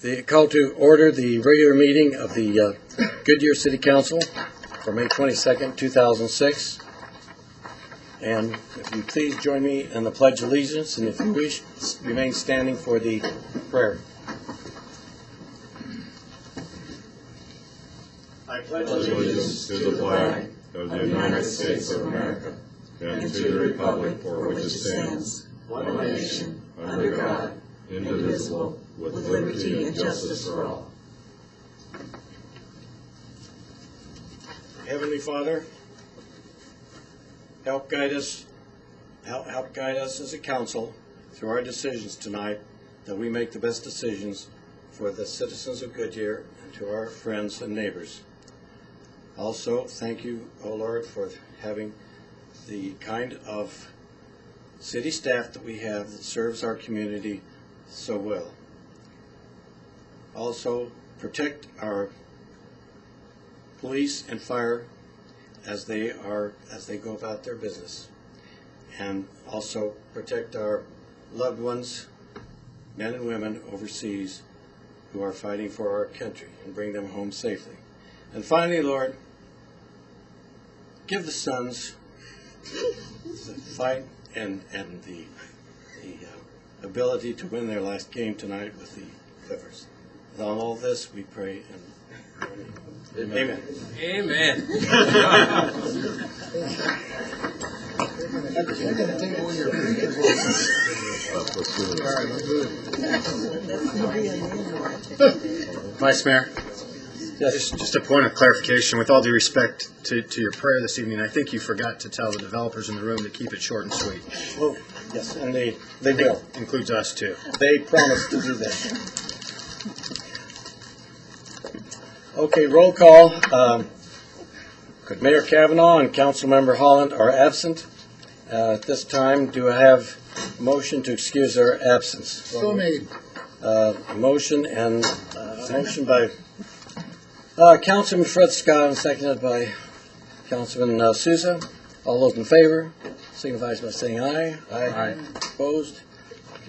The call to order the regular meeting of the Goodyear City Council for May 22nd, 2006. And if you please join me in the Pledge of Allegiance, and if you wish, remain standing for the prayer. I pledge allegiance to the flag of the United States of America and to the republic for which it stands, one nation, under God, indivisible, with liberty and justice for all. Heavenly Father, help guide us as a council through our decisions tonight, that we make the best decisions for the citizens of Goodyear and to our friends and neighbors. Also, thank you, O Lord, for having the kind of city staff that we have that serves our community so well. Also, protect our police and fire as they go about their business, and also protect our loved ones, men and women overseas who are fighting for our country, and bring them home safely. And finally, Lord, give the Suns the fight and the ability to win their last game tonight with the Clippers. And on all this, we pray and amen. Amen. Vice Mayor, just a point of clarification. With all due respect to your prayer this evening, I think you forgot to tell the developers in the room to keep it short and sweet. Oh, yes, and they will. Includes us, too. They promised to do that. Okay, roll call. Mayor Kavanaugh and Councilmember Holland are absent. At this time, do I have a motion to excuse their absence? So made. A motion by Councilman Fred Scott and seconded by Councilman Souza. All those in favor, signify by saying aye. Aye. Opposed?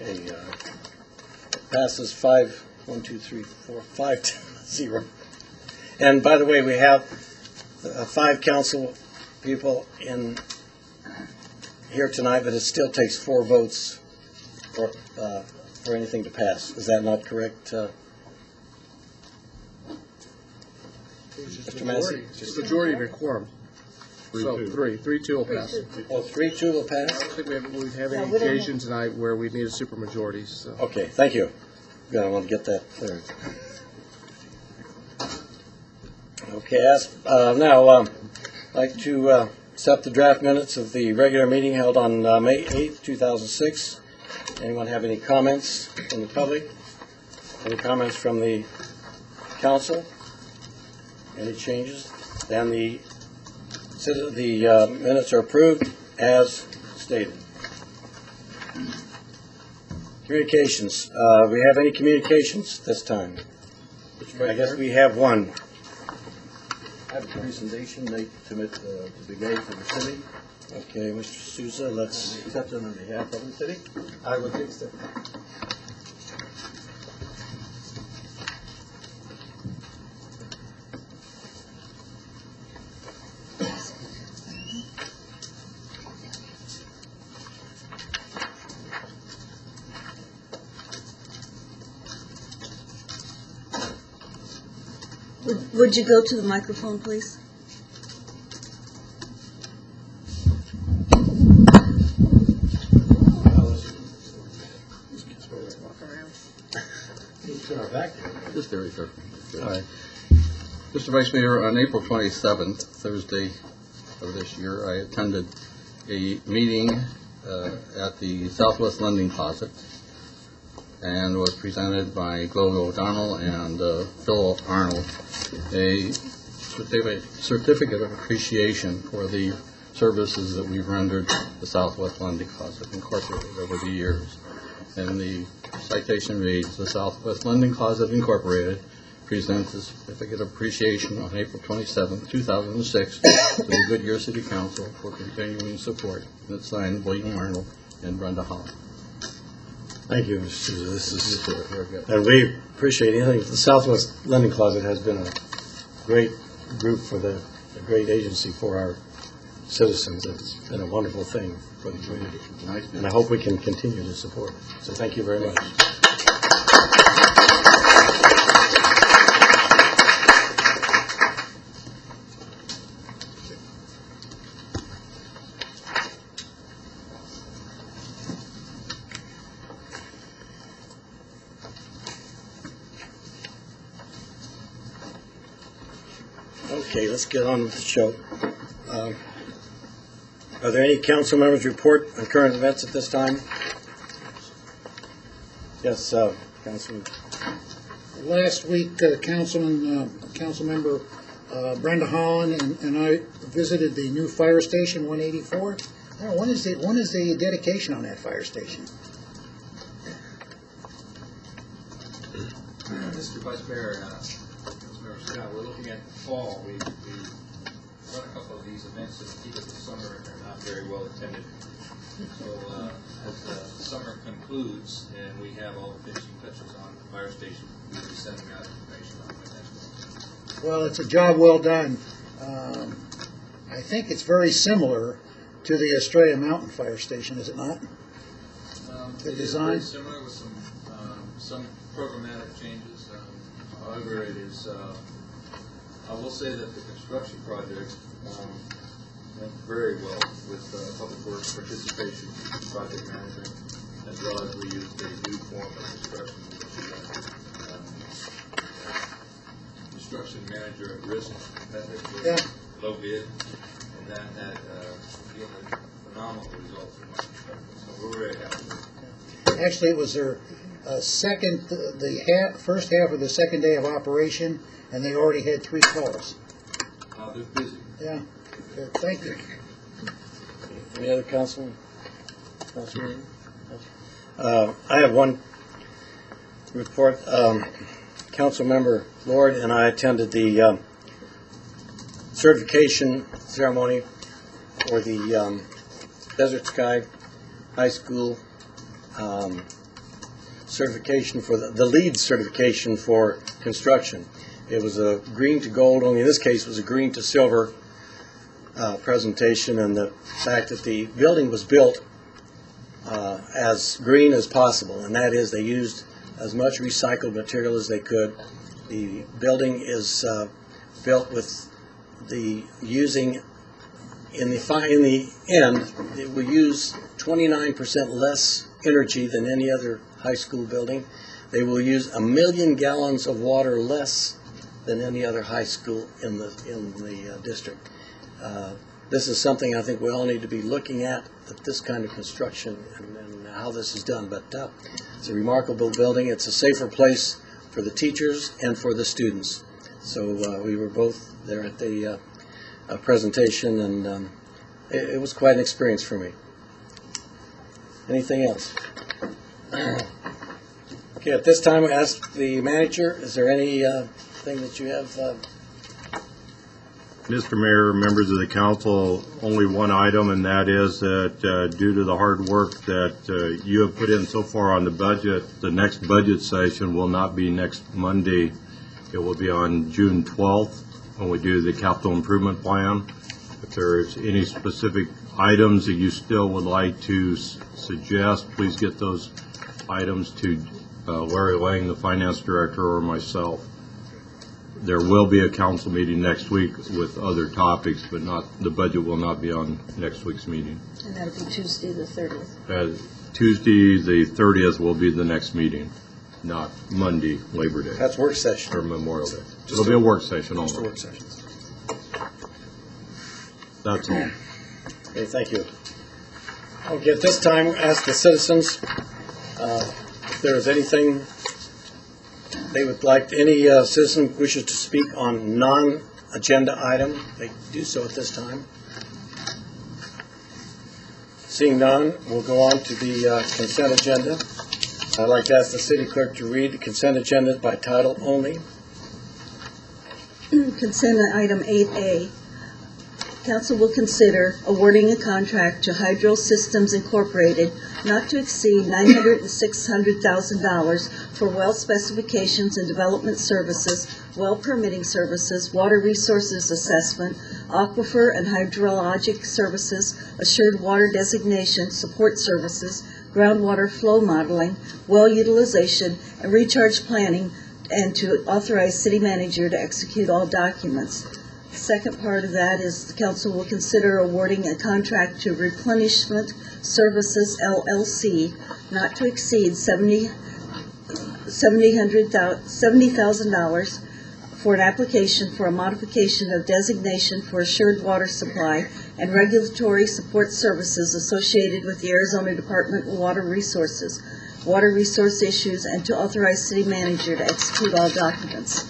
Okay, passes 5-0. And by the way, we have 5 council people in here tonight, but it still takes 4 votes for anything to pass. Is that not correct, Mr. Massey? Just majority of a quorum. So 3-2 will pass. Oh, 3-2 will I pass? don't think we have any occasion tonight where we need a supermajority. So. Okay, thank you. Good, I want to get that cleared. Okay, now I'd like to accept the draft minutes of the regular meeting held on May 8th, 2006. Anyone have any comments from the public? Any comments from the council? Any changes? Then the minutes are approved as stated. Communications. We have any communications this time? I guess we have one. I have a presentation to be made for the city. Okay, Mr. Souza, let's. Accept it on behalf of the city. I would accept. Would you go to the microphone, please? Just very careful. Hi. Mr. Vice Mayor, on April 27th, Thursday of this year, I attended a meeting at the Southwest Lending Closet and was presented by Gloria O'Donnell and Phil Arnold a certificate of appreciation for the services that we've rendered the Southwest Lending Closet Incorporated over the years. And the citation reads, the Southwest Lending Closet Incorporated presents a certificate of appreciation on April 27, 2006 to the Goodyear City Council for continuing support. And it's signed William Arnold and Brenda Holland. Thank you, Mr. Souza. This is, Very good. and we appreciate anything. The Southwest Lending Closet has been a great group for a great agency for our citizens. It's been a wonderful thing for the community. Nice. And I hope we can continue to support it. So thank you very much. Okay, let's get on with the show. Are there any council members report on current events at this time? Yes, Councilman. Last week, Councilmember Brenda Holland and I visited the new fire station, 184. When is the dedication on that fire station? Mr. Vice Mayor, Councilmember Scott, we're looking at fall. We run a couple of these events in the heat of the summer, and they're not very well attended. So as the summer concludes and we have all the finishing touches on the fire station, we'll be sending out information on when that's going. Well, it's a job well done. I think it's very similar to the Estrella Mountain Fire Station, is it not? The It is design? very similar with some programmatic changes. However, it is, I will say that the construction project went very well with Public Works participation, project management, as well as we used a new form of construction, which is construction manager at risk method with Yeah. low bid, and that had yielded phenomenal results in my perspective. So we're very happy with it. Actually, it was their first half of the second day of operation, and they already had 3 calls. They're busy. Yeah, good. Thank you. Any other councilman? I have one report. Councilmember Lord and I attended the certification ceremony for the Desert Sky High School certification for the lead certification for construction. It was a green to gold, only in this case it was a green to silver presentation, and the fact that the building was built as green as possible, and that is they used as much recycled material as they could. The building is built with the using in the end it will use 29% less energy than any other high school building. They will use 1 million gallons of water less than any other high school in the district. This is something I think we all need to be looking at this kind of construction and how this is done. But it's a remarkable building. It's a safer place for the teachers and for the students. So we were both there at the presentation, and it was quite an experience for me. Anything else? Okay, at this time, I ask the manager, is there anything that you have? Mr. Mayor, members of the council, only one item, and that is that due to the hard work that you have put in so far on the budget, the next budget session will not be next Monday. It will be on June 12th when we do the capital improvement plan. If there's any specific items that you still would like to suggest, please get those items to Larry Lang, the finance director, or myself. There will be a council meeting next week with other topics, but the budget will not be on next week's meeting. And that'll be Tuesday the 30th. Tuesday, the 30th, will be the next meeting, not Monday, Labor Day, That's work session. or Memorial Day. It'll be a work session Just a only. work session. That's all. Okay, thank you. Okay, at this time, ask the citizens if there is anything they would like, any citizen wishes to speak on non-agenda item, they do so at this time. Seeing none, we'll go on to the consent agenda. I'd like to ask the city clerk to read the consent agenda by title only. Consent item 8A, council will consider awarding a contract to Hydro Systems Incorporated not to exceed $900,000 and $600,000 for well specifications and development services, well permitting services, water resources assessment, aquifer and hydrologic services, assured water designation, support services, groundwater flow modeling, well utilization, and recharge planning, and to authorize city manager to execute all documents. The second part of that is the council will consider awarding a contract to Replenishment Services LLC not to exceed $70,000 for an application for a modification of designation for assured water supply and regulatory support services associated with the Arizona Department of Water Resources, water resource issues, and to authorize city manager to execute all documents.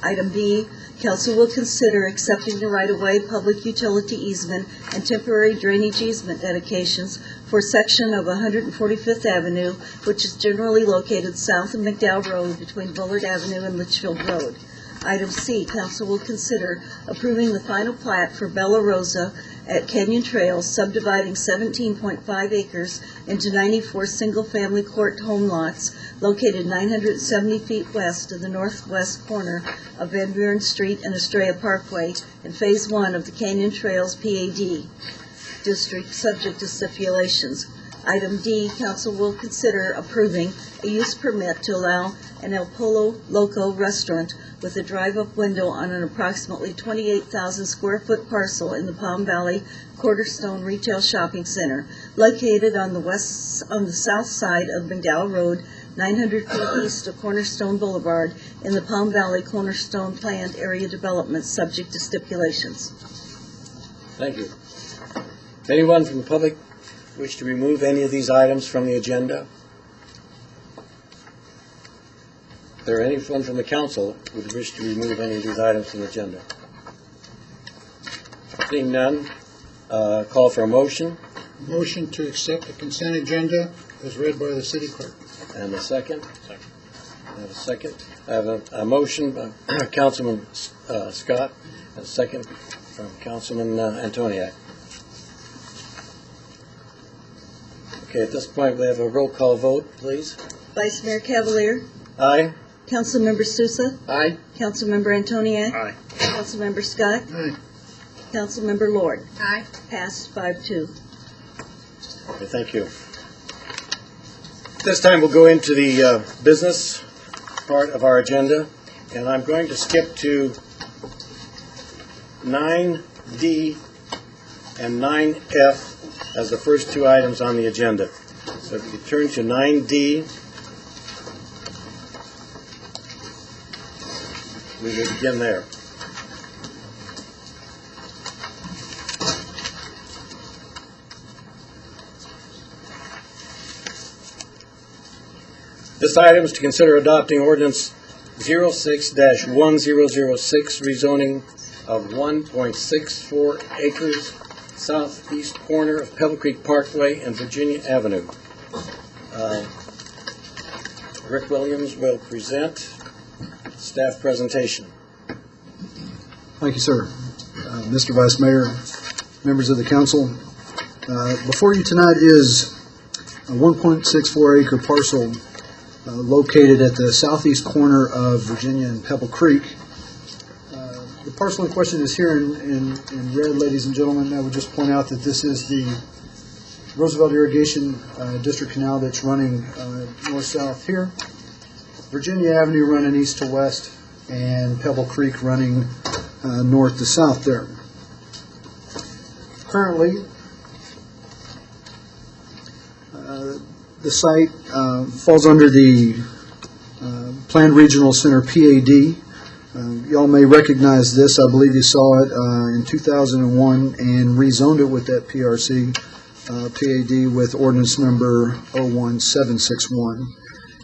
Item B, council will consider accepting the right-of-way public utility easement and temporary drainage easement dedications for a section of 145th Avenue, which is generally located south of McDowell Road between Bullard Avenue and Litchfield Road. Item C, council will consider approving the final plat for Bella Rosa at Canyon Trails, subdividing 17.5 acres into 94 single-family court home lots located 970 feet west of the northwest corner of Van Buren Street and Estrella Parkway in Phase 1 of the Canyon Trails PAD district, subject to stipulations. Item D, council will consider approving a use permit to allow an El Polo Loco restaurant with a drive-up window on an approximately 28,000 square foot parcel in the Palm Valley Cornerstone Retail Shopping Center, located on the south side of McDowell Road, 900 feet east of Cornerstone Boulevard in the Palm Valley Cornerstone Planned Area Development, subject to stipulations. Thank you. Anyone from the public wish to remove any of these items from the agenda? Is there anyone from the council who would wish to remove any of these items from the agenda? Seeing none, call for a motion. Motion to accept the consent agenda as read by the city clerk. And a second? I have a second. I have a motion by Councilman Scott, and a second from Councilman Antoniak. Okay, at this point, we have a roll call vote, please. Vice Mayor Cavalier, Aye? Councilmember Sousa, Aye. Councilmember Antoniak, Aye. Councilmember Scott, Aye. Councilmember Lord. Aye. Passed 5-2. Okay, thank you. This time we'll go into the business part of our agenda, and I'm going to skip to 9D and 9F as the first two items on the agenda. So if you could turn to 9D, we will begin there. This item is to consider adopting ordinance 06-1006, rezoning of 1.64 acres southeast corner of Pebble Creek Parkway and Virginia Avenue. Rick Williams will present staff presentation. Thank you, sir. Mr. Vice Mayor, members of the council, before you tonight is a 1.64 acre parcel located at the southeast corner of Virginia and Pebble Creek. The parcel in question is here in red, ladies and gentlemen. I would just point out that this is the Roosevelt Irrigation District Canal that's running north-south here. Virginia Avenue running east to west, and Pebble Creek running north to south there. Currently, the site falls under the Planned Regional Center PAD. Y'all may recognize this. I believe you saw it in 2001 and rezoned it with that PRC PAD with ordinance number 01761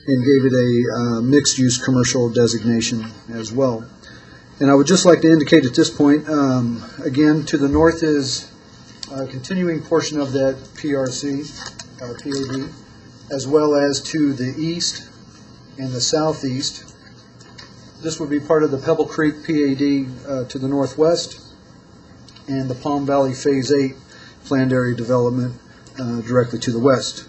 and gave it a mixed-use commercial designation as well. And I would just like to indicate at this point, again, to the north is a continuing portion of that PRC PAD, as well as to the east and the southeast. This would be part of the Pebble Creek PAD to the northwest. and the Palm Valley Phase 8 planned area development directly to the west.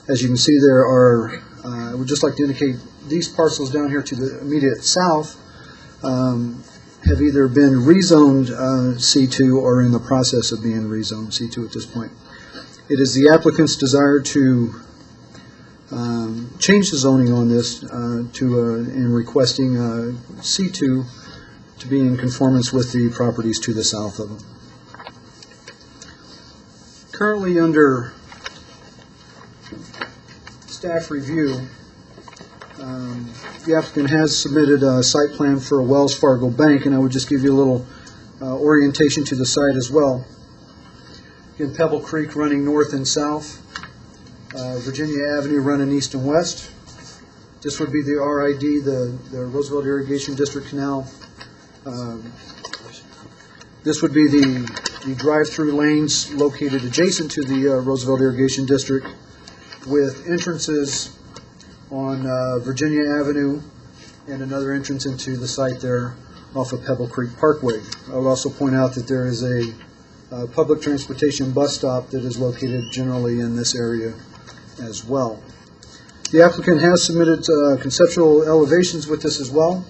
As you can see, there are, I would just like to indicate, these parcels down here to the immediate south have either been rezoned C2 or in the process of being rezoned C2 at this point. It is the applicant's desire to change the zoning on this in requesting C2 to be in conformance with the properties to the south of them. Currently under staff review, the applicant has submitted a site plan for a Wells Fargo bank, and I would just give you a little orientation to the site as well. Again, Pebble Creek running north and south, Virginia Avenue running east and west. This would be the RID, the Roosevelt Irrigation District Canal. This would be the drive-through lanes located adjacent to the Roosevelt Irrigation District, with entrances on Virginia Avenue and another entrance into the site there off of Pebble Creek Parkway. I would also point out that there is a public transportation bus stop that is located generally in this area as well. The applicant has submitted conceptual elevations with this as well.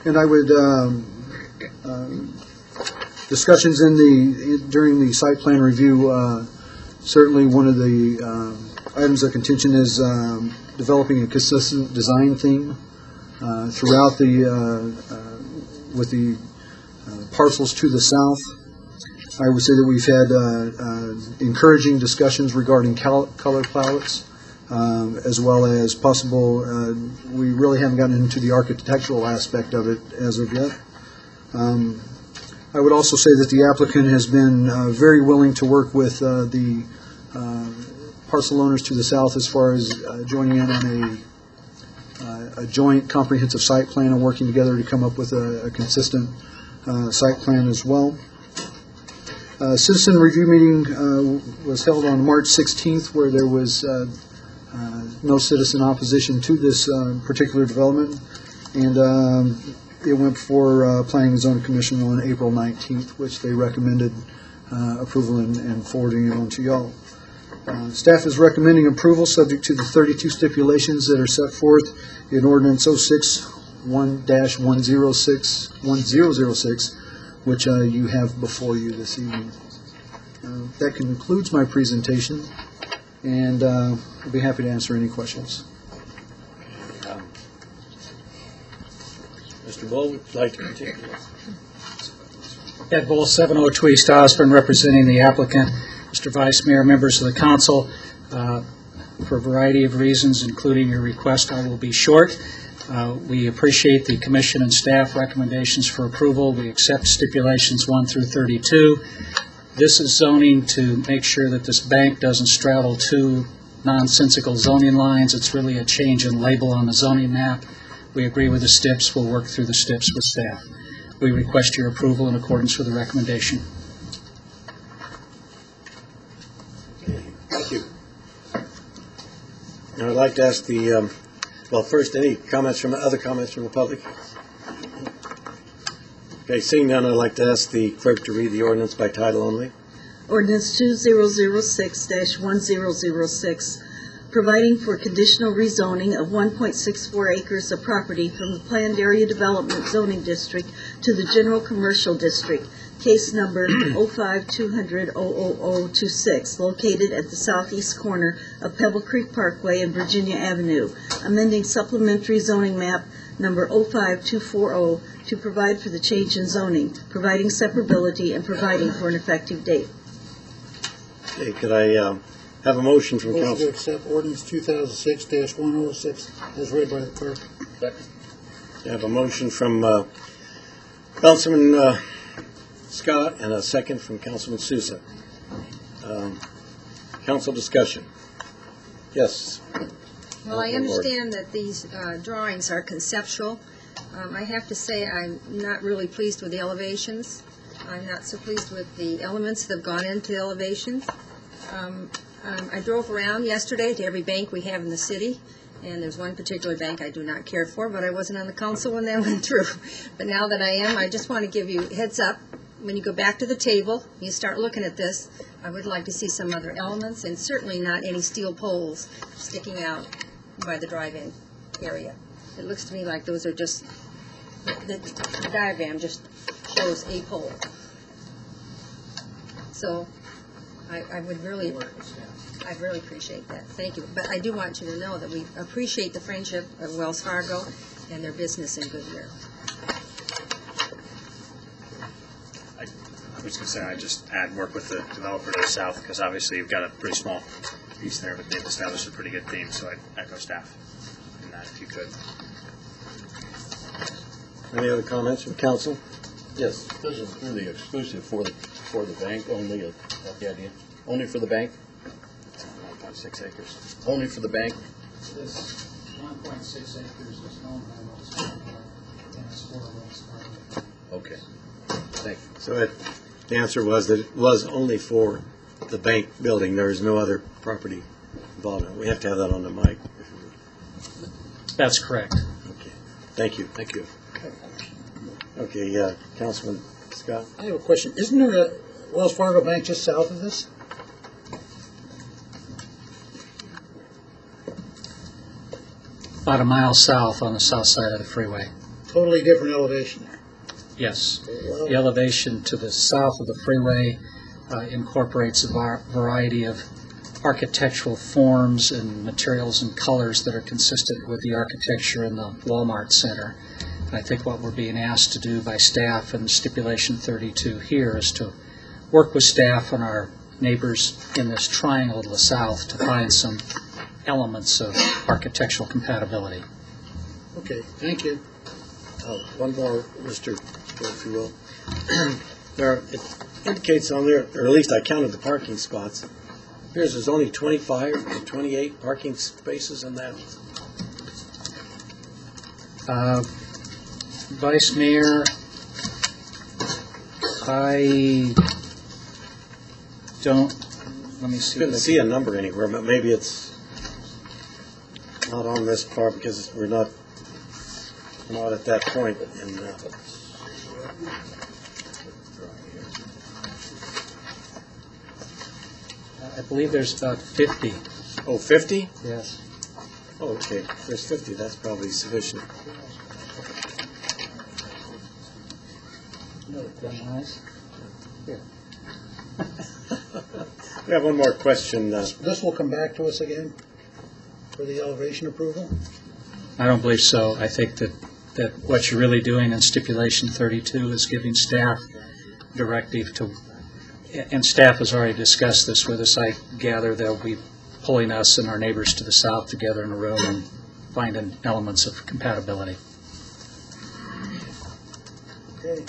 And I would, discussions during the site plan review, certainly one of the items of contention is developing a consistent design theme throughout with the parcels to the south. I would say that we've had encouraging discussions regarding color palettes, as well as possible, we really haven't gotten into the architectural aspect of it as of yet. I would also say that the applicant has been very willing to work with the parcel owners to the south as far as joining in on a joint comprehensive site plan and working together to come up with a consistent site plan as well. Citizen review meeting was held on March 16th, where there was no citizen opposition to this particular development, and it went before Planning and Zoning Commission on April 19th, which they recommended approval and forwarding it on to y'all. Staff is recommending approval subject to the 32 stipulations that are set forth in Ordinance 061-1006, which you have before you this evening. That concludes my presentation, and I'll be happy to answer any questions. Mr. Bull, would you like to continue? Ed Bull, 702 East Osborne, representing the applicant. Mr. Vice Mayor, members of the council, for a variety of reasons, including your request, I will be short. We appreciate the commission and staff recommendations for approval. We accept stipulations 1 through 32. This is zoning to make sure that this bank doesn't straddle two nonsensical zoning lines. It's really a change in label on the zoning map. We agree with the STIPs. We'll work through the STIPs with staff. We request your approval in accordance with the recommendation. Thank you. Now I'd like to ask the, well, first, any comments other comments from the public? Okay, seeing none, I'd like to ask the clerk to read the ordinance by title only. Ordinance 2006-1006, providing for conditional rezoning of 1.64 acres of property from the Planned Area Development Zoning District to the General Commercial District, case number 05-200-00026, located at the southeast corner of Pebble Creek Parkway and Virginia Avenue, amending supplementary zoning map number 05240 to provide for the change in zoning, providing separability, and providing for an effective date. Okay, could I have a motion from Motion to council? accept ordinance 2006-106 as read by the clerk. I have a motion from Councilman Scott and a second from Councilman Sousa. Council discussion. Yes. Well, I understand that these drawings are conceptual. I have to say I'm not really pleased with the elevations. I'm not so pleased with the elements that have gone into the elevations. I drove around yesterday to every bank we have in the city, and there's one particular bank I do not care for, but I wasn't on the council when that went through. But now that I am, I just want to give you a heads up. When you go back to the table, you start looking at this, I would like to see some other elements, and certainly not any steel poles sticking out by the drive-in area. It looks to me like those are just, the diagram just shows a pole. So I would really, I really appreciate that. Thank you. But I do want you to know that we appreciate the friendship of Wells Fargo and their business in Goodyear. I was going to say, I just add work with the developer to the south, because obviously you've got a pretty small piece there, but they've established a pretty good theme, so I'd echo staff in that if you could. Any other comments from council? Yes. This is really exclusive for the bank only, is that the idea? Only for the bank? 1.6 acres. Only for the bank? This 1.6 acres is owned by Wells Fargo, and it's for Wells Fargo. Okay. Thank you. So the answer was that it was only for the bank building. There is no other property involved in it. We have to have that on the mic. That's correct. Okay. Thank you. Thank you. Okay, Councilman Scott? I have a question. Isn't there a Wells Fargo Bank just south of this? About a mile south on the south side of the freeway. Totally different elevation there. Yes. The elevation to the south of the freeway incorporates a variety of architectural forms and materials and colors that are consistent with the architecture in the Walmart Center. And I think what we're being asked to do by staff and stipulation 32 here is to work with staff and our neighbors in this triangle to the south to find some elements of architectural compatibility. Okay, thank you. One more, Mr. if you will. It indicates on there, or at least I counted the parking spots. Appears there's only 25 to 28 parking spaces in that. Vice Mayor, I don't, let me see. Couldn't see a number anywhere, but maybe it's not on this part because we're not at that point. And I believe there's about 50. oh, 50? Yes. Oh, okay. If there's 50. That's probably sufficient. We have one more question. This will come back to us again for the elevation approval? I don't believe so. I think that what you're really doing in stipulation 32 is giving staff directive to, and staff has already discussed this with us. I gather they'll be pulling us and our neighbors to the south together in a room and finding elements of compatibility. Okay.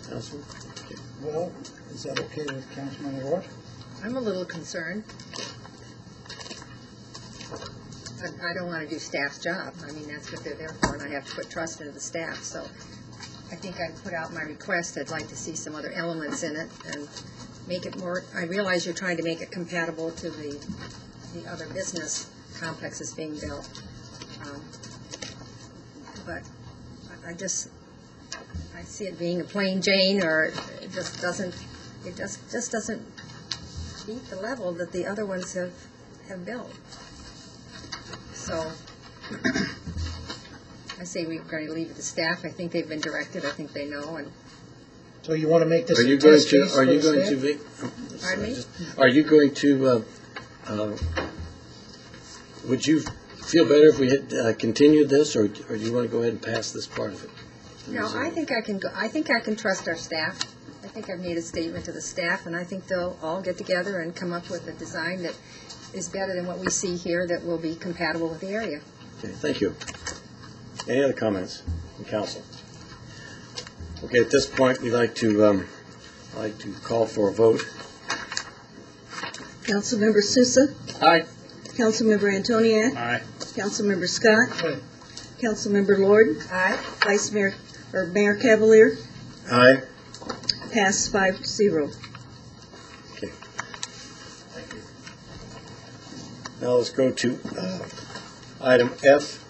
Councilman? Okay. Well, is that okay with Councilman Roth? I'm a little concerned. I don't want to do staff's job. I mean, that's what they're there for, and I have to put trust into the staff. So I think I'd put out my request. I'd like to see some other elements in it and make it more, I realize you're trying to make it compatible to the other business complexes being built. But I see it being a plain Jane, or it just doesn't meet the level that the other ones have built. So I say we're going to leave it to staff. I think they've been directed. I think they know. And So you want to make this Are you a going test to? case Are for you the going staff? to? Pardon me? Are you going to? Would you feel better if we had continued this, or do you want to go ahead and pass this part of it? no, I think I can go. I think I can trust our staff. I think I've made a statement to the staff, and I think they'll all get together and come up with a design that is better than what we see here, that will be compatible with the area. Okay, thank you. Any other comments from council? Okay, at this point, we'd like to call for a vote. Councilmember Sousa, Aye. Councilmember Antoniak, Aye. Councilmember Scott, Aye. Councilmember Lord, Aye. Vice Mayor, or Mayor Cavalier, Aye. passed 5-0. Okay. Now let's go to item F.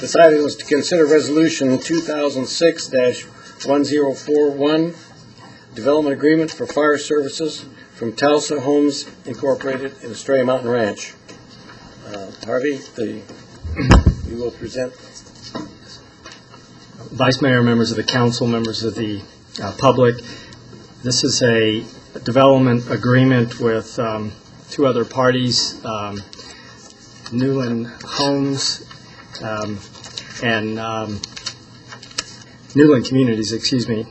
This item was to consider Resolution 2006-1041, Development Agreement for Fire Services from Tulsa Homes Incorporated in Estrella Mountain Ranch. Harvey, you will present. Vice Mayor, members of the council, members of the public, this is a development agreement with two other parties, Newland Homes and Newland Communities,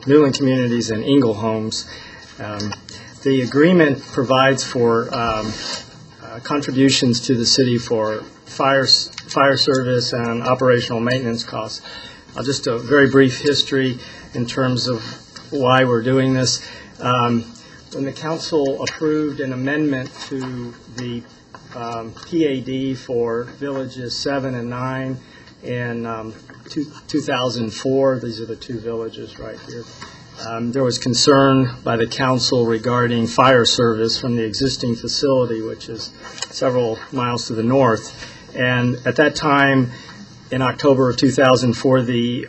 Newland Communities and Ingle Homes. The agreement provides for contributions to the city for fire service and operational maintenance costs. Just a very brief history in terms of why we're doing this. When the council approved an amendment to the PAD for villages 7 and 9 in 2004, these are the two villages right here, there was concern by the council regarding fire service from the existing facility, which is several miles to the north. And at that time, in October of 2004, the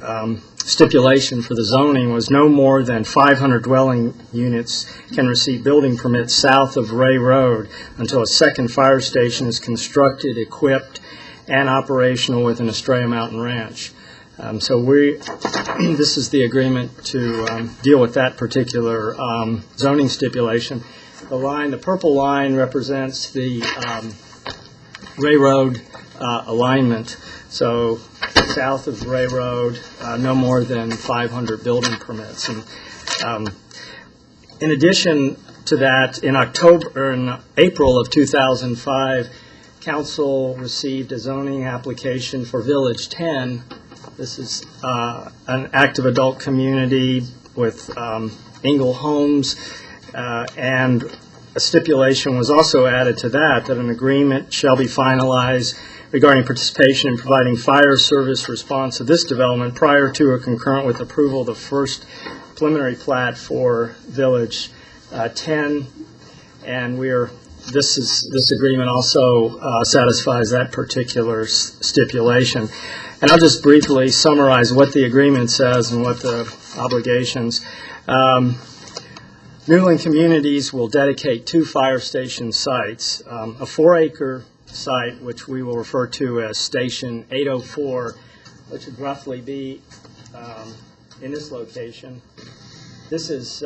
stipulation for the zoning was no more than 500 dwelling units can receive building permits south of Ray Road until a second fire station is constructed, equipped, and operational within Estrella Mountain Ranch. So this is the agreement to deal with that particular zoning stipulation. The purple line represents the Ray Road alignment. So south of Ray Road, no more than 500 building permits. And in addition to that, in April of 2005, council received a zoning application for Village 10. This is an active adult community with Ingle Homes, and a stipulation was also added to that an agreement shall be finalized regarding participation in providing fire service response to this development prior to or concurrent with approval of the first preliminary plat for Village 10. And this agreement also satisfies that particular stipulation. And I'll just briefly summarize what the agreement says and what the obligations. Newland Communities will dedicate 2 fire station sites, a 4-acre site, which we will refer to as Station 804, which would roughly be in this location. This is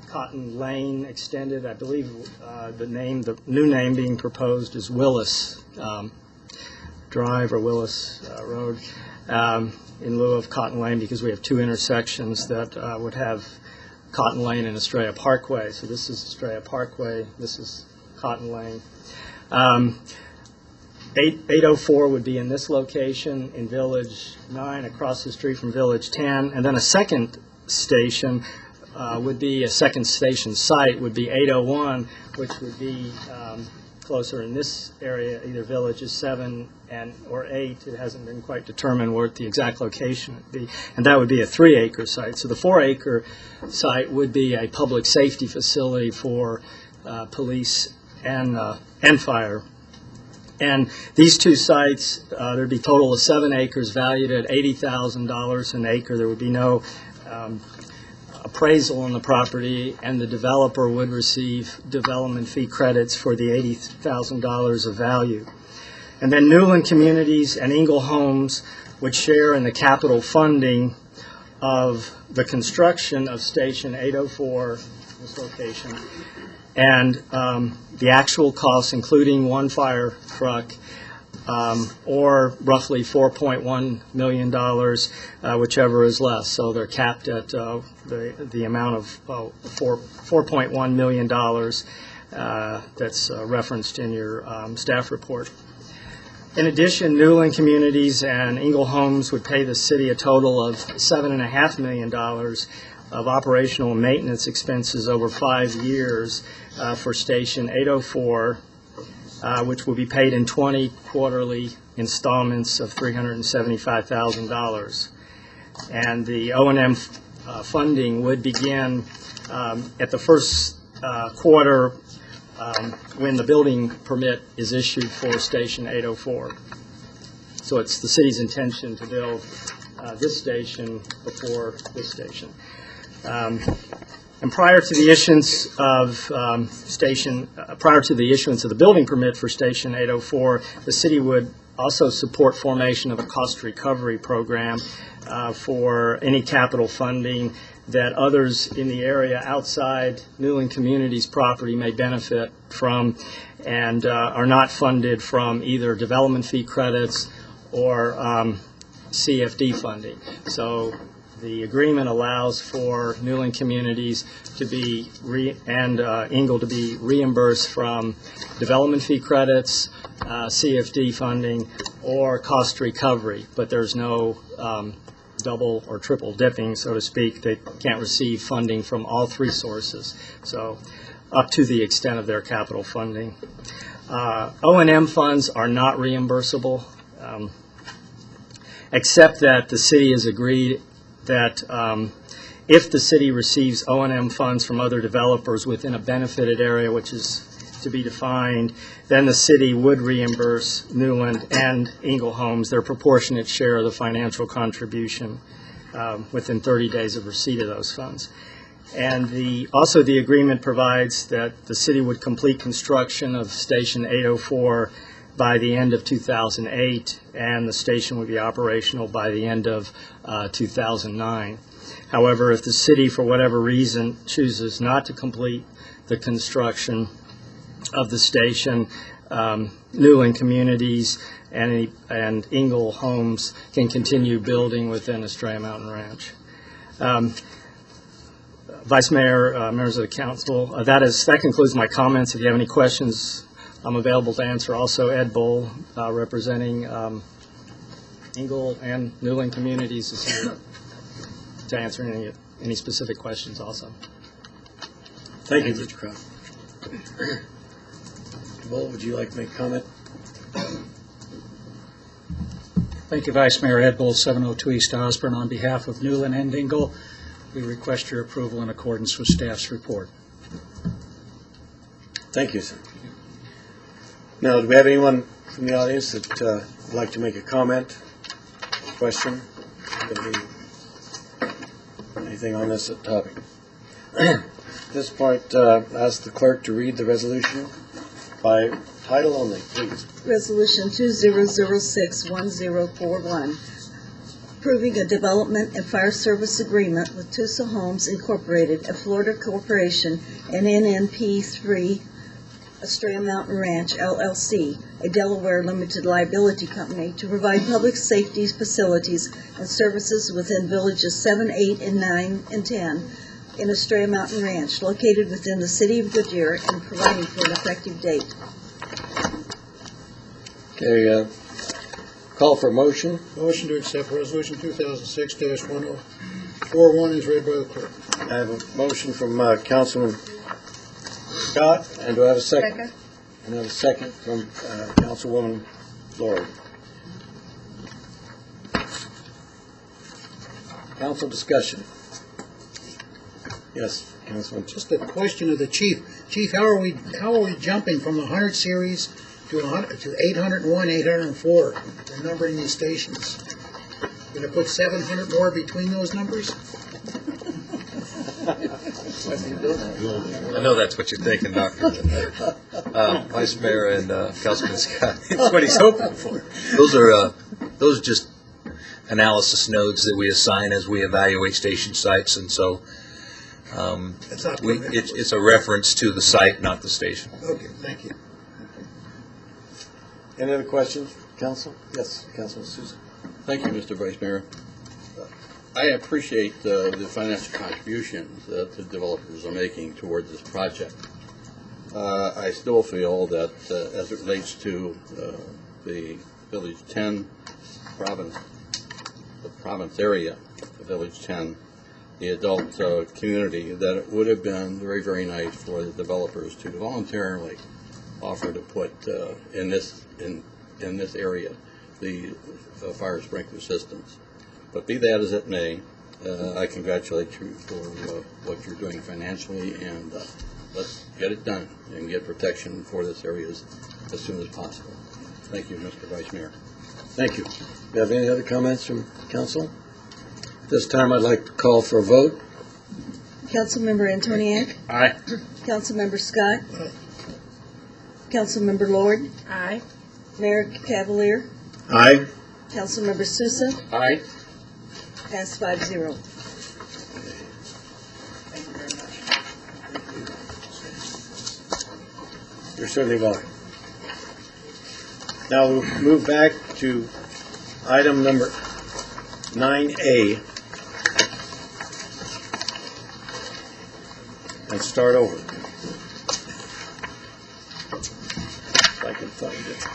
Cotton Lane extended. I believe the new name being proposed is Willis Drive or Willis Road in lieu of Cotton Lane, because we have 2 intersections that would have Cotton Lane and Estrella Parkway. So this is Estrella Parkway, this is Cotton Lane. 804 would be in this location in Village 9 across the street from Village 10, and then a second station would be a second station site would be 801, which would be closer in this area, either Villages 7 or 8. It hasn't been quite determined where the exact location would be, and that would be a 3-acre site. So the 4-acre site would be a public safety facility for police and fire. And these 2 sites, there'd be a total of 7 acres valued at $80,000 an acre. There would be no appraisal on the property, and the developer would receive development fee credits for the $80,000 of value. And then Newland Communities and Ingle Homes would share in the capital funding of the construction of Station 804, this location, and the actual costs, including 1 fire truck, or roughly $4.1 million, whichever is less. So they're capped at the amount of $4.1 million that's referenced in your staff report. In addition, Newland Communities and Ingle Homes would pay the city a total of $7.5 million of operational and maintenance expenses over 5 years for Station 804, which will be paid in 20 quarterly installments of $375,000. And the O&M funding would begin at the first quarter when the building permit is issued for Station 804. So it's the city's intention to build this station before this station. And prior to the issuance of prior to the issuance of the building permit for Station 804, the city would also support formation of a cost recovery program for any capital funding that others in the area outside Newland Communities property may benefit from and are not funded from either development fee credits or CFD funding. So the agreement allows for Newland Communities to be and Ingle to be reimbursed from development fee credits, CFD funding, or cost recovery, but there's no double or triple dipping, so to speak. They can't receive funding from all three sources, so up to the extent of their capital funding. O&M funds are not reimbursable, except that the city has agreed that if the city receives O&M funds from other developers within a benefited area, which is to be defined, then the city would reimburse Newland and Ingle Homes their proportionate share of the financial contribution within 30 days of receipt of those funds. And also the agreement provides that the city would complete construction of Station 804 by the end of 2008, and the station would be operational by the end of 2009. However, if the city, for whatever reason, chooses not to complete the construction of the station, Newland Communities and Ingle Homes can continue building within Estrella Mountain Ranch. Vice Mayor, members of the council, that concludes my comments. If you have any questions, I'm available to answer. Also, Ed Bull, representing Ingle and Newland Communities, is here to answer any specific questions also. Thank you, Mr. Crown. Bull, would you like to make a comment? Thank you, Vice Mayor. Ed Bull, 702 East Osborne. On behalf of Newland and Ingle, we request your approval in accordance with staff's report. Thank you, sir. Now, do we have anyone from the audience that would like to make a comment, question, anything on this topic? At this point, ask the clerk to read the resolution by title only, please. Resolution 2006-1041, approving a development and fire service agreement with Tusa Homes Incorporated, a Florida corporation, and NNP3 Estrella Mountain Ranch, LLC, a Delaware limited liability company, to provide public safety facilities and services within villages 7, 8, and 9, and 10 in Estrella Mountain Ranch, located within the city of Goodyear, and providing for an effective date. Okay, call for a motion. Motion to accept Resolution 2006-1041 is read by the clerk. I have a motion from Councilman Scott, and do I have a second? Second. And I have a second from Councilwoman Lord. Council discussion. Yes, Councilman. Just a question of the chief. Chief, how are we jumping from the 100 series to 801, 804, and numbering these stations? Going to put 700 more between those numbers? I know that's what you're thinking, Doctor. Vice Mayor and Councilman Scott. That's what he's hoping for. Those are just analysis nodes that we assign as we evaluate station sites, and so it's a reference to the site, not the station. Okay, thank you. Any other questions, Council? Yes, Councilman Souza. Thank you, Mr. Vice Mayor. I appreciate the financial contributions that the developers are making toward this project. I still feel that as it relates to the Village 10 province, the province area, the Village 10, the adult community, that it would have been very, very nice for the developers to voluntarily offer to put in this area the fire sprinkler systems. But be that as it may, I congratulate you for what you're doing financially, and let's get it done and get protection for this area as soon as possible. Thank you, Mr. Vice Mayor. Thank you. Do you have any other comments from council? This time I'd like to call for a vote. Councilmember Antoniak? Aye. Councilmember Scott? Councilmember Lord? Aye. Mayor Cavalier? Aye. Councilmember Sousa? Aye. Pass 5-0. You're certainly welcome. Now we'll move back to item number 9A and start over. If I can find it.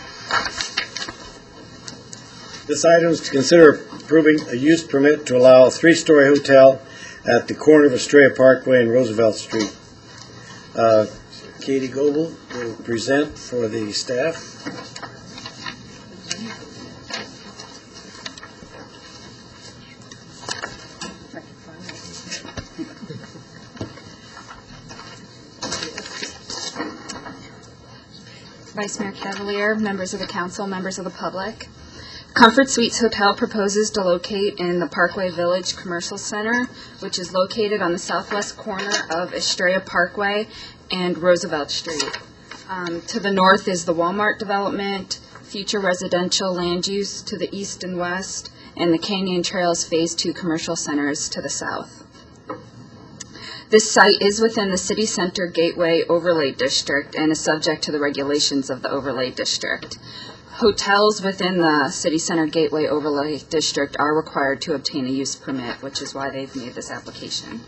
This item is to consider approving a use permit to allow a three-story hotel at the corner of Estrella Parkway and Roosevelt Street. Katie Goebel will present for the staff. Vice Mayor Cavalier, members of the council, members of the public. Comfort Suites Hotel proposes to locate in the Parkway Village Commercial Center, which is located on the southwest corner of Estrella Parkway and Roosevelt Street. To the north is the Walmart development, future residential land use to the east and west, and the Canyon Trails Phase 2 commercial centers to the south. This site is within the City Center Gateway Overlay District and is subject to the regulations of the Overlay District. Hotels within the City Center Gateway Overlay District are required to obtain a use permit, which is why they've made this application.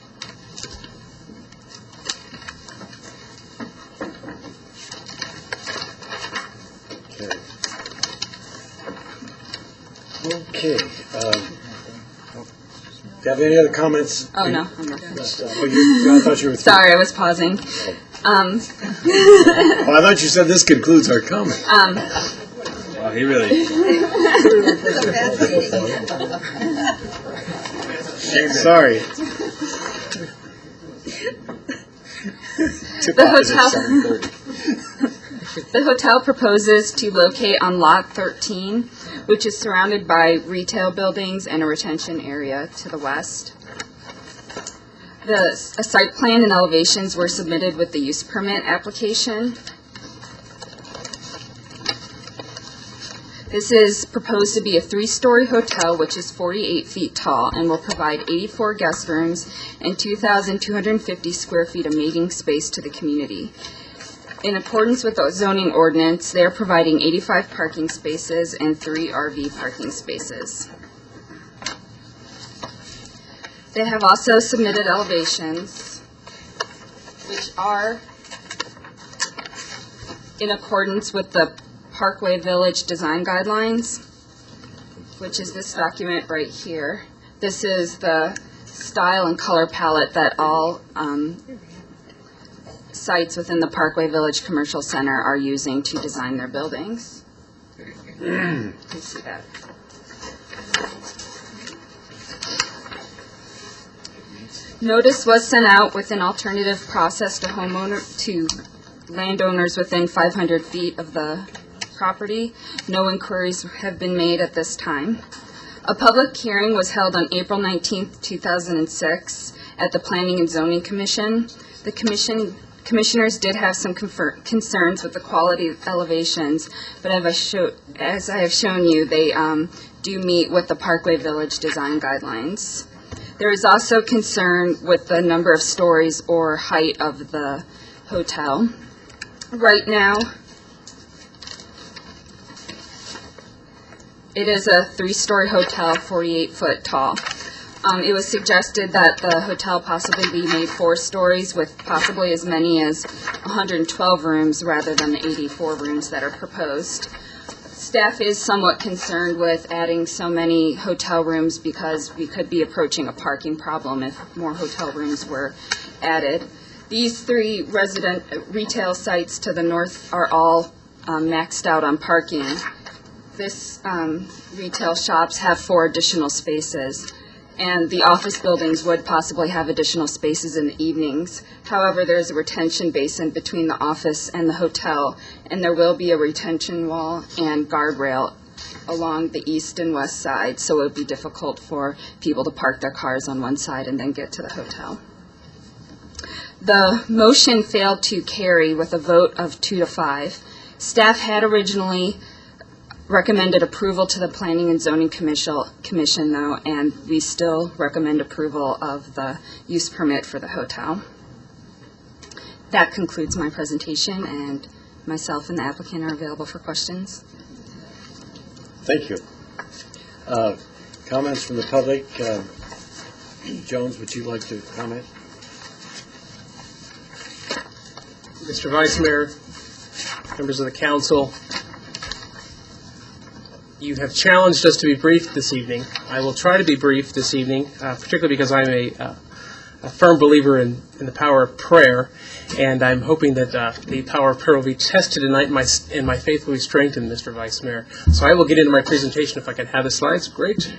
Okay. Do you have any other comments? Oh, no, I'm not. I thought you were. Sorry, I was pausing. Well, I thought you said this concludes our comment. Wow, he really. Sorry. The hotel proposes to locate on Lot 13, which is surrounded by retail buildings and a retention area to the west. A site plan and elevations were submitted with the use permit application. This is proposed to be a 3-story hotel, which is 48 feet tall, and will provide 84 guest rooms and 2,250 square feet of meeting space to the community. In accordance with the zoning ordinance, they are providing 85 parking spaces and 3 RV parking spaces. They have also submitted elevations, which are in accordance with the Parkway Village Design Guidelines, which is this document right here. This is the style and color palette that all sites within the Parkway Village Commercial Center are using to design their buildings. You can see that. Notice was sent out with an alternative process to landowners within 500 feet of the property. No inquiries have been made at this time. A public hearing was held on April 19th, 2006 at the Planning and Zoning Commission. The commissioners did have some concerns with the quality of elevations, but as I have shown you, they do meet with the Parkway Village Design Guidelines. There is also concern with the number of stories or height of the hotel. Right now, it is a 3-story hotel, 48 foot tall. It was suggested that the hotel possibly be made 4 stories with possibly as many as 112 rooms rather than the 84 rooms that are proposed. Staff is somewhat concerned with adding so many hotel rooms because we could be approaching a parking problem if more hotel rooms were added. These 3 retail sites to the north are all maxed out on parking. This retail shops have 4 additional spaces. and the office buildings would possibly have additional spaces in the evenings. However, there's a retention basin between the office and the hotel, and there will be a retention wall and guardrail along the east and west side, so it would be difficult for people to park their cars on one side and then get to the hotel. The motion failed to carry with a vote of 2 to 5. Staff had originally recommended approval to the Planning and Zoning Commission, though, and we still recommend approval of the use permit for the hotel. That concludes my presentation, and myself and the applicant are available for questions. Thank you. Comments from the public? Jones, would you like to comment? Mr. Vice Mayor, members of the council, you have challenged us to be brief this evening. I will try to be brief this evening, particularly because I'm a firm believer in the power of prayer, and I'm hoping that the power of prayer will be tested tonight and my faith will be strengthened, Mr. Vice Mayor. So I will get into my presentation if I can have the slides. Great.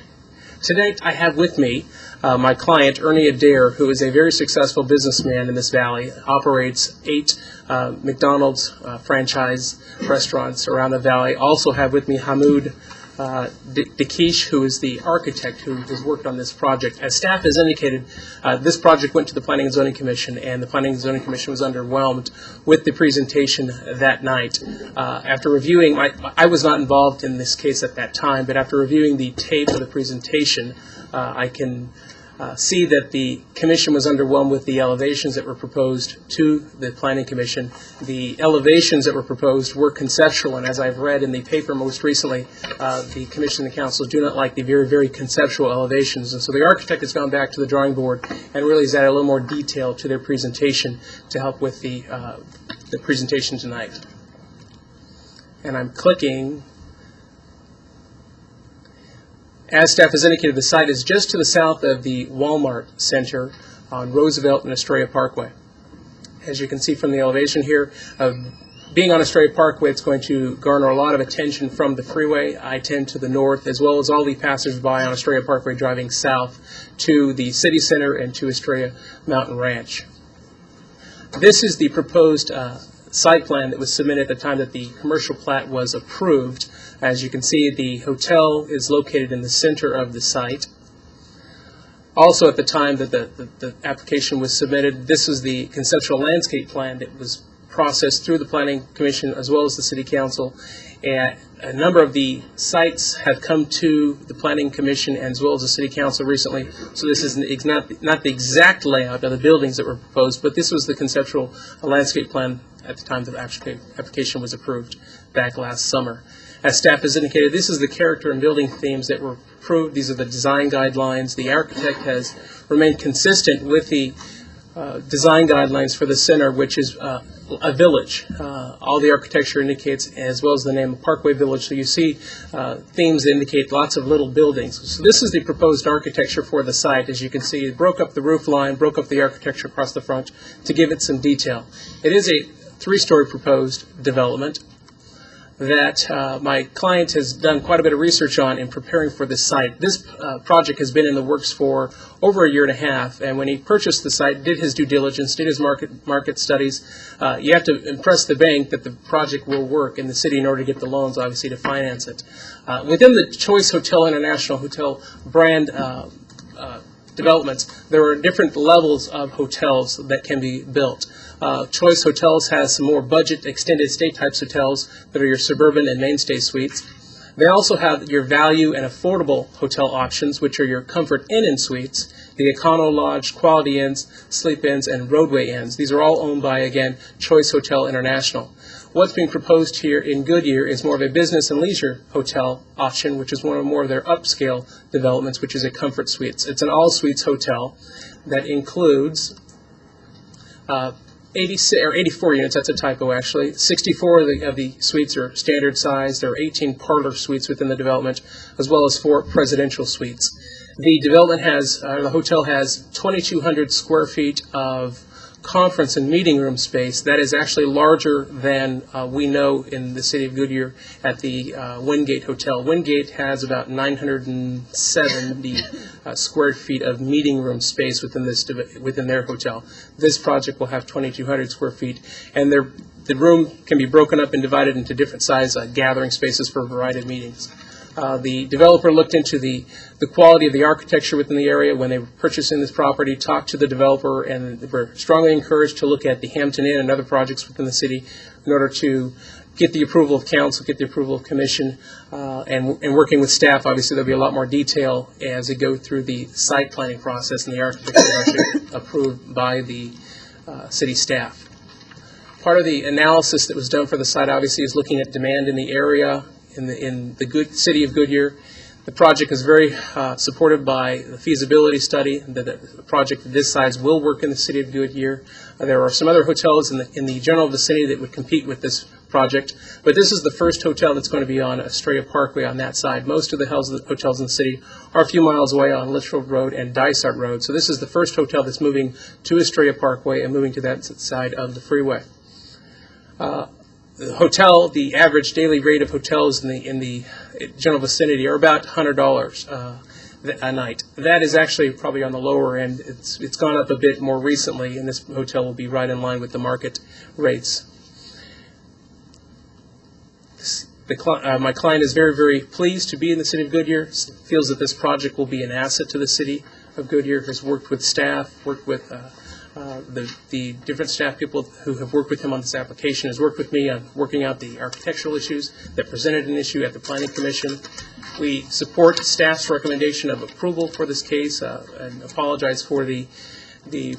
Today I have with me my client, Ernie Adair, who is a very successful businessman in this valley, operates 8 McDonald's franchise restaurants around the valley. Also have with me Hamoud Dakish, who is the architect who has worked on this project. As staff has indicated, this project went to the Planning and Zoning Commission, and the Planning and Zoning Commission was underwhelmed with the presentation that night. After reviewing, I was not involved in this case at that time, but after reviewing the tape of the presentation, I can see that the commission was underwhelmed with the elevations that were proposed to the Planning Commission. The elevations that were proposed were conceptual, and as I've read in the paper most recently, the commission and the council do not like the very, very conceptual elevations. And so the architect has gone back to the drawing board and really has added a little more detail to their presentation to help with the presentation tonight. And I'm clicking. As staff has indicated, the site is just to the south of the Walmart Center on Roosevelt and Estrella Parkway. As you can see from the elevation here, being on Estrella Parkway, it's going to garner a lot of attention from the freeway, I-10 to the north, as well as all the passersby on Estrella Parkway driving south to the city center and to Estrella Mountain Ranch. This is the proposed site plan that was submitted at the time that the commercial plat was approved. As you can see, the hotel is located in the center of the site. Also, at the time that the application was submitted, this was the conceptual landscape plan that was processed through the Planning Commission as well as the City Council. And a number of the sites have come to the Planning Commission as well as the City Council recently. So this is not the exact layout of the buildings that were proposed, but this was the conceptual landscape plan at the time the application was approved back last summer. As staff has indicated, this is the character and building themes that were approved. These are the design guidelines. The architect has remained consistent with the design guidelines for the center, which is a village. All the architecture indicates, as well as the name of Parkway Village. So you see themes that indicate lots of little buildings. So this is the proposed architecture for the site. As you can see, it broke up the roof line, broke up the architecture across the front to give it some detail. It is a 3-story proposed development that my client has done quite a bit of research on in preparing for this site. This project has been in the works for over a year and a half, and when he purchased the site, did his due diligence, did his market studies. You have to impress the bank that the project will work in the city in order to get the loans, obviously, to finance it. Within the Choice Hotel International Hotel brand developments, there are different levels of hotels that can be built. Choice Hotels has some more budget extended stay types hotels that are your suburban and mainstay suites. They also have your value and affordable hotel options, which are your Comfort Inn and Suites, the Econo Lodge, Quality Inns, Sleep Inns, and Roadway Inns. These are all owned by, again, Choice Hotel International. What's being proposed here in Goodyear is more of a business and leisure hotel option, which is one of more of their upscale developments, which is a Comfort Suites. It's an all-suites hotel that includes 84 units, that's a typo actually. 64 of the suites are standard size. There are 18 parlor suites within the development, as well as 4 presidential suites. The development has, the hotel has 2,200 square feet of conference and meeting room space that is actually larger than we know in the city of Goodyear at the Wingate Hotel. Wingate has about 970 square feet of meeting room space within their hotel. This project will have 2,200 square feet, and the room can be broken up and divided into different size gathering spaces for a variety of meetings. The developer looked into the quality of the architecture within the area when they were purchasing this property, talked to the developer, and they were strongly encouraged to look at the Hampton Inn and other projects within the city in order to get the approval of council, get the approval of commission, and working with staff. Obviously, there'll be a lot more detail as they go through the site planning process and the architecture actually approved by the city staff. Part of the analysis that was done for the site, obviously, is looking at demand in the area, in the good city of Goodyear. The project is very supported by the feasibility study that a project of this size will work in the city of Goodyear. There are some other hotels in the general vicinity that would compete with this project, but this is the first hotel that's going to be on Estrella Parkway on that side. Most of the hotels in the city are a few miles away on Litchfield Road and Dysart Road, so this is the first hotel that's moving to Estrella Parkway and moving to that side of the freeway. The hotel, the average daily rate of hotels in the general vicinity are about $100 a night. That is actually probably on the lower end. It's gone up a bit more recently, and this hotel will be right in line with the market rates. My client is very, very pleased to be in the city of Goodyear, feels that this project will be an asset to the city of Goodyear, has worked with staff, worked with the different staff people who have worked with him on this application, has worked with me on working out the architectural issues that presented an issue at the Planning Commission. We support staff's recommendation of approval for this case and apologize for the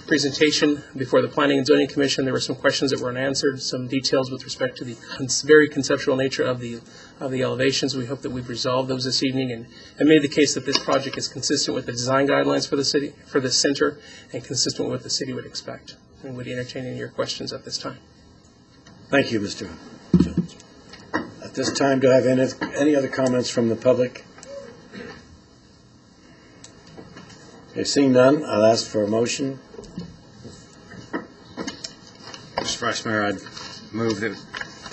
presentation before the Planning and Zoning Commission. There were some questions that were unanswered, some details with respect to the very conceptual nature of the elevations. We hope that we've resolved those this evening and made the case that this project is consistent with the design guidelines for the city, for the center, and consistent with what the city would expect. And would entertain any of your questions at this time. Thank you, Mr. Jones. At this time, do I have any other comments from the public? Okay, seeing none, I'll ask for a motion. Mr. Vice Mayor, I'd move that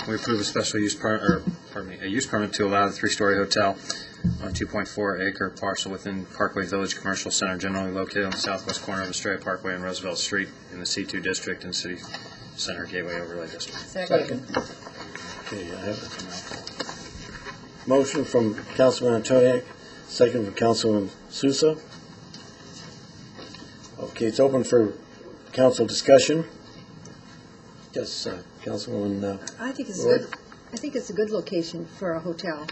we approve a special use a use permit to allow the three-story hotel on a 2.4-acre parcel within Parkway Village Commercial Center, generally located on the southwest corner of Estrella Parkway and Roosevelt Street in the C2 district and City Center Gateway Overlay District. Second. Okay, I have a motion from Councilman Antoniak, second from Councilman Sousa. Okay, it's open for council discussion. Yes, Councilwoman. I think it's a good location for a hotel,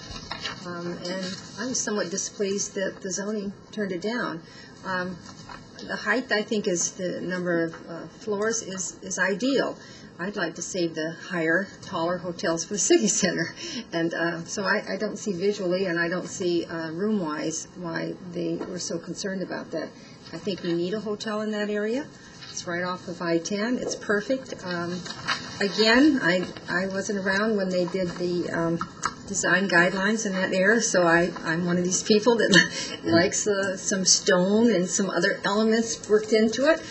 and I'm somewhat displeased that the zoning turned it down. The height, I think, is the number of floors is ideal. I'd like to save the higher, taller hotels for the city center, and so I don't see visually, and I don't see room-wise why they were so concerned about that. I think we need a hotel in that area. It's right off of I-10. It's perfect. Again, I wasn't around when they did the design guidelines in that era, so I'm one of these people that likes some stone and some other elements worked into it.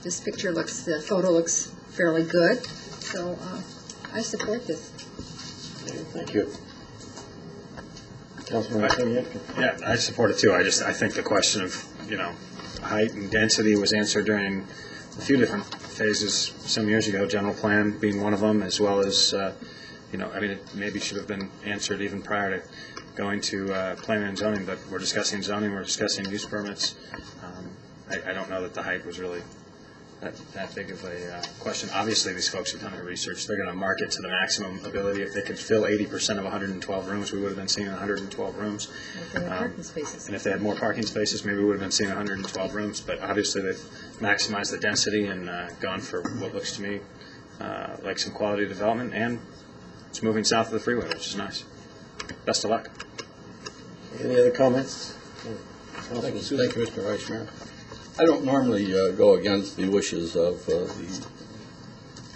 This the photo looks fairly good, so I support this. Thank you. Councilman Antoniak? Yeah, I support it too. I think the question of, height and density was answered during a few different phases some years ago, general plan being one of them, as well as, it maybe should have been answered even prior to going to planning and zoning, but we're discussing zoning, we're discussing use permits. I don't know that the height was really that big of a question. Obviously, these folks have done their research. They're going to market to the maximum ability. If they could fill 80% of 112 rooms, we would have been seeing 112 rooms. If they had parking spaces. And if they had more parking spaces, maybe we would have been seeing 112 rooms. But obviously, they've maximized the density and gone for what looks to me like some quality development. And it's moving south of the freeway, which is nice. Best of luck. Any other comments? Thank you, Mr. Vice Mayor. I don't normally go against the wishes of the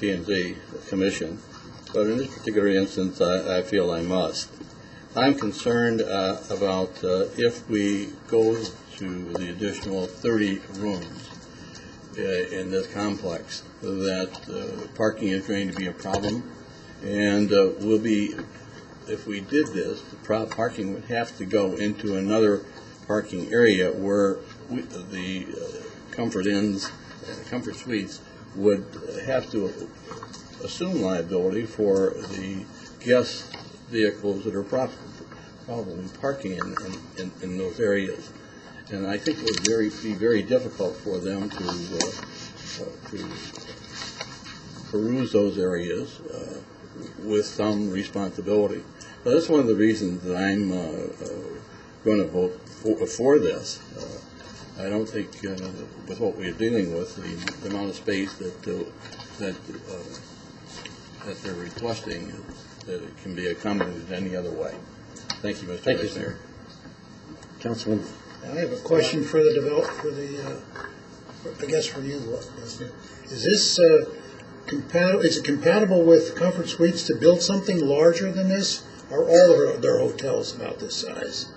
P&Z Commission, but in this particular instance, I feel I must. I'm concerned about if we go to the additional 30 rooms, in this complex, that parking is going to be a problem, and will be, if we did this, the parking would have to go into another parking area where the Comfort Inns, Comfort Suites would have to assume liability for the guest vehicles that are probably parking in those areas. And I think it would be very difficult for them to peruse those areas with some responsibility. But that's one of the reasons that I'm going to vote for this. I don't think, with what we're dealing with, the amount of space that they're requesting, that it can be accommodated any other way. Thank you, Mr. Vice Mayor. Councilman. I have a question for the I guess for you, is this compatible? Is it compatible with Comfort Suites to build something larger than this, or all their hotels about this size?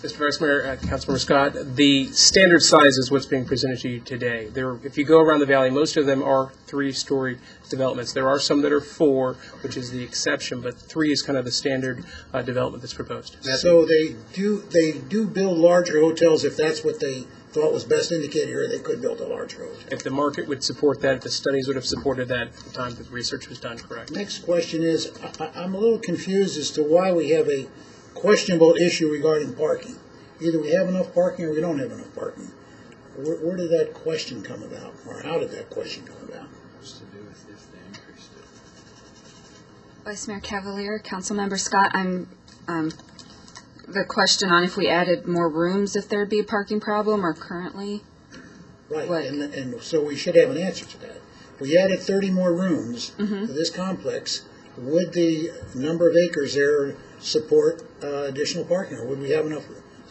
Mr. Vice Mayor, Councilmember Scott, the standard size is what's being presented to you today. If you go around the valley, most of them are 3-story developments. There are some that are 4, which is the exception, but 3 is kind of the standard development that's proposed. So they do build larger hotels if that's what they thought was best indicated here. They could build a larger hotel. If the market would support that, if the studies would have supported that at the time that the research was done, correct. Next question is, I'm a little confused as to why we have a questionable issue regarding parking. Either we have enough parking or we don't have enough parking. Where did that question come about, or how did that question come about? Vice Mayor Cavalier, Councilmember Scott, the question on if we added more rooms, if there'd be a parking problem, or currently? Right, and so we should have an answer to that. If we added 30 more rooms to this complex, would the number of acres there support additional parking, or would we have enough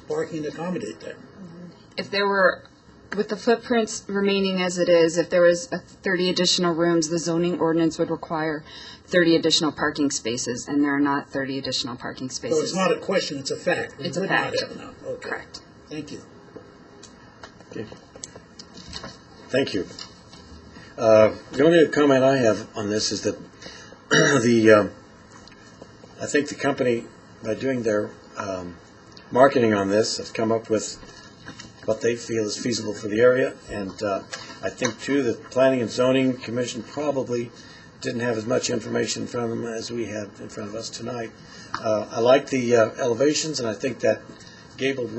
parking to accommodate that? If there were, with the footprints remaining as it is, if there was 30 additional rooms, the zoning ordinance would require 30 additional parking spaces, and there are not 30 additional parking spaces. So it's not a question, it's a fact. It's a fact. We would not have enough. Okay. Correct. Thank you. Okay. Thank you. The only comment I have on this is that I think the company, by doing their marketing on this, has come up with what they feel is feasible for the area, and I think too that the Planning and Zoning Commission probably didn't have as much information in front of them as we had in front of us tonight. I like the elevations, and I think that the gabled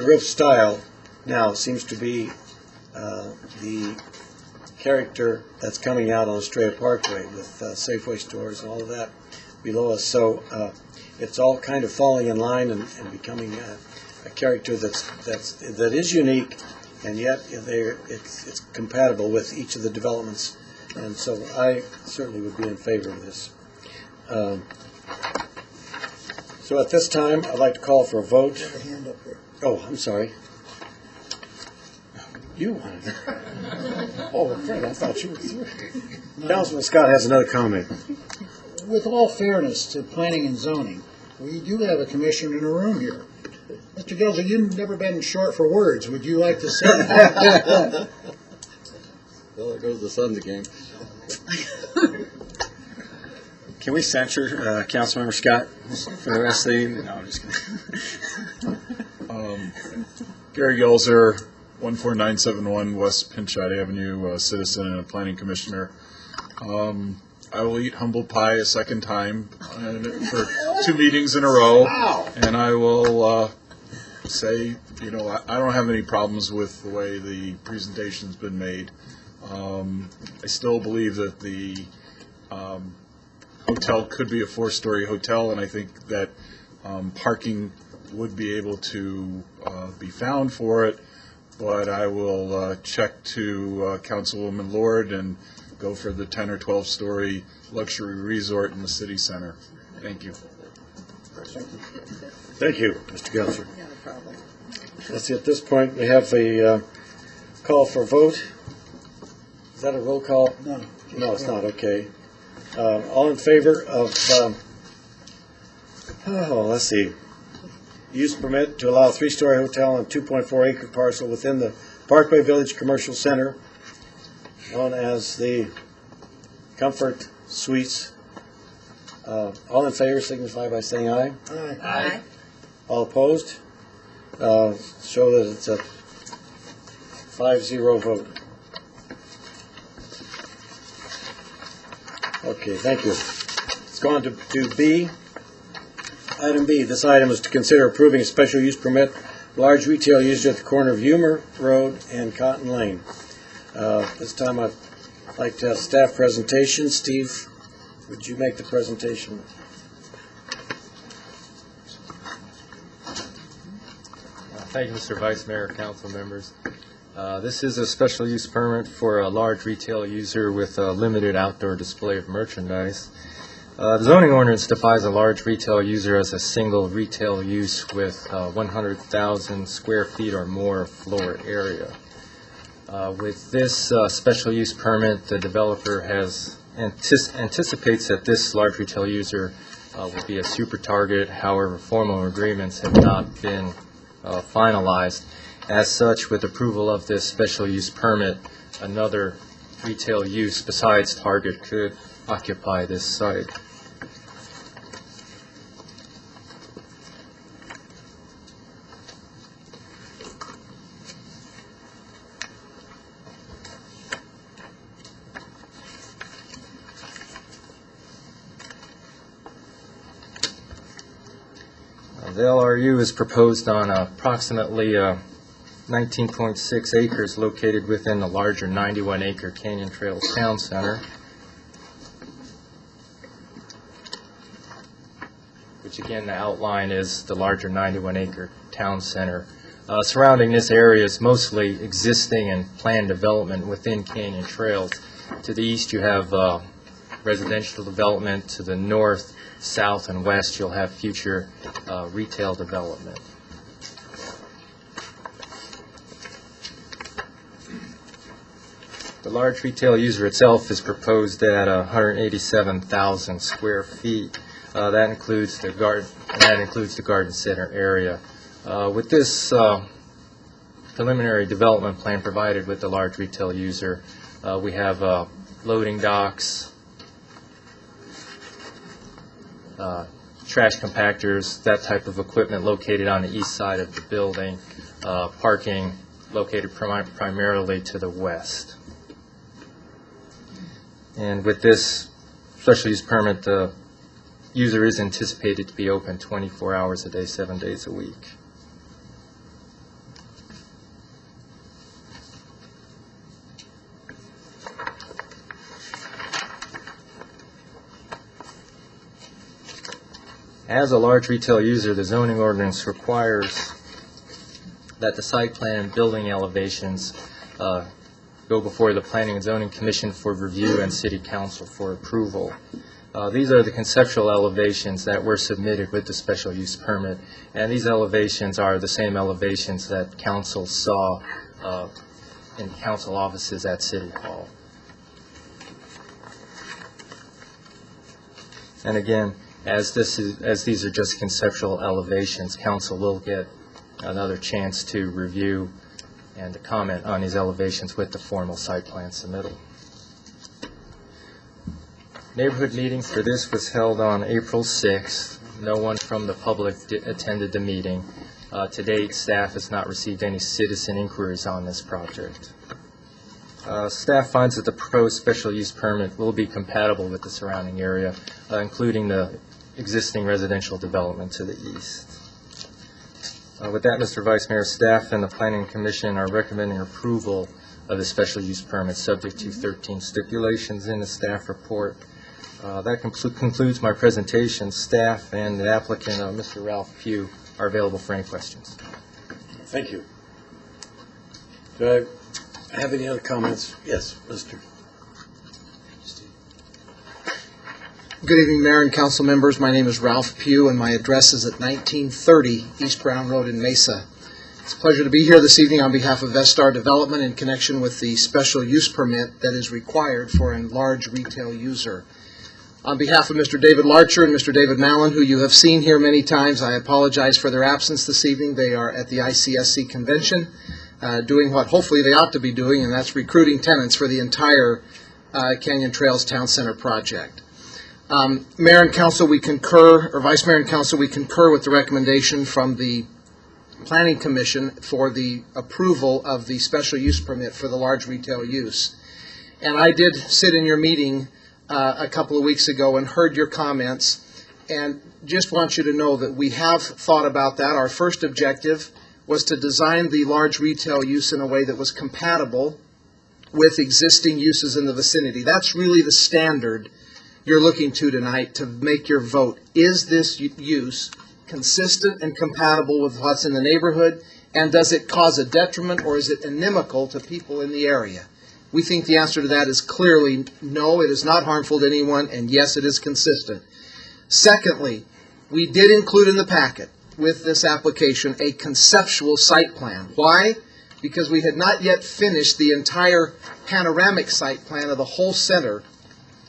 roof style now seems to be the character that's coming out on Estrella Parkway with Safeway stores and all of that below us. So it's all kind of falling in line and becoming a character that is unique, and yet it's compatible with each of the developments. And so I certainly would be in favor of this. So at this time, I'd like to call for a vote. Have a hand up there. Oh, I'm sorry. You wanted it. Oh, Fred, I thought you were through. Councilman Scott has another comment. With all fairness to planning and zoning, we do have a commission in a room here. Mr. Gelser, you've never been short for words. Would you like to say that? Well, there goes the Sunday game. Can we censure Councilmember Scott for the rest of the evening? No, I'm just kidding. Gary Gelser, 14971 West Pinchot Avenue, citizen and a planning commissioner. I will eat humble pie a second time for 2 meetings in a row. Wow. And I will say, I don't have any problems with the way the presentation's been made. I still believe that the hotel could be a 4-story hotel, and I think that parking would be able to be found for it, but I will check to Councilwoman Lord and go for the 10 or 12-story luxury resort in the city center. Thank you. Thank you, Mr. Gelser. Let's see, at this point, we have a call for a vote. Is that a roll call? No. No, it's not, okay. All in favor of, let's see. use permit to allow a 3-story hotel on a 2.4 acre parcel within the Parkway Village Commercial Center, known as the Comfort Suites. All in favor signify by saying aye. Aye. Aye. All opposed? Show that it's a 5-0 vote. Okay, thank you. Let's go on to B. Item B, this item is to consider approving a special use permit, large retail user at the corner of Humer Road and Cotton Lane. This time I'd like to have staff presentation. Steve, would you make the presentation? Thank you, Mr. Vice Mayor, council members. This is a special use permit for a large retail user with a limited outdoor display of merchandise. The zoning ordinance defines a large retail user as a single retail use with 100,000 square feet or more floor area. With this special use permit, the developer has anticipates that this large retail user will be a super target. However, formal agreements have not been finalized. As such, with approval of this special use permit, another retail use besides Target could occupy this site. The LRU is proposed on approximately 19.6 acres located within the larger 91-acre Canyon Trails Town Center, which again, the outline is the larger 91-acre town center. Surrounding this area is mostly existing and planned development within Canyon Trails. To the east, you have residential development. To the north, south, and west, you'll have future retail development. The large retail user itself is proposed at 187,000 square feet. That includes the garden center area. With this preliminary development plan provided with the large retail user, we have loading docks, trash compactors, that type of equipment located on the east side of the building, parking located primarily to the west. And with this special use permit, the user is anticipated to be open 24 hours a day, 7 days a week. As a large retail user, the zoning ordinance requires that the site plan and building elevations go before the Planning and Zoning Commission for review and City Council for approval. These are the conceptual elevations that were submitted with the special use permit, and these elevations are the same elevations that council saw in council offices at City Hall. And again, as these are just conceptual elevations, council will get another chance to review and to comment on these elevations with the formal site plan submittal. Neighborhood meeting for this was held on April 6th. No one from the public attended the meeting. To date, staff has not received any citizen inquiries on this project. Staff finds that the proposed special use permit will be compatible with the surrounding area, including the existing residential development to the east. With that, Mr. Vice Mayor, staff and the Planning Commission are recommending approval of the special use permit subject to 13 stipulations in the staff report. That concludes my presentation. Staff and the applicant, Mr. Ralph Pugh, are available for any questions. Thank you. Do I have any other comments? Yes, Mr. Good evening, Mayor and council members. My name is Ralph Pugh, and my address is at 1930 East Brown Road in Mesa. It's a pleasure to be here this evening on behalf of Vestar Development in connection with the special use permit that is required for a large retail user. On behalf of Mr. David Larcher and Mr. David Mallon, who you have seen here many times, I apologize for their absence this evening. They are at the ICSC convention, doing what hopefully they ought to be doing, and that's recruiting tenants for the entire Canyon Trails Town Center project. Mayor and Council, we concur, or Vice Mayor and Council, we concur with the recommendation from the Planning Commission for the approval of the special use permit for the large retail use. And I did sit in your meeting a couple of weeks ago and heard your comments, and just want you to know that we have thought about that. Our first objective was to design the large retail use in a way that was compatible with existing uses in the vicinity. That's really the standard you're looking to tonight to make your vote. Is this use consistent and compatible with what's in the neighborhood, and does it cause a detriment or is it inimical to people in the area? We think the answer to that is clearly no, it is not harmful to anyone, and yes, it is consistent. Secondly, we did include in the packet with this application a conceptual site plan. Why? Because we had not yet finished the entire panoramic site plan of the whole center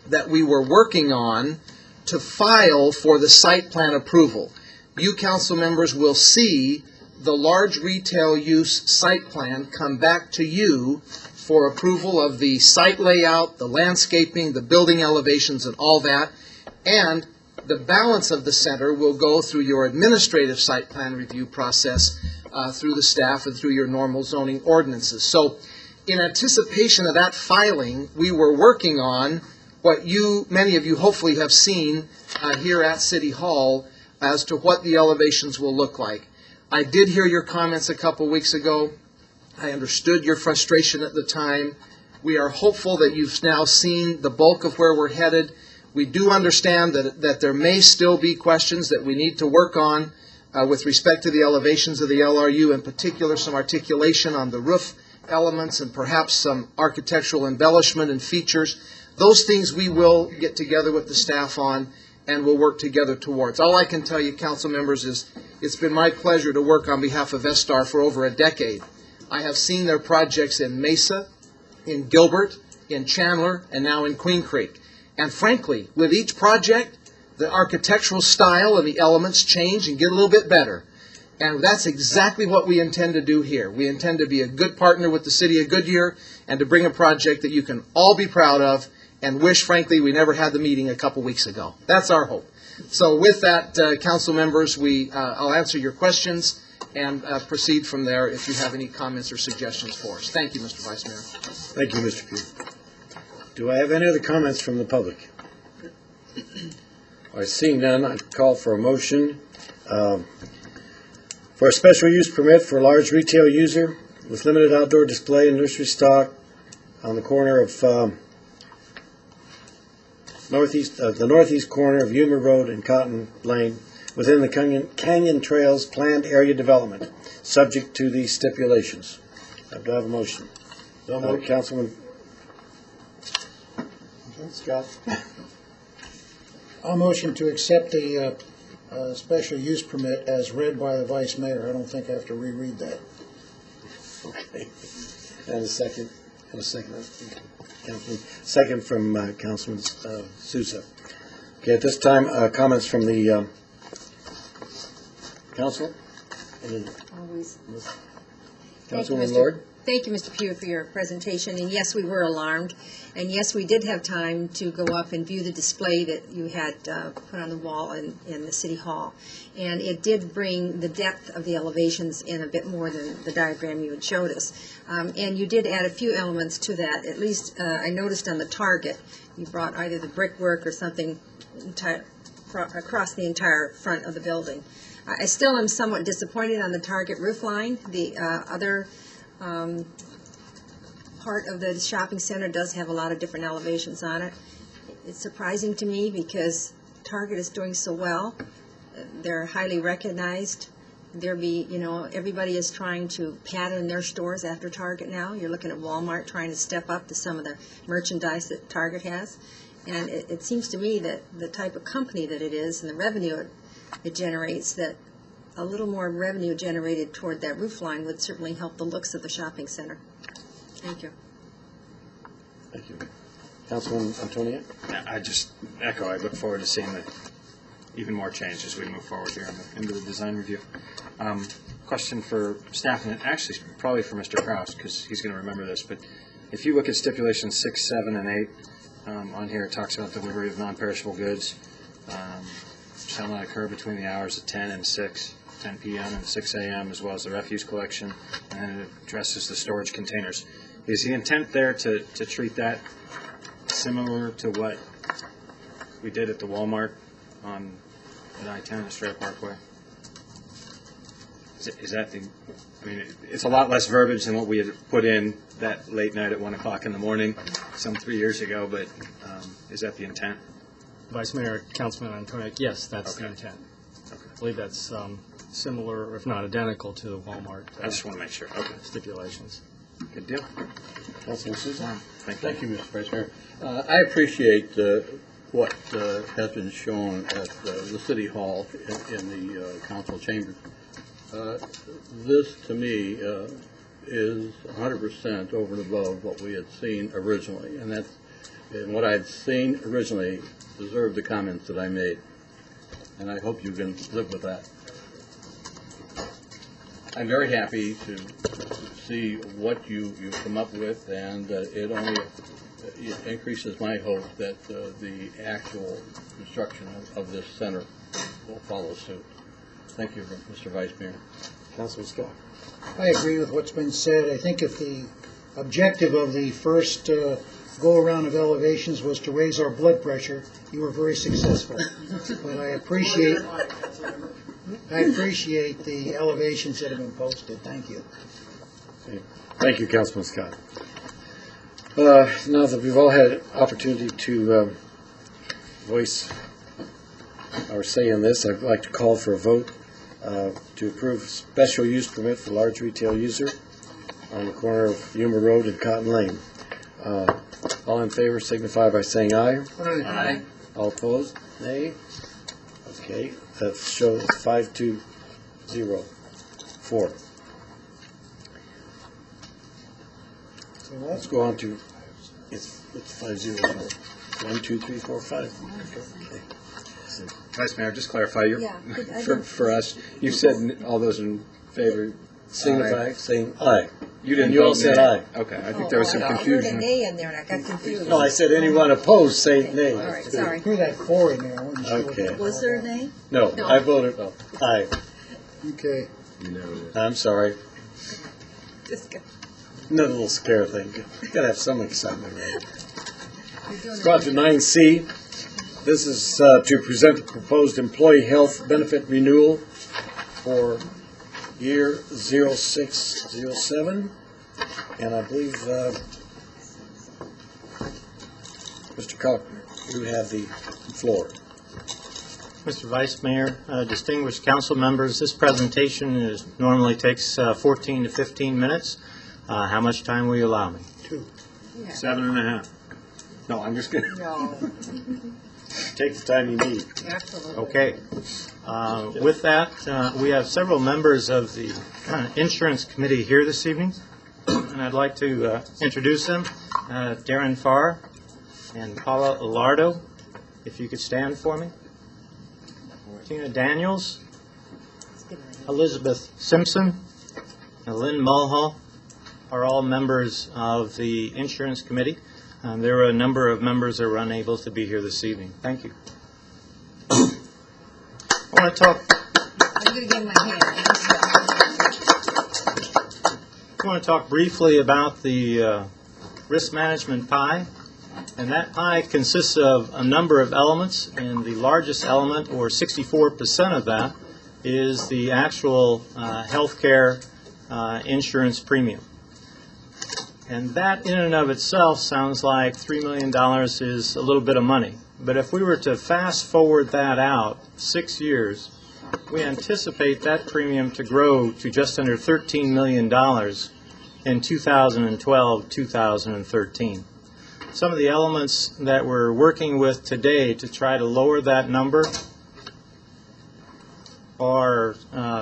that we were working on to file for the site plan approval. You council members will see the large retail use site plan come back to you for approval of the site layout, the landscaping, the building elevations, and all that. And the balance of the center will go through your administrative site plan review process through the staff and through your normal zoning ordinances. So in anticipation of that filing, we were working on what many of you hopefully have seen here at City Hall as to what the elevations will look like. I did hear your comments a couple weeks ago. I understood your frustration at the time. We are hopeful that you've now seen the bulk of where we're headed. We do understand that there may still be questions that we need to work on with respect to the elevations of the LRU, in particular some articulation on the roof elements and perhaps some architectural embellishment and features. Those things we will get together with the staff on and we'll work together towards. All I can tell you, council members, is it's been my pleasure to work on behalf of Vestar for over a decade. I have seen their projects in Mesa, in Gilbert, in Chandler, and now in Queen Creek. And frankly, with each project, the architectural style and the elements change and get a little bit better. And that's exactly what we intend to do here. We intend to be a good partner with the city of Goodyear and to bring a project that you can all be proud of and wish, frankly, we never had the meeting a couple weeks ago. That's our hope. So with that, council members, I'll answer your questions and proceed from there if you have any comments or suggestions for us. Thank you, Mr. Vice Mayor. Thank you, Mr. Pugh. Do I have any other comments from the public? All right, seeing none, I call for a motion for a special use permit for a large retail user with limited outdoor display and nursery stock on the corner of the northeast corner of Yuma Road and Cotton Lane within the Canyon Trails planned area development, subject to these stipulations. Do I have a motion? Councilman Scott. I'll motion to accept the special use permit as read by the Vice Mayor. I don't think I have to reread that. Okay. And a second. And a second. Second from Councilman Sousa. Okay, at this time, comments from the council? Always. Councilwoman Lord? Thank you, Mr. Pugh, for your presentation. And yes, we were alarmed. And yes, we did have time to go up and view the display that you had put on the wall in the City Hall. And it did bring the depth of the elevations in a bit more than the diagram you had showed us. And you did add a few elements to that. At least I noticed on the target, you brought either the brickwork or something across the entire front of the building. I still am somewhat disappointed on the target roof line. The other part of the shopping center does have a lot of different elevations on it. It's surprising to me because Target is doing so well. They're highly recognized. Everybody is trying to pattern their stores after Target now. You're looking at Walmart trying to step up to some of the merchandise that Target has. And it seems to me that the type of company that it is and the revenue it generates, that a little more revenue generated toward that roof line would certainly help the looks of the shopping center. Thank you. Thank you. Councilman Antonia? I just echo, I look forward to seeing even more change as we move forward here into the design review. Question for staff, and actually probably for Mr. Kraus, because he's going to remember this, but if you look at stipulations 6, 7, and 8, on here it talks about delivery of non-perishable goods. Shall not occur between the hours of 10 and 6, 10 p.m. and 6 a.m., as well as the refuse collection, and it addresses the storage containers. Is the intent there to treat that similar to what we did at the Walmart on I-10 Estrella Parkway? Is that the, I mean, it's a lot less verbiage than what we had put in that late night at 1 o'clock in the morning some 3 years ago, but is that the intent? Vice Mayor, Councilman Antonio, yes, that's the Okay. intent. I believe that's similar, or if not identical, to the Walmart I just want to make sure. Okay. stipulations. Good deal. Councilman Souza? Thank you, Mr. Vice Mayor. I appreciate what has been shown at the City Hall in the council chambers. This, to me, is 100% over and above what we had seen originally, and what I had seen originally deserved the comments that I made, and I hope you can live with that. I'm very happy to see what you've come up with, and it only increases my hope that the actual construction of this center will follow suit. Thank you, Mr. Vice Mayor. Councilman Scott? I agree with what's been said. I think if the objective of the first go-around of elevations was to raise our blood pressure, you were very successful. But I appreciate the elevations that have been posted. Thank you. Okay. Thank you, Councilman Scott. Now that we've all had an opportunity to voice our say in this, I'd like to call for a vote to approve special use permit for large retail user on the corner of Yuma Road and Cotton Lane. All in favor signify by saying aye. Aye. All opposed, nay. Okay, that shows 5-2-0-4. So Let's go on to, it's 5-0-4. 1, 2, 3, 4, 5. Okay. Vice Mayor, just clarify, you're, Yeah, I for us, you said all those in favor Signify saying aye. You didn't And you all vote said nay. aye. Okay, I think there was some I heard a confusion. nay in there, and I got confused. No, I said anyone opposed, say nay. All right, sorry. threw that 4 in there. I wasn't sure what Okay. that Was there a name? No, No. I voted aye. Okay. I'm sorry. Just go. Another little scare thing. Gotta have some excitement, right? You're doing Go on to 9C. This is to present the proposed employee health benefit renewal for year 0607. And I believe, Mr. Cochran, you have the floor. Mr. Vice Mayor, distinguished council members, this presentation normally takes 14 to 15 minutes. How much time will you allow me? 7.5. No, I'm just gonna No, take the time you need. absolutely. Okay. With that, we have several members of the Insurance Committee here this evening, and I'd like to introduce them. Darren Farr and Paula Alardo, if you could stand for me. Tina Daniels, Elizabeth Simpson, and Lynn Mulhall are all members of the Insurance Committee. There were a number of members that were unable to be here this evening. Thank you. I want to talk I'm going to give him my hand. I want to talk briefly about the risk management pie, and that pie consists of a number of elements, and the largest element, or 64% of that, is the actual healthcare insurance premium. And that in and of itself sounds like $3 million is a little bit of money. But if we were to fast forward that out 6 years, we anticipate that premium to grow to just under $13 million in 2012-2013. Some of the elements that we're working with today to try to lower that number are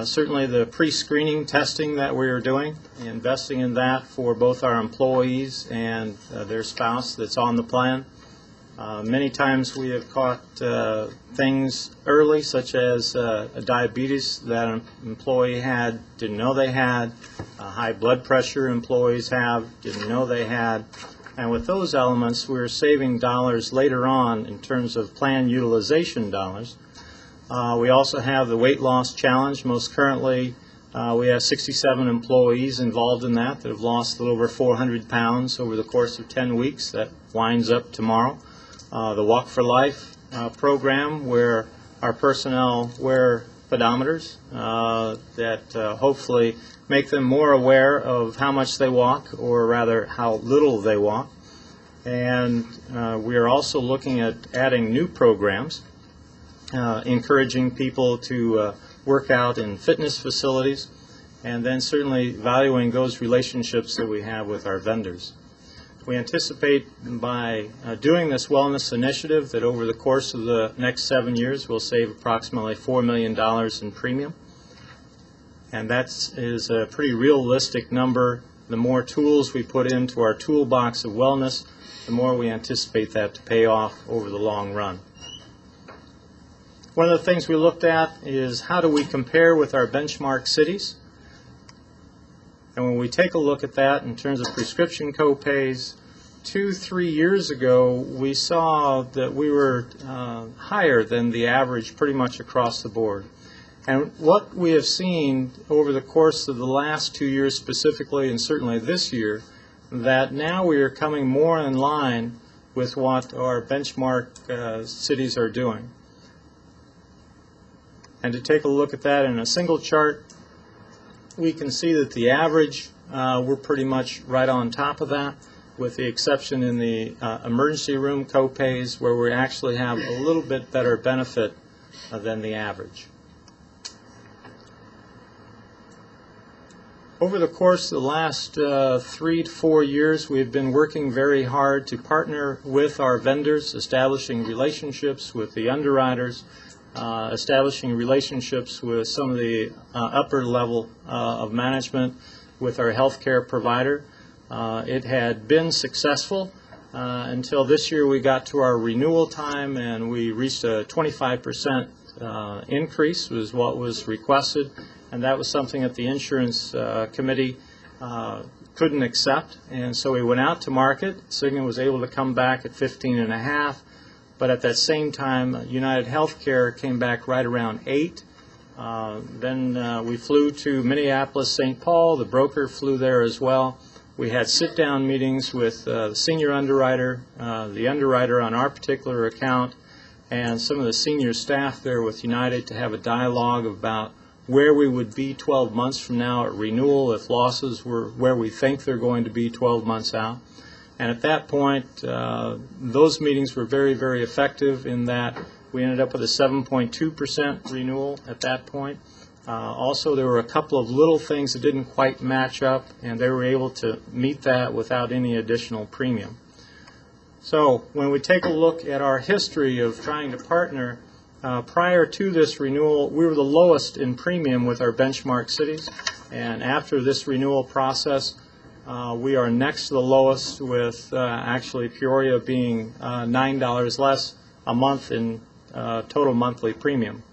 certainly the pre-screening testing that we're doing, investing in that for both our employees and their spouse that's on the plan. Many times we have caught things early, such as a diabetes that an employee had, didn't know they had, high blood pressure employees have, didn't know they had. And with those elements, we're saving dollars later on in terms of plan utilization dollars. We also have the weight loss challenge. Most currently, we have 67 employees involved in that have lost a little over 400 pounds over the course of 10 weeks. That winds up tomorrow. The Walk for Life program, where our personnel wear pedometers that hopefully make them more aware of how much they walk, or rather how little they walk. And we are also looking at adding new programs, encouraging people to work out in fitness facilities, and then certainly valuing those relationships that we have with our vendors. We anticipate by doing this wellness initiative that over the course of the next 7 years we'll save approximately $4 million in premium. And that is a pretty realistic number. The more tools we put into our toolbox of wellness, the more we anticipate that to pay off over the long run. One of the things we looked at is how do we compare with our benchmark cities. And when we take a look at that in terms of prescription co-pays, 2-3 years ago, we saw that we were higher than the average pretty much across the board. And what we have seen over the course of the last 2 years specifically, and certainly this year, that now we are coming more in line with what our benchmark cities are doing. And to take a look at that in a single chart, we can see that the average, we're pretty much right on top of that, with the exception in the emergency room co-pays, where we actually have a little bit better benefit than the average. Over the course of the last 3 to 4 years, we've been working very hard to partner with our vendors, establishing relationships with the underwriters, establishing relationships with some of the upper level of management with our healthcare provider. It had been successful until this year we got to our renewal time and we reached a 25% increase was what was requested, and that was something that the insurance committee couldn't accept, and so we went out to market. Cigna was able to come back at 15.5%. But at that same time, United Healthcare came back right around 8%. Then we flew to Minneapolis, St. Paul. The broker flew there as well. We had sit-down meetings with the senior underwriter, the underwriter on our particular account, and some of the senior staff there with United to have a dialogue about where we would be 12 months from now at renewal if losses were where we think they're going to be 12 months out. And at that point, those meetings were very, very effective in that we ended up with a 7.2% renewal at that point. Also, there were a couple of little things that didn't quite match up, and they were able to meet that without any additional premium. So when we take a look at our history of trying to partner, prior to this renewal, we were the lowest in premium with our benchmark cities. And after this renewal process, we are next to the lowest, with actually Peoria being $9 less a month in total monthly premium.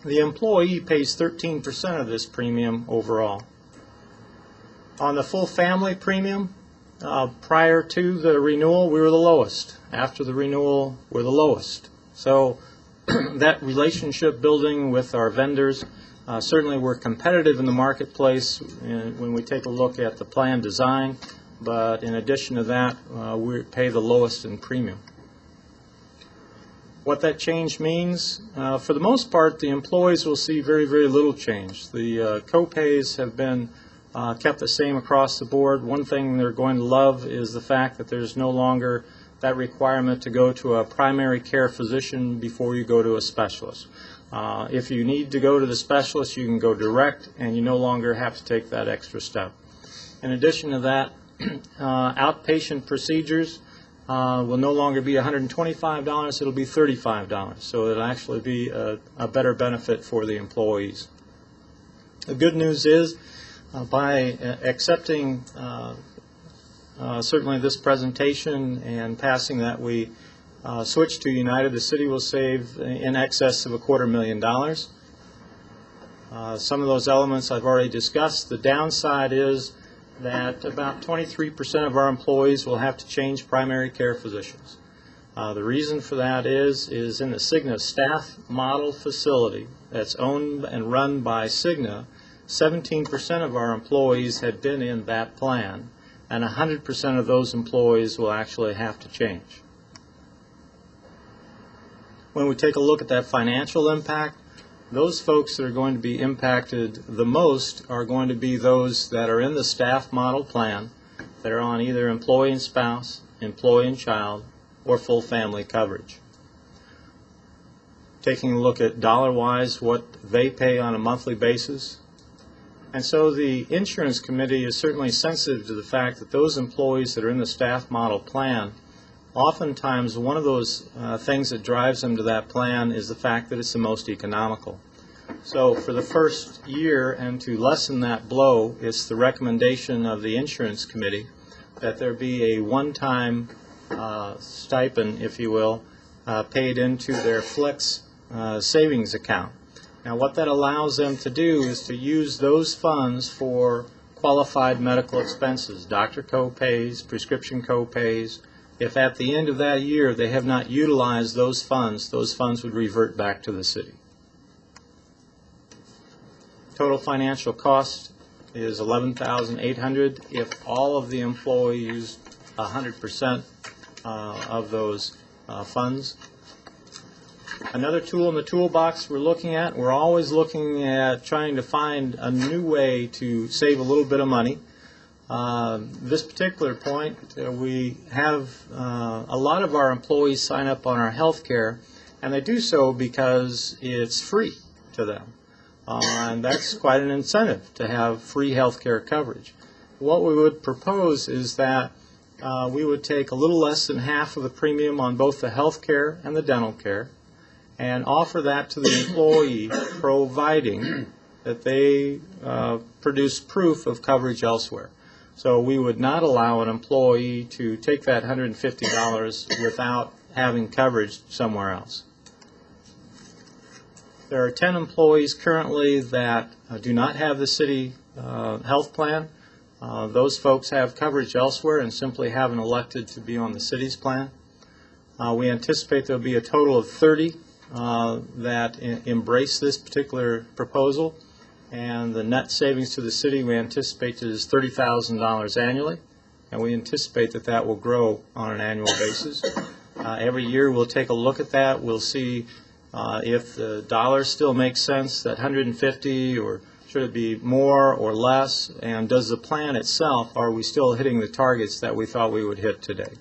The employee pays 13% of this premium overall. On the full family premium, prior to the renewal, we were the lowest. After the renewal, we're the lowest. So that relationship building with our vendors, certainly we're competitive in the marketplace when we take a look at the plan design, but in addition to that, we pay the lowest in premium. What that change means, for the most part, the employees will see very, very little change. The co-pays have been kept the same across the board. One thing they're going to love is the fact that there's no longer that requirement to go to a primary care physician before you go to a specialist. If you need to go to the specialist, you can go direct, and you no longer have to take that extra step. In addition to that, outpatient procedures will no longer be $125, it'll be $35. So it'll actually be a better benefit for the employees. The good news is, by accepting certainly this presentation and passing that, we switch to United, the city will save in excess of $250,000. Some of those elements I've already discussed. The downside is that about 23% of our employees will have to change primary care physicians. The reason for that is in the Cigna staff model facility that's owned and run by Cigna, 17% of our employees had been in that plan, and 100% of those employees will actually have to change. When we take a look at that financial impact, those folks that are going to be impacted the most are going to be those that are in the staff model plan that are on either employee and spouse, employee and child, or full family coverage. Taking a look at dollar-wise what they pay on a monthly basis. And so the insurance committee is certainly sensitive to the fact that those employees that are in the staff model plan, oftentimes one of those things that drives them to that plan is the fact that it's the most economical. So for the first year, and to lessen that blow, it's the recommendation of the insurance committee that there be a one-time stipend, if you will, paid into their Flex savings account. Now what that allows them to do is to use those funds for qualified medical expenses, doctor co-pays, prescription co-pays. If at the end of that year they have not utilized those funds would revert back to the city. Total financial cost is $11,800 if all of the employees use 100% of those funds. Another tool in the toolbox we're always looking at trying to find a new way to save a little bit of money. This particular point, we have a lot of our employees sign up on our health care, and they do so because it's free to them. And that's quite an incentive to have free health care coverage. What we would propose is that we would take a little less than half of the premium on both the health care and the dental care and offer that to the employee, providing that they produce proof of coverage elsewhere. So we would not allow an employee to take that $150 without having coverage somewhere else. There are 10 employees currently that do not have the city health plan. Those folks have coverage elsewhere and simply haven't elected to be on the city's plan. We anticipate there will be a total of 30 that embrace this particular proposal, and the net savings to the city we anticipate is $30,000 annually, and we anticipate that that will grow on an annual basis. Every year we'll take a look at that. We'll see if the dollar still makes sense, that 150, or should it be more or less, and does the plan itself, are we still hitting the targets that we thought we would hit today?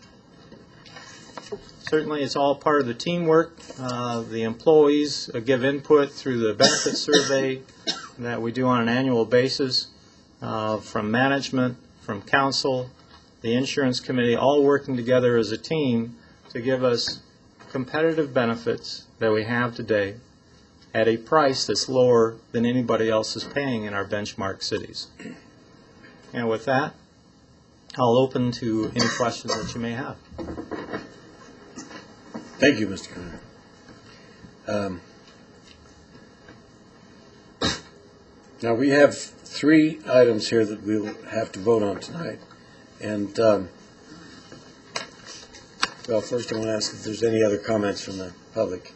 Certainly it's all part of the teamwork. The employees give input through the benefit survey that we do on an annual basis, from management, from council, the insurance committee, all working together as a team to give us competitive benefits that we have today at a price that's lower than anybody else is paying in our benchmark cities. And with that, I'll open to any questions that you may have. Thank you, Mr. Conner. Now, we have 3 items here that we'll have to vote on tonight. And, well, first I want to ask if there's any other comments from the public.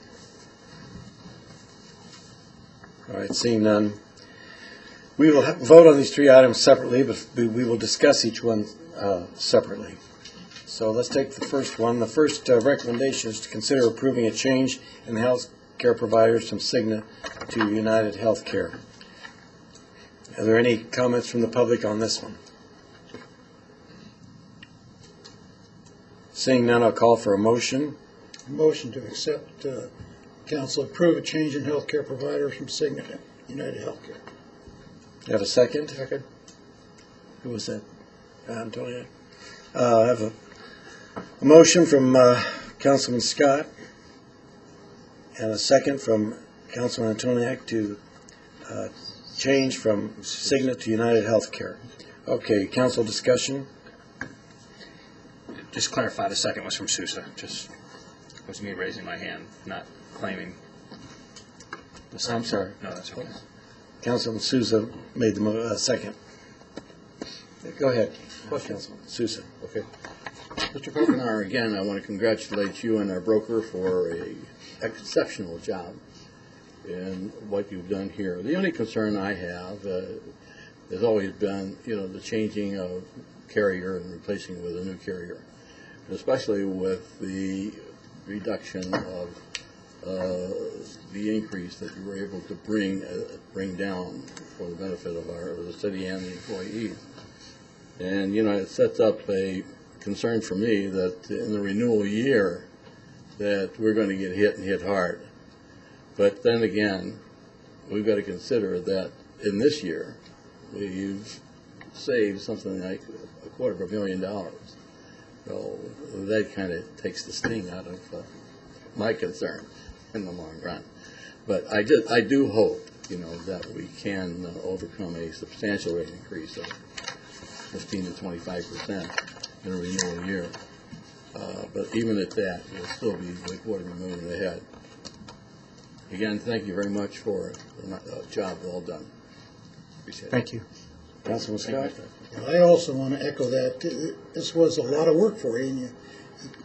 All right, seeing none. We will vote on these 3 items separately, but we will discuss each one separately. So let's take the first one. The first recommendation is to consider approving a change in the health care providers from Cigna to United Healthcare. Are there any comments from the public on this one? Seeing none, I'll call for a motion. Motion to accept, council approve a change in healthcare providers from Cigna to United Healthcare. You have a second? Second. Who was that? Antonia? I have a motion from Councilman Scott and a second from Councilman Antoniak to change from Cigna to United Healthcare. Okay, council discussion. Just clarify, the second was from Sousa. was me raising my hand, not claiming. I'm sorry. No, that's okay. Councilman Souza made the second. Go ahead, Councilman Souza. Okay. Mr. Kokenar, again, I want to congratulate you and our broker for a exceptional job in what you've done here. The only concern I have has always been, the changing of carrier and replacing it with a new carrier, especially with the reduction of the increase that you were able to bring down for the benefit of the city and the employees. And, it sets up a concern for me that in the renewal year that we're going to get hit and hit hard. But then again, we've got to consider that in this year, we've saved something like $250,000. So that kind of takes the sting out of my concern in the long run. But I do hope, that we can overcome a substantial rate increase of 15 to 25% in a renewal year. But even at that, we'll still be like $250,000 ahead. Again, thank you very much for a job well done. Appreciate it. Thank you. Councilman Scott? I also want to echo that. This was a lot of work for you, and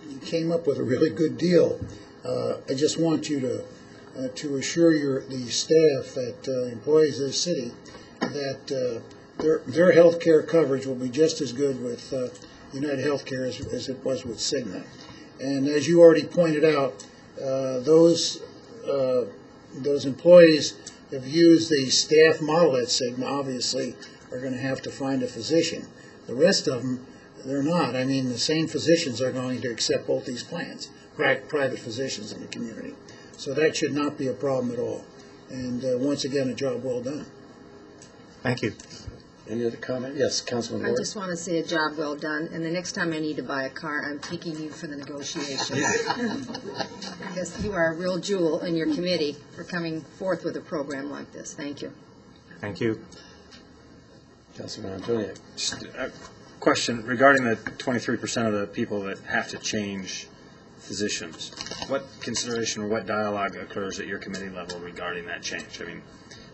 you came up with a really good deal. I just want you to assure the staff, that employees of the city, that their health care coverage will be just as good with United Healthcare as it was with Cigna. And as you already pointed out, those employees have used the staff model at Cigna, obviously, are going to have to find a physician. The rest of them, they're not. I mean, the same physicians are going to accept both these plans, private physicians in the community. So that should not be a problem at all. And once again, a job well done. Thank you. Any other comment? Yes, Councilman I Ward. just want to say a job well done, and the next time I need to buy a car, I'm picking you for the negotiation. Because you are a real jewel in your committee for coming forth with a program like this. Thank you. Thank you. Councilman Antoniak. Just a question regarding the 23% of the people that have to change physicians. What consideration or what dialogue occurs at your committee level regarding that change? I mean,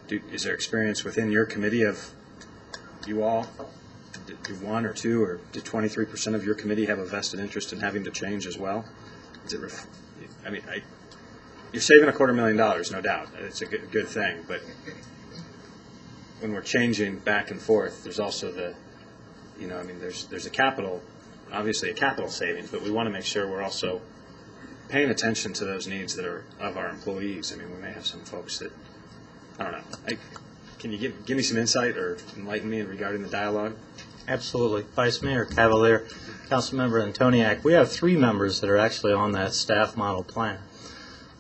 is there experience within your committee of you all? Do one or two or do 23% of your committee have a vested interest in having to change as well? Is it you're saving $250,000, no doubt. It's a good thing, but when we're changing back and forth, there's also there's a capital, obviously a capital savings, but we want to make sure we're also paying attention to those needs that are of our employees. I mean, we may have some folks that, I don't know. Can you give me some insight or enlighten me regarding the dialogue? Absolutely. Vice Mayor Cavalier, Councilmember Antoniak, we have 3 members that are actually on that staff model plan.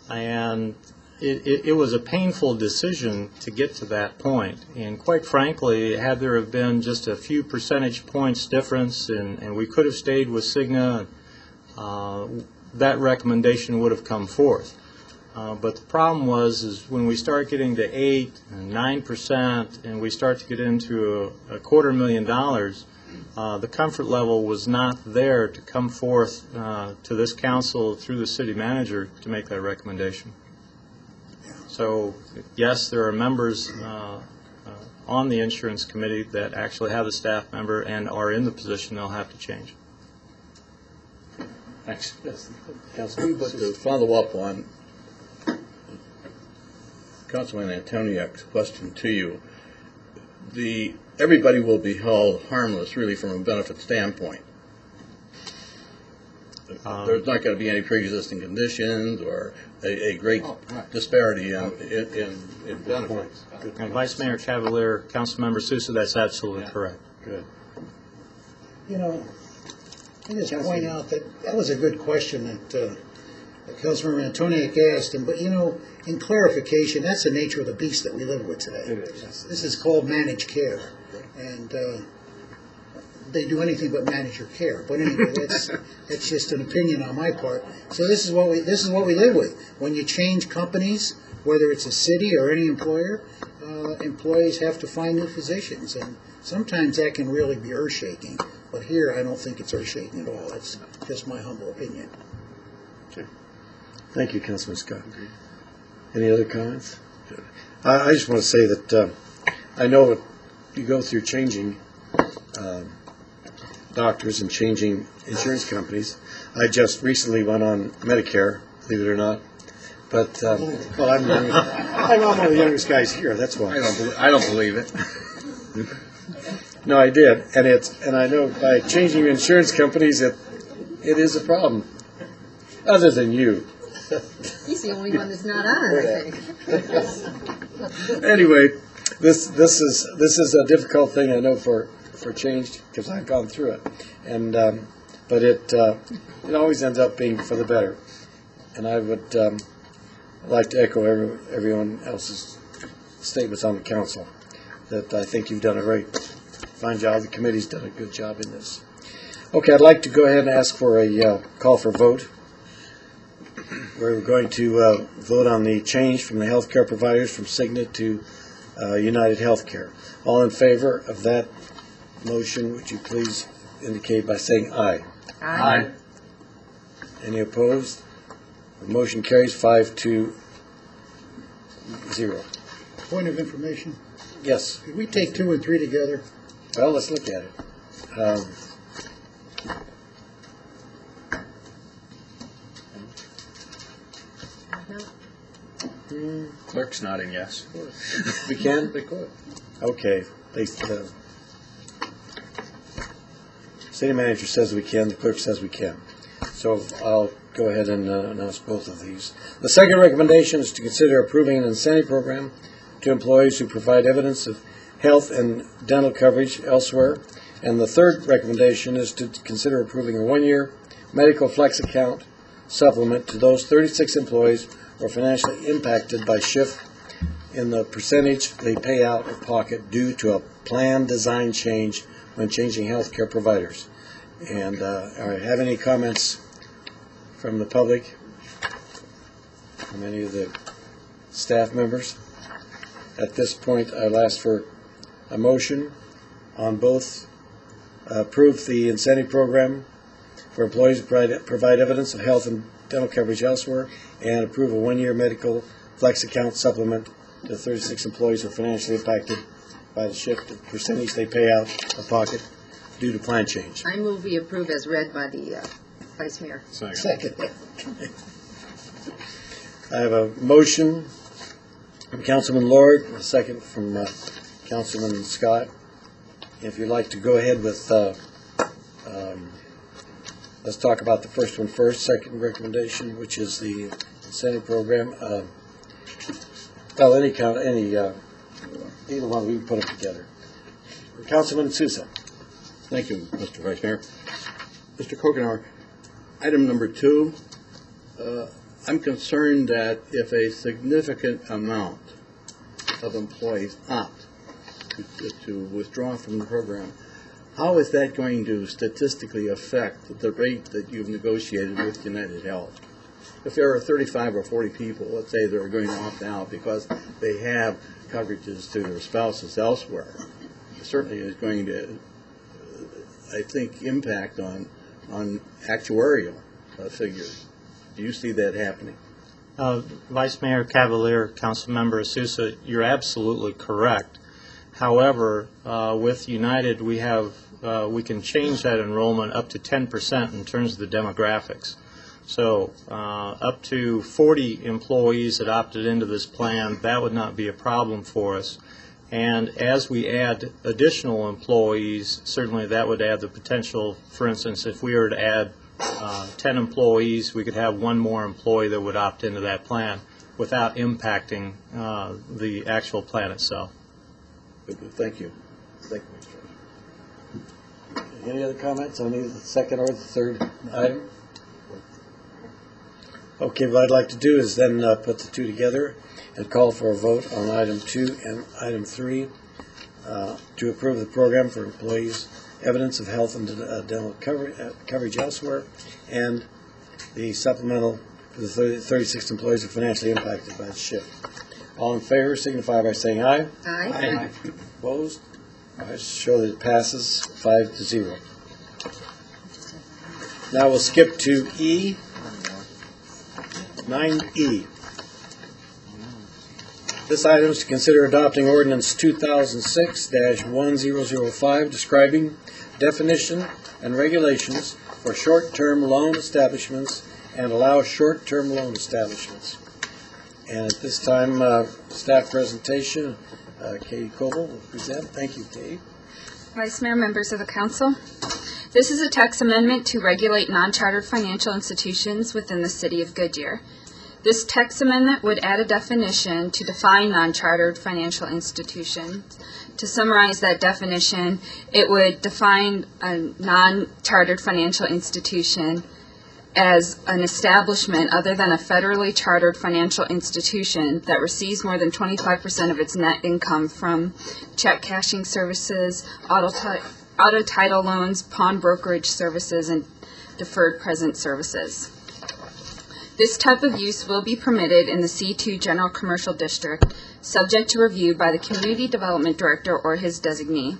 And it was a painful decision to get to that point. And quite frankly, had there have been just a few percentage points difference and we could have stayed with Cigna, that recommendation would have come forth. But the problem is when we start getting to 8% and 9% and we start to get into $250,000, the comfort level was not there to come forth to this council through the city manager to make that recommendation. So, yes, there are members on the insurance committee that actually have a staff member and are in the position they'll have to change. Thanks. Yes, But to follow up on Councilman Antoniak's question to you, everybody will be held harmless, really, from a benefit standpoint. There's not going to be any pre-existing conditions or a great disparity in benefits. And Vice Mayor Cavalier, Councilmember Sousa, that's absolutely correct. Good. I just point out that was a good question that Councilmember Antoniak asked, but in clarification, that's the nature of the beast that we live with today. It is. This is called managed care, and they do anything but manage your care. But anyway, that's just an opinion on my part. So this is what we live with. When you change companies, whether it's a city or any employer, employees have to find new physicians, and sometimes that can really be earth-shaking. But here, I don't think it's earth-shaking at all. That's just my humble opinion. Okay. Thank you, Councilman Scott. Any other comments? I just want to say that I know you go through changing doctors and changing insurance companies. I just recently went on Medicare, believe it or not. But, well, I'm one of the youngest guys here, that's why. I don't believe it. No, I did, and I know by changing insurance companies, it is a problem, other than you. He's the only one that's not on it, I think. Anyway, this is a difficult thing, I know, for change, because I've gone through it, and but it always ends up being for the better, and I would like to echo everyone else's statements on the council, that I think you've done a very fine job. The committee's done a good job in this. Okay, I'd like to go ahead and ask for a call for vote. We're going to vote on the change from the healthcare providers from Cigna to United Healthcare. All in favor of that motion, would you please indicate by saying aye? Aye. Any opposed? The motion carries 5-0. Point of information, Yes. could we take 2 and 3 together? Well, let's look at it. Clerk's nodding yes. We can? They could. Okay. City manager says we can, the clerk says we can. So I'll go ahead and announce both of these. The second recommendation is to consider approving an incentive program to employees who provide evidence of health and dental coverage elsewhere. And the third recommendation is to consider approving a one-year medical flex account supplement to those 36 employees who are financially impacted by shift in the percentage they pay out of pocket due to a plan design change when changing health care providers. And have any comments from the public, from any of the staff members? At this point, I'll ask for a motion on both approve the incentive program for employees who provide evidence of health and dental coverage elsewhere, and approve a one-year medical flex account supplement to 36 employees who are financially impacted by the shift in percentage they pay out of pocket due to plan change. I move we approve as read by the Vice Mayor. Second. I have a motion from Councilman Lord, a second from Councilman Scott. If you'd like to go ahead with, let's talk about the first one first, second recommendation, which is the incentive program. Well, either one, we can put them together. Councilman Sousa. Thank you, Mr. Vice Mayor. Mr. Kokenauer, item number 2, I'm concerned that if a significant amount of employees opt to withdraw from the program, how is that going to statistically affect the rate that you've negotiated with United Health? If there are 35 or 40 people, let's say, that are going to opt out because they have coverages to their spouses elsewhere, it certainly is going to, I think, impact on actuarial figures. Do you see that happening? Vice Mayor Cavalier, Councilmember Sousa, you're absolutely correct. However, with United, we can change that enrollment up to 10% in terms of the demographics. So up to 40 employees that opted into this plan, that would not be a problem for us. And as we add additional employees, certainly that would add the potential. For instance, if we were to add 10 employees, we could have one more employee that would opt into that plan without impacting the actual plan itself. Thank you. Thank you, Mr. Any other comments on either the second or the third item? Okay, what I'd like to do is then put the two together and call for a vote on item 2 and item 3 to approve the program for employees' evidence of health and dental coverage elsewhere, and the supplemental for the 36 employees who are financially impacted by the shift. All in favor signify by saying aye. Aye. Opposed? I show that it passes 5-0. Now we'll skip to E. 9E. This item is to consider adopting ordinance 2006-1005 describing definition and regulations for short-term loan establishments and allow short-term loan establishments. And at this time, staff presentation, Katie Coble will present. Thank you, Katie. Vice Mayor, members of the council, this is a text amendment to regulate non-chartered financial institutions within the city of Goodyear. This text amendment would add a definition to define non-chartered financial institutions. To summarize that definition, it would define a non-chartered financial institution as an establishment other than a federally chartered financial institution that receives more than 25% of its net income from check cashing services, auto title loans, pawn brokerage services, and deferred present services. This type of use will be permitted in the C2 General Commercial District, subject to review by the Community Development Director or his designee.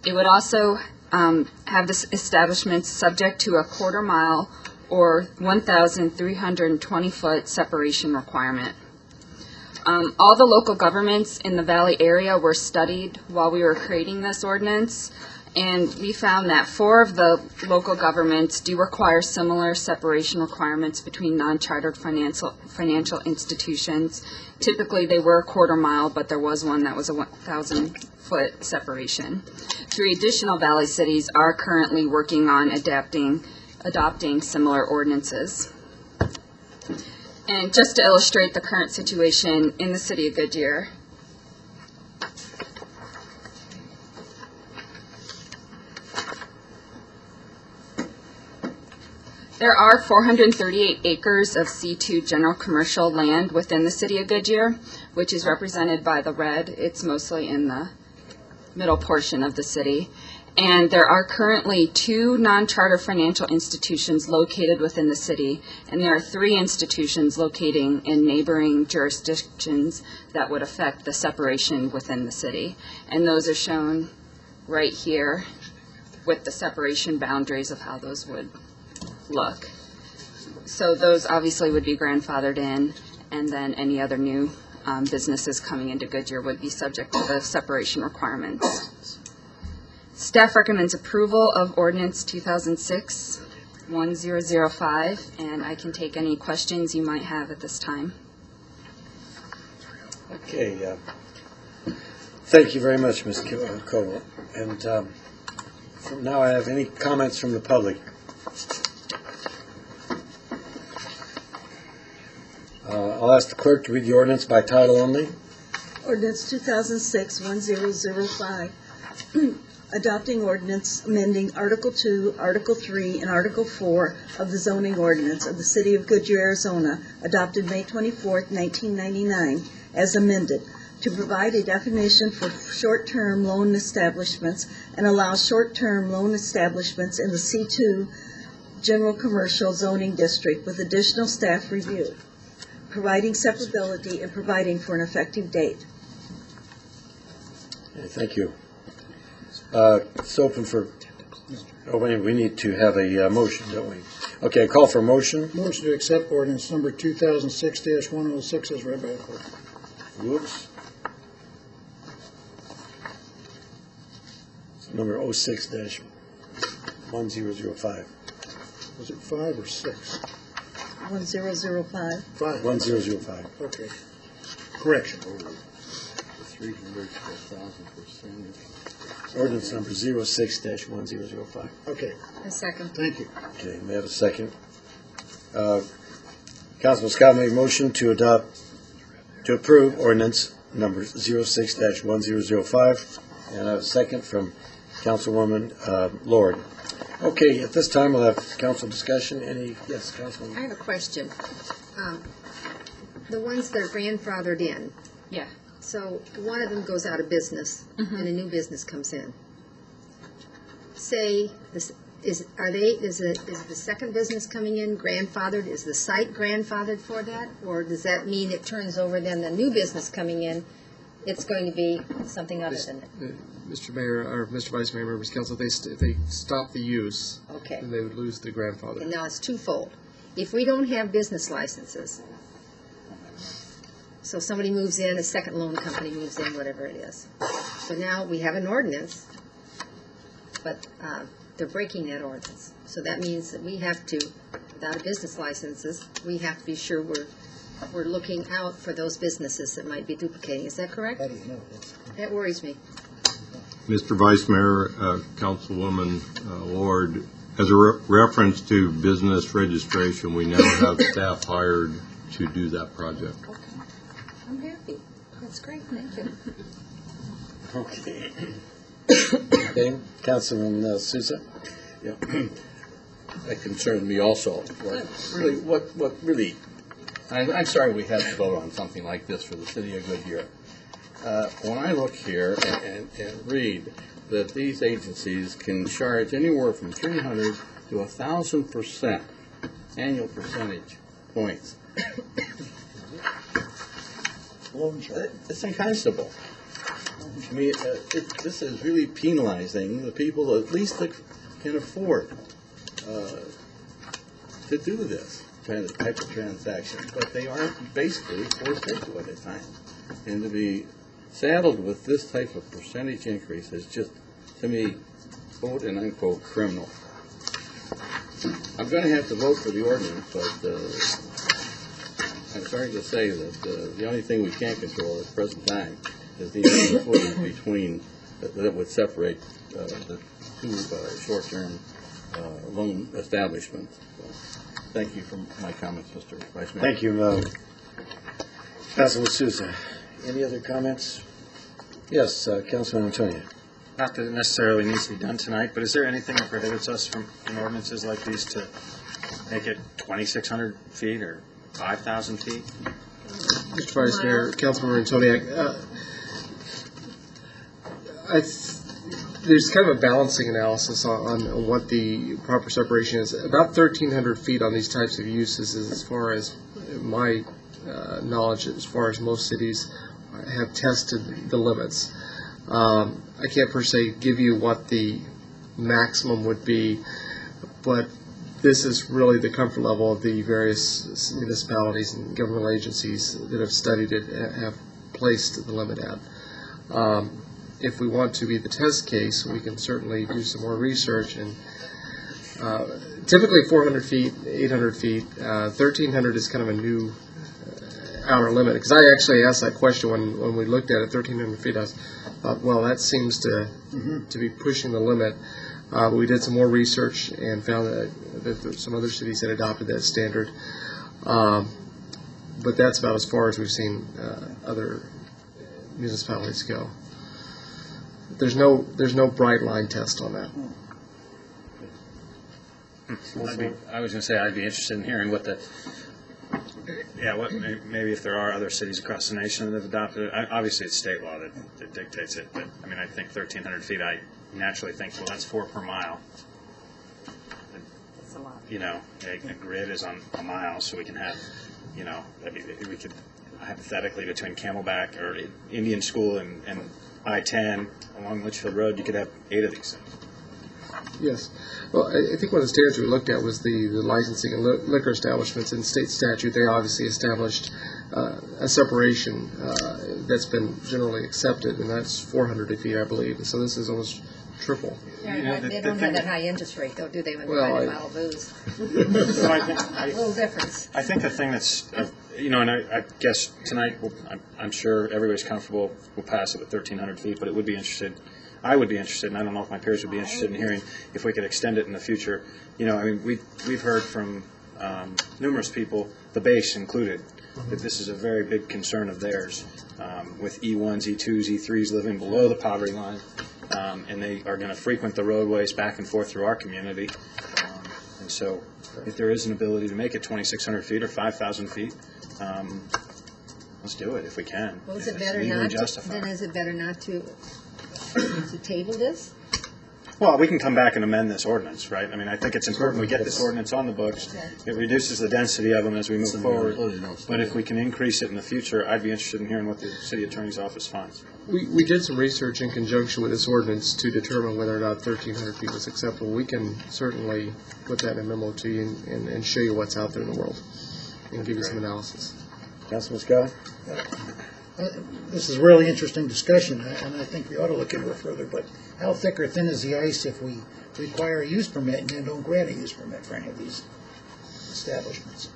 It would also have this establishment subject to a quarter-mile or 1,320-foot separation requirement. All the local governments in the Valley area were studied while we were creating this ordinance, and we found that 4 of the local governments do require similar separation requirements between non-chartered financial institutions. Typically, they were a quarter-mile, but there was one that was a 1,000-foot separation. 3 additional Valley cities are currently working on adopting similar ordinances. And just to illustrate the current situation in the city of Goodyear, there are 438 acres of C2 general commercial land within the city of Goodyear, which is represented by the red. It's mostly in the middle portion of the city. And there are currently 2 non-charter financial institutions located within the city, and there are 3 institutions locating in neighboring jurisdictions that would affect the separation within the city. And those are shown right here with the separation boundaries of how those would look. So those obviously would be grandfathered in, and then any other new businesses coming into Goodyear would be subject to the separation requirements. Staff recommends approval of ordinance 2006-1005, and I can take any questions you might have at this time. Okay. Thank you very much, Ms. Coble. And from now I have any comments from the public. I'll ask the clerk to read the ordinance by title only. Ordinance 2006-1005. Adopting ordinance amending Article 2, Article 3, and Article 4 of the zoning ordinance of the City of Goodyear, Arizona, adopted May 24, 1999, as amended, to provide a definition for short-term loan establishments and allow short-term loan establishments in the C2 General Commercial Zoning District with additional staff review, providing separability and providing for an effective date. Okay, thank you. It's open for, we need to have a motion, don't we? Okay, call for a motion. Motion to accept ordinance number 2006-106 as read by the clerk. Whoops. Number 06-1005. Was it 5 or 6? 1005. 5. 1005. Okay. Correction. 300,000%. Ordinance number 06-1005. Okay. A second. Thank you. Okay, may I have a second? Councilman Scott made a motion to approve ordinance number 06-1005, and I have a second from Councilwoman Lord. Okay, at this time we'll have council discussion. Yes, Councilwoman? I have a question. The ones that are grandfathered in. Yeah. So one of them goes out of business, and a new business comes in. Say, is the second business coming in grandfathered? Is the site grandfathered for that? Or does that mean it turns over then the new business coming in, it's going to be something other than that? Mr. Mayor, or Mr. Vice Mayor, members of council, if they stop the use, Okay. then they would lose the grandfather. And now it's twofold. if we don't have business licenses, so somebody moves in, a second loan company moves in, whatever it is. So now we have an ordinance, but they're breaking that ordinance. So that means that we have to, without a business licenses, we have to be sure we're looking out for those businesses that might be duplicating. Is that correct? How do you know? That worries me. Mr. Vice Mayor, Councilwoman Ward, as a reference to business registration, we now have staff hired to do that project. I'm happy. That's great, thank you. Okay. Okay, Councilman Sousa? Yeah. That concerned me also. What really, I'm sorry we had to vote on something like this for the city of Goodyear. When I look here and read that these agencies can charge anywhere from 300 to 1,000% annual percentage points, it's unconscionable. I mean, this is really penalizing the people at least that can afford to do this type of transaction, but they are basically forced into it at times. And to be saddled with this type of percentage increase is just, to me, quote and unquote criminal. I'm going to have to vote for the ordinance, but I'm sorry to say that the only thing we can't control at the present time is the inequity between that would separate the two short-term loan establishments. So, thank you for my comments, Mr. Vice Mayor. Thank you, Councilman Sousa. Any other comments? Yes, Councilman Antonio. Not that it necessarily needs to be done tonight, but is there anything that prohibits us from, in ordinances like these, to make it 2,600 feet or 5,000 feet? Mr. Vice Mayor, Councilmember Antoniak, there's kind of a balancing analysis on what the proper separation is. About 1,300 feet on these types of uses is, as far as my knowledge, as far as most cities have tested the limits. I can't per se give you what the maximum would be, but this is really the comfort level of the various municipalities and governmental agencies that have studied it have placed the limit at. If we want to be the test case, we can certainly do some more research. And typically 400 feet, 800 feet, 1,300 is kind of a new outer limit. Because I actually asked that question when we looked at it, 1,300 feet. I thought, well, that seems to be pushing the limit. We did some more research and found that some other cities had adopted that standard. But that's about as far as we've seen other municipalities go. There's no bright line test on that. I was going to say I'd be interested in hearing what maybe if there are other cities across the nation that have adopted it. Obviously, it's state law that dictates it, but I mean, I think 1,300 feet. I naturally think, well, that's 4 per mile. That's a lot. You know, a grid is on a mile, so we can have, you know, we could hypothetically between Camelback or Indian School and I-10 along Litchfield Road, you could have 8 of these things. Yes. Well, I think one of the standards we looked at was the licensing and liquor establishments. In state statute, they obviously established a separation that's been generally accepted, and that's 400 feet, I believe. And so this is almost triple. They don't have that high interest rate, though, do they, when they buy a bottle of booze? So A little difference. I think the thing that's, and I guess tonight, I'm sure everybody's comfortable, we'll pass it with 1,300 feet, but I would be interested, and I don't know if my peers would be interested in hearing if we could extend it in the future. You know, I mean, we've heard from numerous people, the base included, that this is a very big concern of theirs, with E1s, E2s, E3s living below the poverty line, and they are going to frequent the roadways back and forth through our community. And so if there is an ability to make it 2,600 feet or 5,000 feet, let's do it if we can. Well, is it If better legally not to, justified. then is it better not to table this? Well, we can come back and amend this ordinance, right? I mean, I think it's important we get this ordinance on the books. It reduces the density of them as we move forward. But if we can increase it in the future, I'd be interested in hearing what the city attorney's office finds. We did some research in conjunction with this ordinance to determine whether or not 1,300 feet was acceptable. We can certainly put that in a memo to you and show you what's out there in the world and give you some analysis. Councilman Scott? This is a really interesting discussion, and I think we ought to look into it further, but how thick or thin is the ice if we require a use permit and then don't grant a use permit for any of these establishments?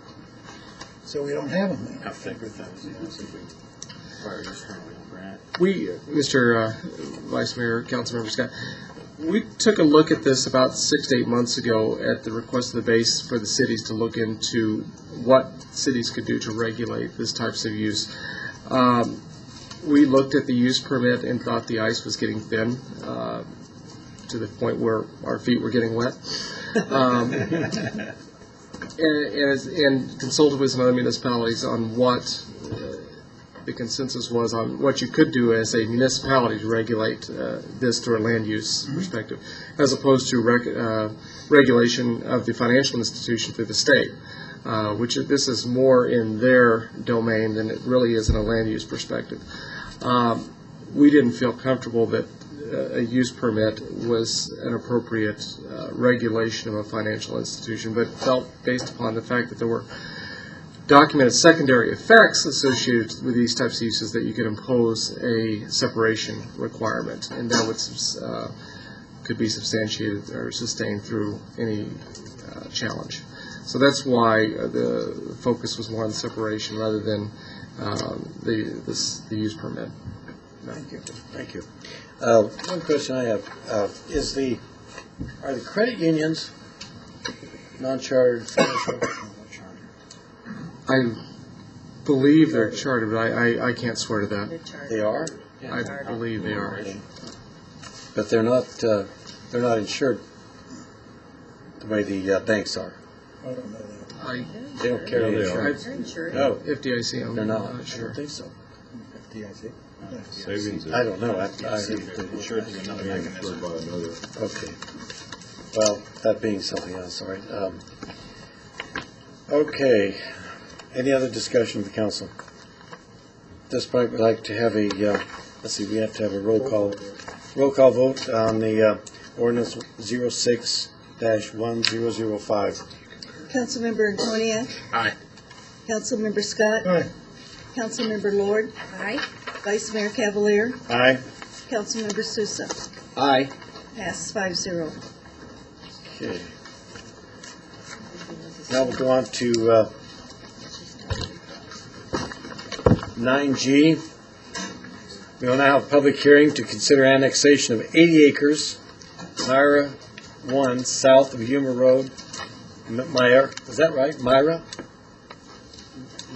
So we don't have them then. How thick or thin is the ice if we require use permit, we don't grant? We, Mr. Vice Mayor, Councilmember Scott, we took a look at this about 6 to 8 months ago at the request of the base for the cities to look into what cities could do to regulate this types of use. We looked at the use permit and thought the ice was getting thin to the point where our feet were getting wet. And consulted with some other municipalities on what the consensus was on what you could do as a municipality to regulate this through a land use perspective, as opposed to regulation of the financial institution through the state, which this is more in their domain than it really is in a land use perspective. We didn't feel comfortable that a use permit was an appropriate regulation of a financial institution, but felt based upon the fact that there were documented secondary effects associated with these types of uses that you could impose a separation requirement, and that would could be substantiated or sustained through any challenge. So that's why the focus was more on separation rather than the use permit. Thank you. Thank you. One question I have are the credit unions non-chartered financial? I believe they're chartered, but I can't swear to that. They are? I believe they are. But they're not insured the way the banks are. I don't know that. They don't carry No, they insurance. are. They're insured. No, FDIC, they're not. not sure. I don't think so. FDIC? Savings. I don't know. Insured through another mechanism. Okay. Well, that being something else, all right. Okay. Any other discussion of the council? At this point, we'd like to have a, let's see, we have to have a roll call vote on the ordinance 06-1005. Councilmember Antoniak? Aye. Councilmember Scott? Aye. Councilmember Lord? Aye. Vice Mayor Cavalier? Aye. Councilmember Sousa? Aye. Passes 5-0. Okay. Now we'll go on to 9G. We will now have a public hearing to consider annexation of 80 acres, Myra 1, south of Yuma Road. Myra, is that right? Myra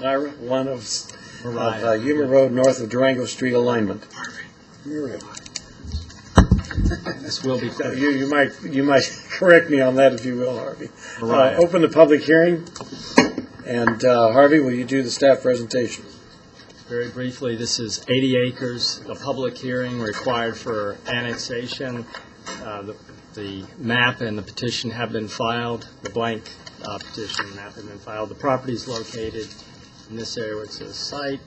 1 of Yuma Road, north of Durango Street alignment. This will be quick. You might correct me on that if you will, Harvey. Mariah. Open the public hearing, and Harvey, will you do the staff presentation? Very briefly, this is 80 acres, a public hearing required for annexation. The map and the petition have been filed, the blank petition and map have been filed. The property is located in this area where it says site.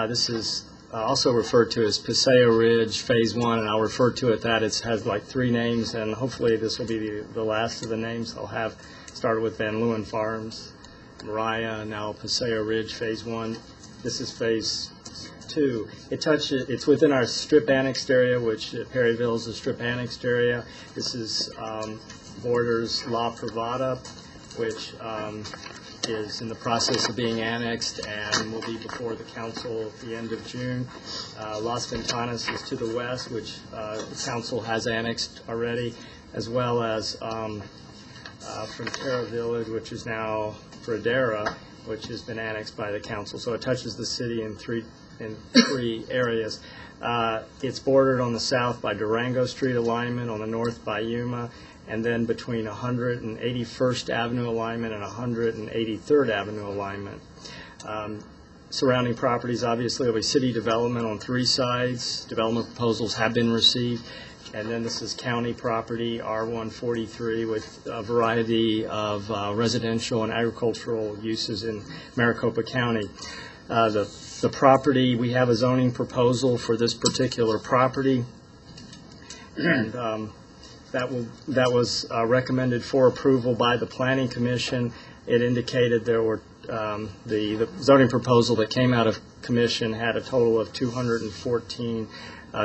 This is also referred to as Paseo Ridge Phase 1, and I'll refer to it that. It has like 3 names, and hopefully this will be the last of the names. I'll have started with Van Leeuwen Farms, Mariah, now Paseo Ridge Phase 1. This is Phase 2. It's within our strip annexed area, which Perryville is a strip annexed area. This is borders La Privada, which is in the process of being annexed and will be before the council at the end of June. Las Ventanas is to the west, which the council has annexed already, as well as Frontera Village, which is now Pradera, which has been annexed by the council. So it touches the city in three areas. It's bordered on the south by Durango Street alignment, on the north by Yuma, and then between 181st Avenue alignment and 183rd Avenue alignment. Surrounding properties, obviously, will be city development on 3 sides. Development proposals have been received. And then this is county property, R143, with a variety of residential and agricultural uses in Maricopa County. The property, we have a zoning proposal for this particular property, and that was recommended for approval by the Planning Commission. It indicated there were, the zoning proposal that came out of commission had a total of 214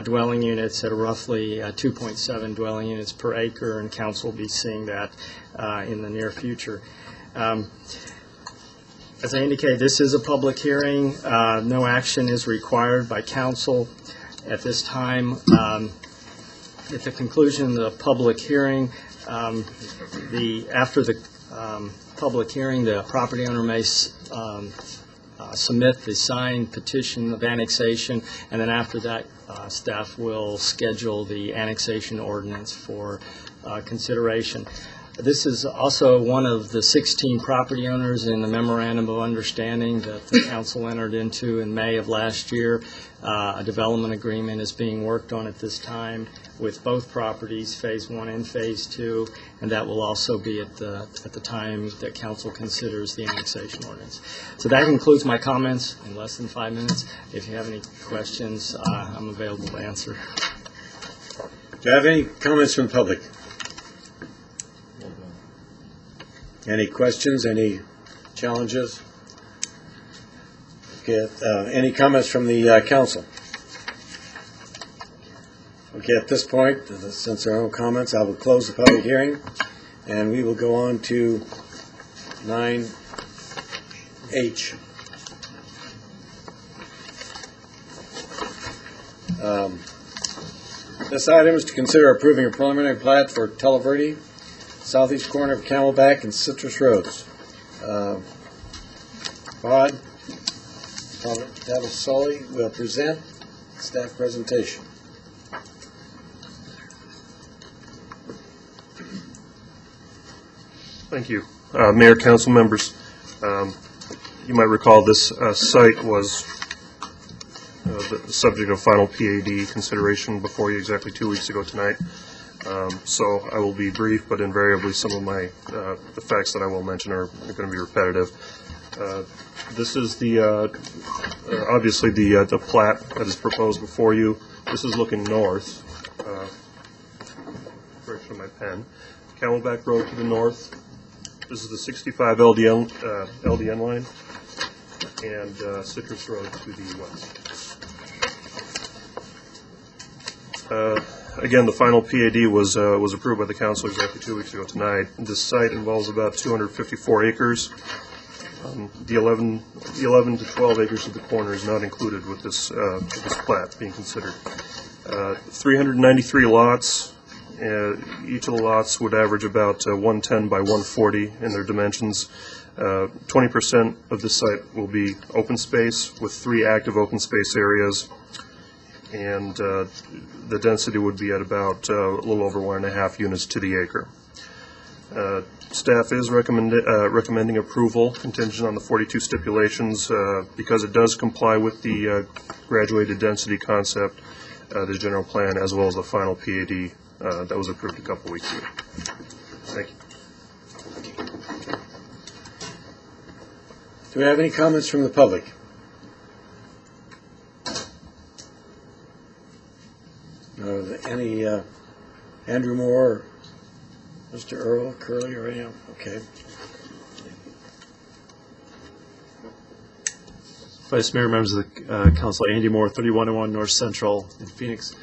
dwelling units at roughly 2.7 dwelling units per acre, and council will be seeing that in the near future. As I indicated, this is a public hearing. No action is required by council at this time. At the conclusion of the public hearing, after the public hearing, the property owner may submit the signed petition of annexation, and then after that, staff will schedule the annexation ordinance for consideration. This is also one of the 16 property owners in the memorandum of understanding that the council entered into in May of last year. A development agreement is being worked on at this time with both properties, Phase 1 and Phase 2, and that will also be at the time that council considers the annexation ordinance. So that concludes my comments in less than 5 minutes. If you have any questions, I'm available to answer. Do you have any comments from the public? Any questions, any challenges? Okay, any comments from the council? Okay, at this point, since there are no comments, I will close the public hearing, and we will go on to 9H. This item is to consider approving a preliminary plat for Televerde, southeast corner of Camelback and Citrus Roads. Rod Davasoli will present staff presentation. Thank you. Mayor, council members, you might recall this site was the subject of final PAD consideration before you exactly 2 weeks ago tonight. So I will be brief, but invariably some of the facts that I will mention are going to be repetitive. This is obviously the plat that is proposed before you. This is looking north. Direction of my pen. Camelback Road to the north. This is the 65 LDN line, and Citrus Road to the west. Again, the final PAD was approved by the council exactly 2 weeks ago tonight. This site involves about 254 acres. The 11 to 12 acres of the corner is not included with this plat being considered. 393 lots. Each of the lots would average about 110 by 140 in their dimensions. 20% of the site will be open space with 3 active open space areas, and the density would be at about a little over 1.5 units to the acre. Staff is recommending approval contingent on the 42 stipulations because it does comply with the graduated density concept, the general plan, as well as the final PAD that was approved a couple weeks ago. Thank you. Do we have any comments from the public? Any Andrew Moore, or Mr. Earl, Curley, or any? Okay. Vice Mayor, members of the council, Andy Moore, 3101 North Central in Phoenix.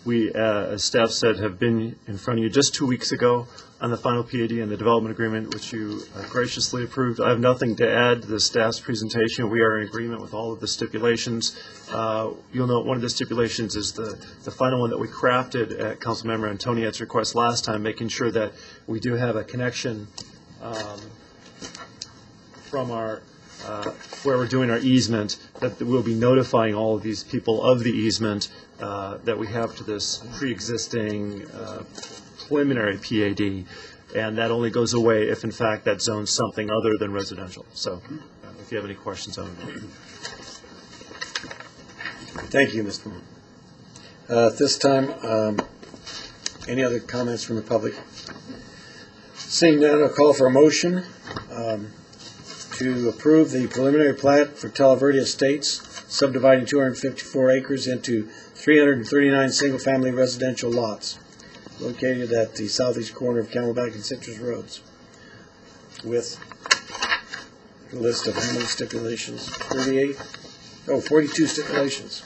We, as staff said, have been in front of you just 2 weeks ago on the final PAD and the development agreement, which you graciously approved. I have nothing to add to the staff's presentation. We are in agreement with all of the stipulations. You'll note one of the stipulations is the final one that we crafted at Councilmember Antoniette's request last time, making sure that we do have a connection from our where we're doing our easement, that we'll be notifying all of these people of the easement that we have to this pre-existing preliminary PAD, and that only goes away if, in fact, that zone's something other than residential. So if you have any questions on it. Thank you, Mr. Moore. At this time, any other comments from the public? Seeing none, I'll call for a motion to approve the preliminary plat for Talaverde Estates, subdividing 254 acres into 339 single-family residential lots located at the southeast corner of Camelback and Citrus Roads, with a list of how many stipulations? 42 stipulations.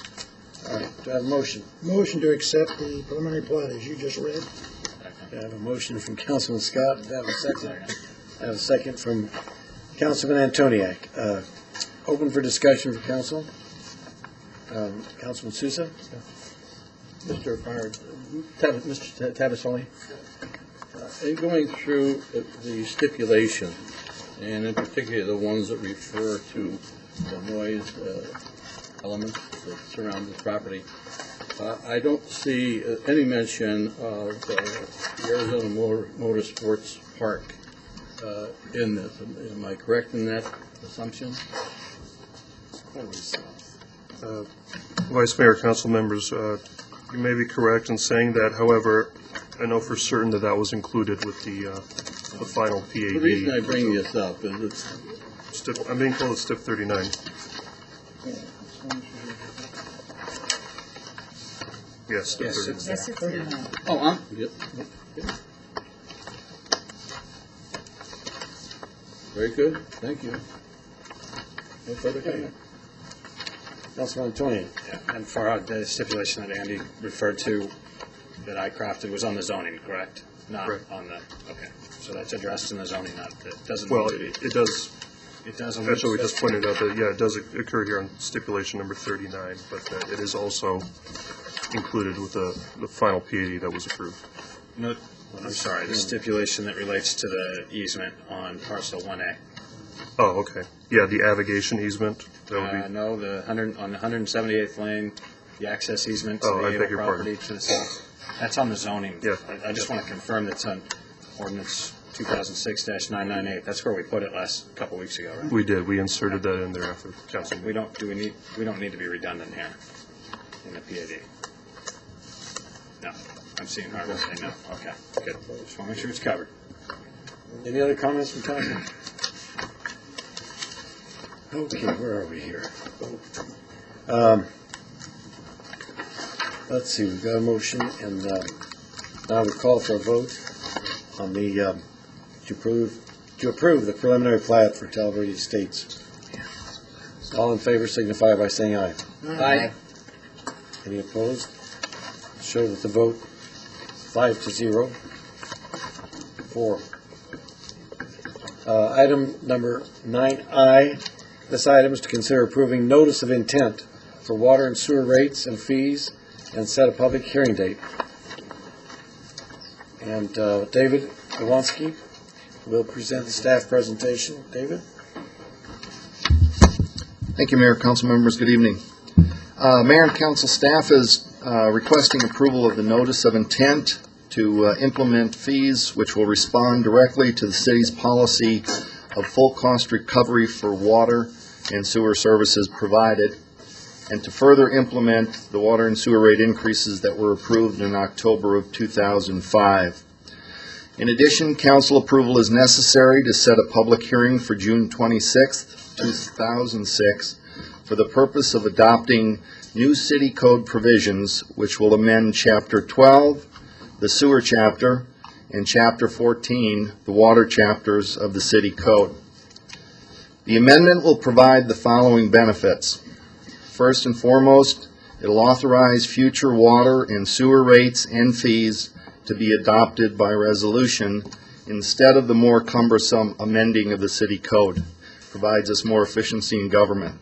All right, do I have a motion? Motion to accept the preliminary plat as you just read. I have a motion from Councilman Scott. Do I have a second? I have a second from Councilman Antoniak. Open for discussion for council. Councilman Sousa? Mr. Tavisoli, in going through the stipulation, and in particular the ones that refer to the noise elements that surround the property, I don't see any mention of the Arizona Motorsports Park in this. Am I correct in that assumption? Vice Mayor, council members, you may be correct in saying that. However, I know for certain that that was included with the final PAD. The reason I bring this up is I'm being told it's STIP 39. Yes, STIP 39. Yes, it's 39. Oh, yep. Very good. Thank you. No further comment. Councilman Antoniak. And for the stipulation that Andy referred to, that I crafted, was on the zoning, correct? Not Correct. on the, okay. So that's addressed in the zoning, not, it doesn't Well, need to be. it does. It does. Actually, we just pointed out that, yeah, it does occur here on stipulation number 39, but it is also included with the final PAD that was approved. No, I'm sorry, the stipulation that relates to the easement on parcel 1A. Oh, okay. Yeah, the avigation easement, that would be, No, on the 178th lane, the access easement to Oh, I the beg Able your property pardon. to the south. That's on the zoning. Yeah. I just want to confirm that's on ordinance 2006-998. That's where we put it last couple weeks ago, right? we did, we inserted that in there after council. We don't need to be redundant here in the PAD. No, I'm seeing Harvard say no. Okay, good. Just want to make sure it's covered. Any other comments from council? Okay, where are we here? Let's see, we've got a motion, and now we call for a vote on the, to approve the preliminary plat for Talaverde Estates. All in favor signify by saying aye. Aye. Any opposed? Show that the vote 5-0. 4. Item number 9I. This item is to consider approving notice of intent for water and sewer rates and fees and set a public hearing date. And David Iwanski will present the staff presentation. David? Thank you, Mayor, council members. Good evening. Mayor and council staff is requesting approval of the notice of intent to implement fees which will respond directly to the city's policy of full cost recovery for water and sewer services provided, and to further implement the water and sewer rate increases that were approved in October of 2005. In addition, council approval is necessary to set a public hearing for June 26, 2006, for the purpose of adopting new city code provisions which will amend Chapter 12, the sewer chapter, and Chapter 14, the water chapters of the city code. The amendment will provide the following benefits. First and foremost, it will authorize future water and sewer rates and fees to be adopted by resolution instead of the more cumbersome amending of the city code. Provides us more efficiency in government.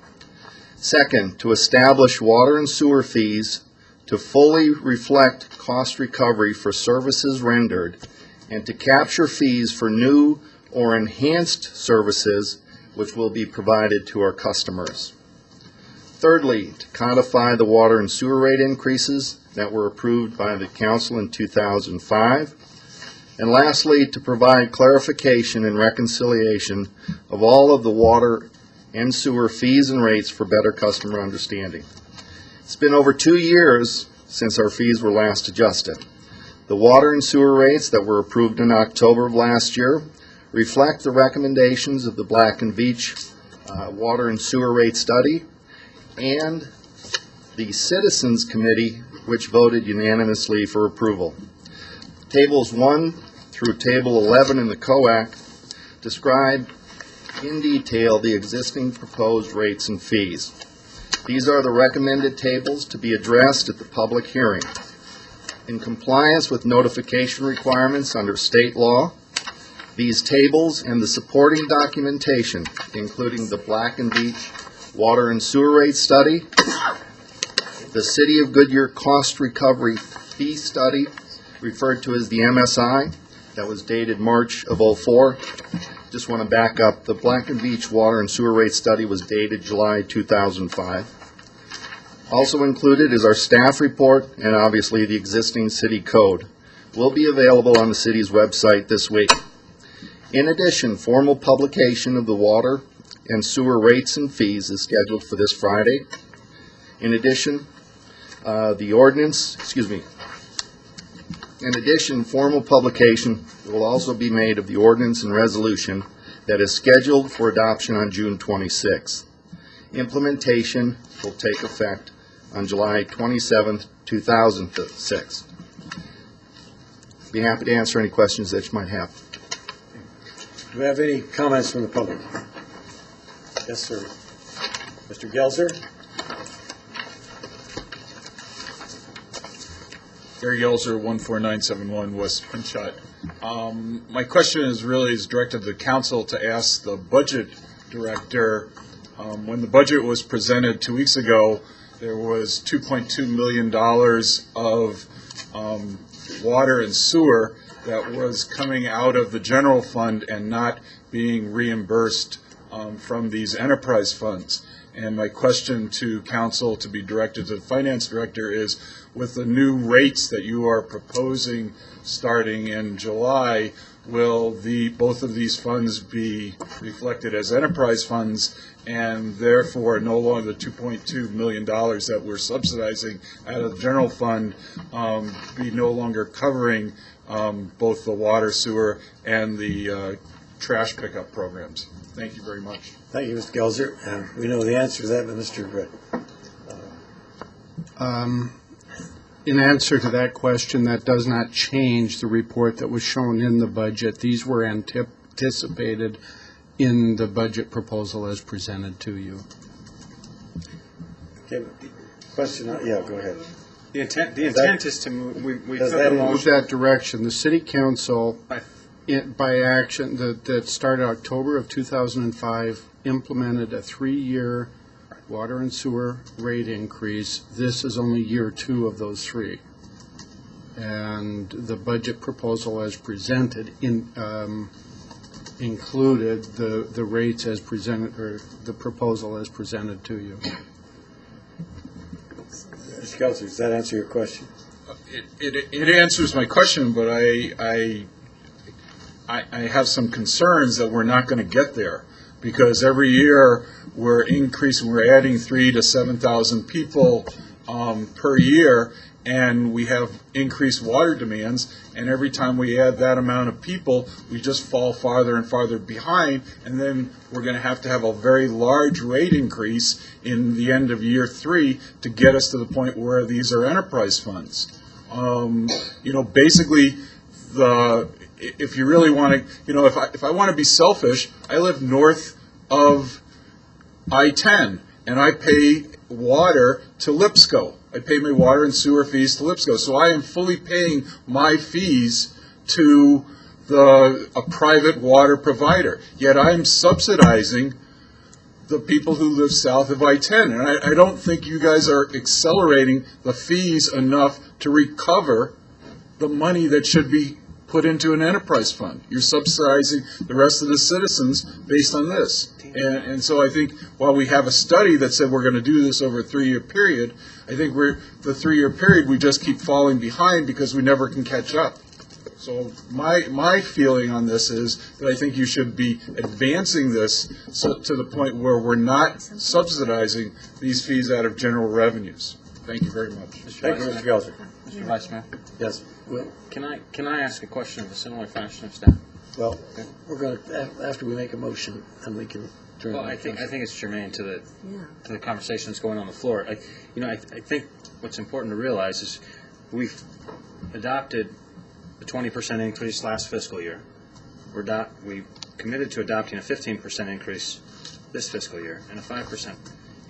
Second, to establish water and sewer fees to fully reflect cost recovery for services rendered and to capture fees for new or enhanced services which will be provided to our customers. Thirdly, to codify the water and sewer rate increases that were approved by the council in 2005. And lastly, to provide clarification and reconciliation of all of the water and sewer fees and rates for better customer understanding. It's been over 2 years since our fees were last adjusted. The water and sewer rates that were approved in October of last year reflect the recommendations of the Black and Veatch Water and Sewer Rate Study and the Citizens Committee, which voted unanimously for approval. Tables 1 through Table 11 in the COAC describe in detail the existing proposed rates and fees. These are the recommended tables to be addressed at the public hearing. In compliance with notification requirements under state law, these tables and the supporting documentation, including the Black and Veatch Water and Sewer Rate Study, the City of Goodyear Cost Recovery Fee Study, referred to as the MSI, that was dated March of '04. Just want to back up. The Black and Veatch Water and Sewer Rate Study was dated July 2005. Also included is our staff report and obviously the existing city code. Will be available on the city's website this week. In addition, formal publication of the water and sewer rates and fees is scheduled for this Friday. In addition, formal publication will also be made of the ordinance and resolution that is scheduled for adoption on June 26th. Implementation will take effect on July 27th, 2006. Be happy to answer any questions that you might have. Do we have any comments from the public? Yes, sir. Mr. Gelser? Gary Gelser, 14971 West Pinchot. My question is directed to the council to ask the budget director. When the budget was presented 2 weeks ago, there was $2.2 million of water and sewer that was coming out of the general fund and not being reimbursed from these enterprise funds. And my question to council, to be directed to the finance director, is with the new rates that you are proposing starting in July, will both of these funds be reflected as enterprise funds, and therefore no longer the $2.2 million that we're subsidizing out of the general fund be no longer covering both the water, sewer, and the trash pickup programs? Thank you very much. Thank you, Mr. Gelser. We know the answer to that, but Mr. Britt. In answer to that question, that does not change the report that was shown in the budget. These were anticipated in the budget proposal as presented to you. Okay, question, yeah, go ahead. The intent is to move, we Move that direction. The city council, by action that started October of 2005, implemented a 3-year water and sewer rate increase. This is only year 2 of those 3. And the budget proposal as presented included the rates as presented, or the proposal as presented to you. Mr. Gelser, does that answer your question? It answers my question, but I have some concerns that we're not going to get there, because every year we're adding 3,000 to 7,000 people per year, and we have increased water demands, and every time we add that amount of people, we just fall farther and farther behind, and then we're going to have a very large rate increase in the end of year 3 to get us to the point where these are enterprise funds. Basically, if you really want to, if I want to be selfish, I live north of I-10, and I pay water to Lipsco. I pay my water and sewer fees to Lipsco. So I am fully paying my fees to a private water provider. Yet I'm subsidizing the people who live south of I-10. And I don't think you guys are accelerating the fees enough to recover the money that should be put into an enterprise fund. You're subsidizing the rest of the citizens based on this. And so I think while we have a study that said we're going to do this over a 3-year period, I think the 3-year period we just keep falling behind because we never can catch up. So my feeling on this is that I think you should be advancing this to the point where we're not subsidizing these fees out of general revenues. Thank you very much. Thank you, Mr. Gelser. Mr. Vice Mayor? Yes, well, Can I ask a question of a similar fashion of staff? well, we're going to, after we make a motion, and we can turn. Well, I think it's germane to the conversation that's going on the floor. I think what's important to realize is we've adopted a 20% increase last fiscal year. We committed to adopting a 15% increase this fiscal year and a 5%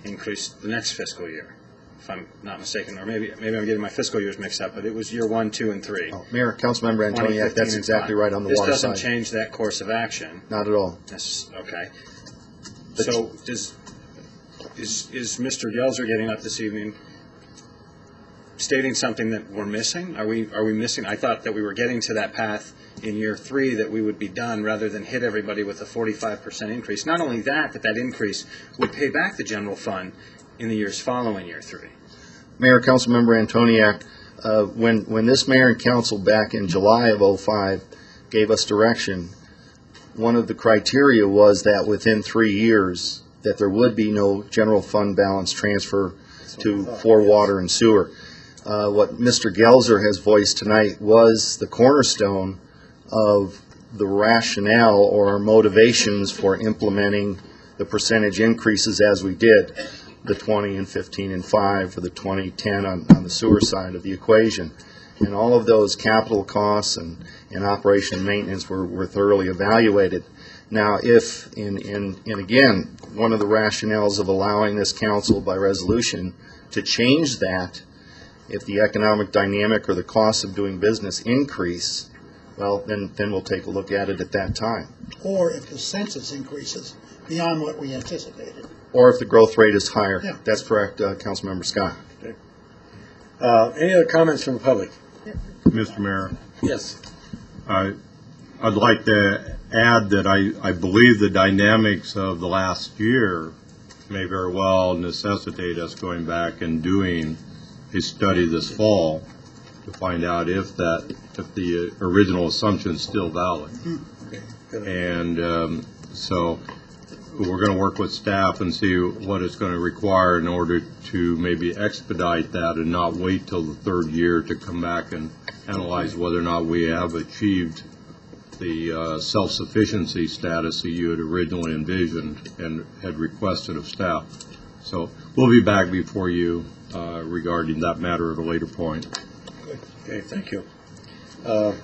increase the next fiscal year, if I'm not mistaken, or maybe I'm getting my fiscal years mixed up, but it was year 1, 2, and 3. Oh, Mayor, Councilmember Antoniak, that's exactly right on the water This side. doesn't change that course of action. Not at all. Okay. So is Mr. Gelser getting up this evening stating something that we're missing? Are we missing? I thought that we were getting to that path in year 3, that we would be done rather than hit everybody with a 45% increase. Not only that, but that increase would pay back the general fund in the years following year 3. Mayor, Councilmember Antoniak, when this mayor and council back in July of '05 gave us direction, one of the criteria was that within 3 years that there would be no general fund balance transfer for water and sewer. What Mr. Gelser has voiced tonight was the cornerstone of the rationale or our motivations for implementing the percentage increases as we did, the 20 and 15 and 5 or the 20, 10 on the sewer side of the equation. And all of those capital costs and operation and maintenance were thoroughly evaluated. Now, if, and again, one of the rationales of allowing this council by resolution to change that, if the economic dynamic or the cost of doing business increase, well, then we'll take a look at it at that time. Or if the census increases beyond what we anticipated. Or if the growth rate is higher. Yeah. That's correct, Councilmember Scott. Okay. Any other comments from the public? Mr. Mayor, Yes. I'd like to add that I believe the dynamics of the last year may very well necessitate us going back and doing a study this fall to find out if the original assumption is still valid. And so we're going to work with staff and see what it's going to require in order to maybe expedite that and not wait till the third year to come back and analyze whether or not we have achieved the self-sufficiency status that you had originally envisioned and had requested of staff. So we'll be back before you regarding that matter at a later point. Okay, thank you. No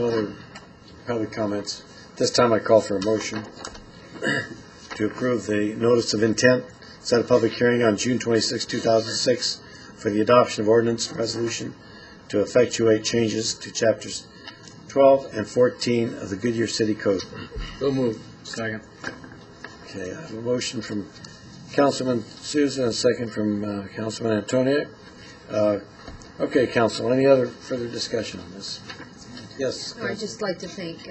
other public comments. This time I call for a motion to approve the notice of intent, set a public hearing on June 26, 2006 for the adoption of ordinance and resolution to effectuate changes to chapters 12 and 14 of the Goodyear City Code. So moved. Second. Okay, I have a motion from Councilman Souza and a second from Councilman Antoniak. Okay, Council, any other further discussion on this? Yes. I'd just like to thank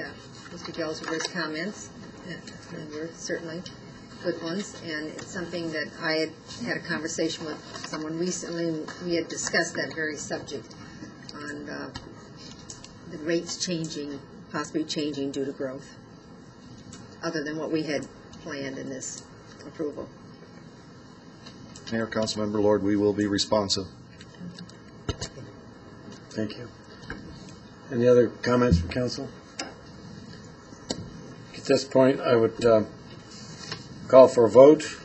Mr. Gelser for his comments, and were certainly good ones, and it's something that I had a conversation with someone recently, and we had discussed that very subject on the rates changing, possibly changing due to growth, other than what we had planned in this approval. Mayor, Councilmember Lord, we will be responsive. Thank you. Any other comments from council? At this point, I would call for a vote.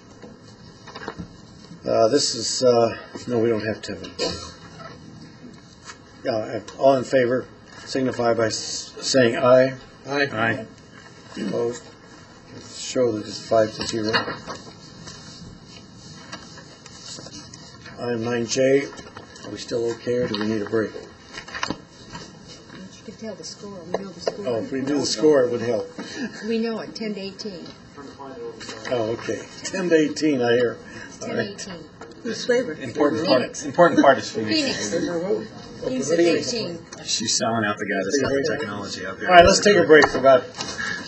This is, no, we don't have to have a vote. All in favor, signify by saying aye. Aye. Aye. Opposed? Show that it's 5-0. Item 9J, are we still okay, or do we need a break? You can tell the score, we know the score. Oh, if we do the score, it would help. We know it, 10-18. Oh, okay. 10-18, I hear. All right. 10-18. Who's favored? Important part is Phoenix. Phoenix at 18. She's selling out the guy that's got the technology up here. All right, let's take a break for about,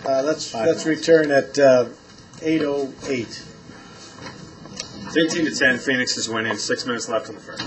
let's return at 8:08. It's 18-10. Phoenix is winning. 6 minutes left in the first.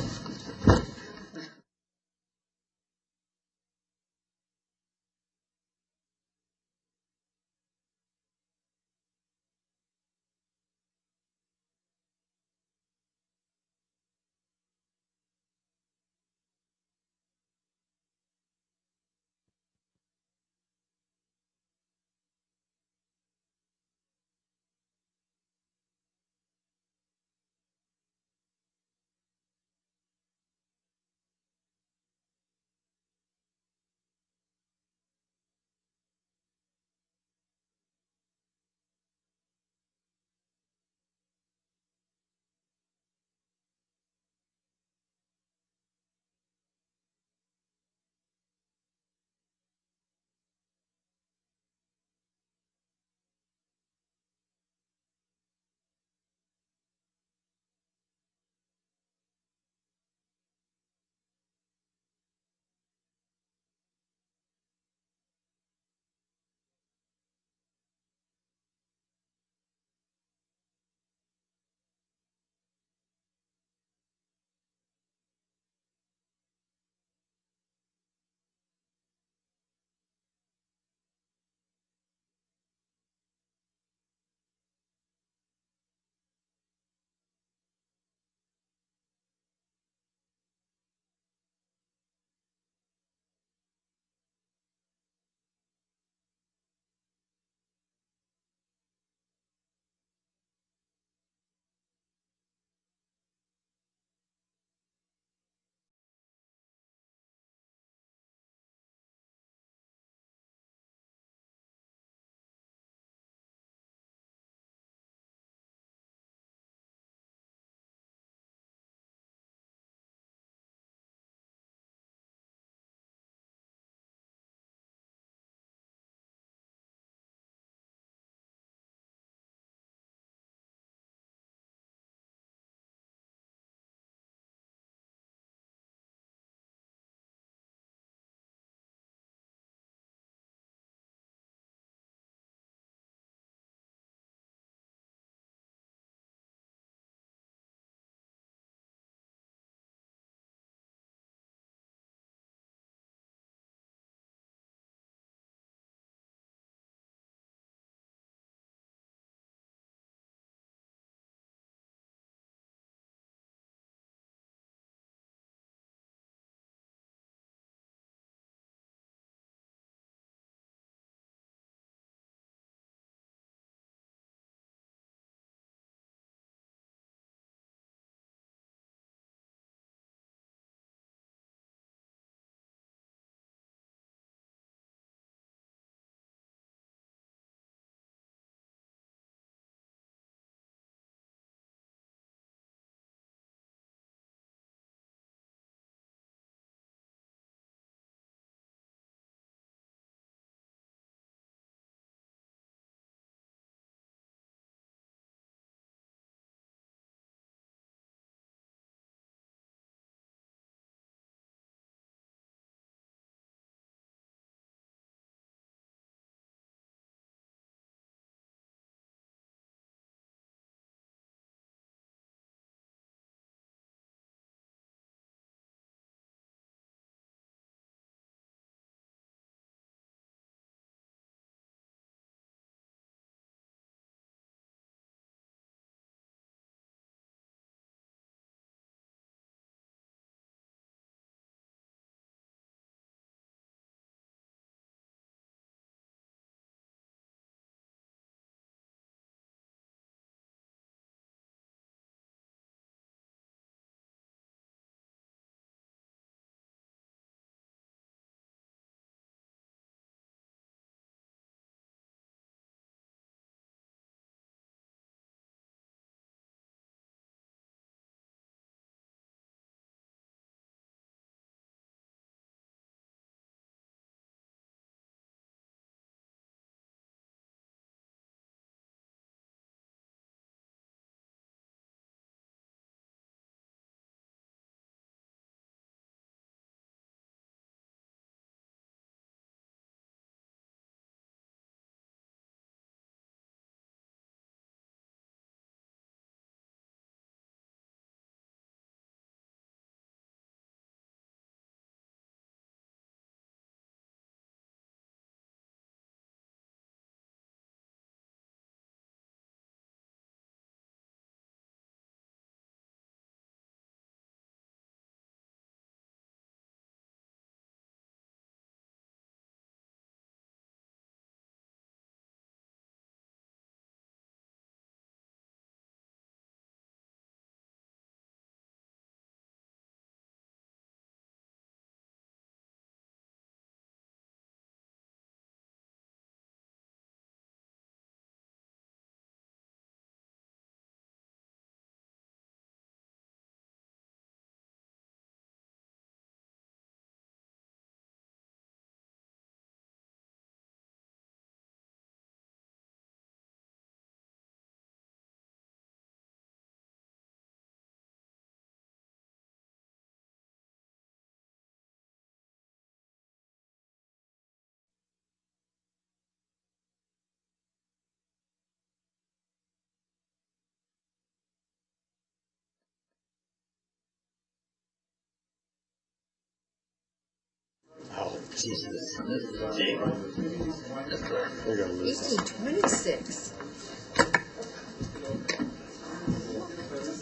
$18.26.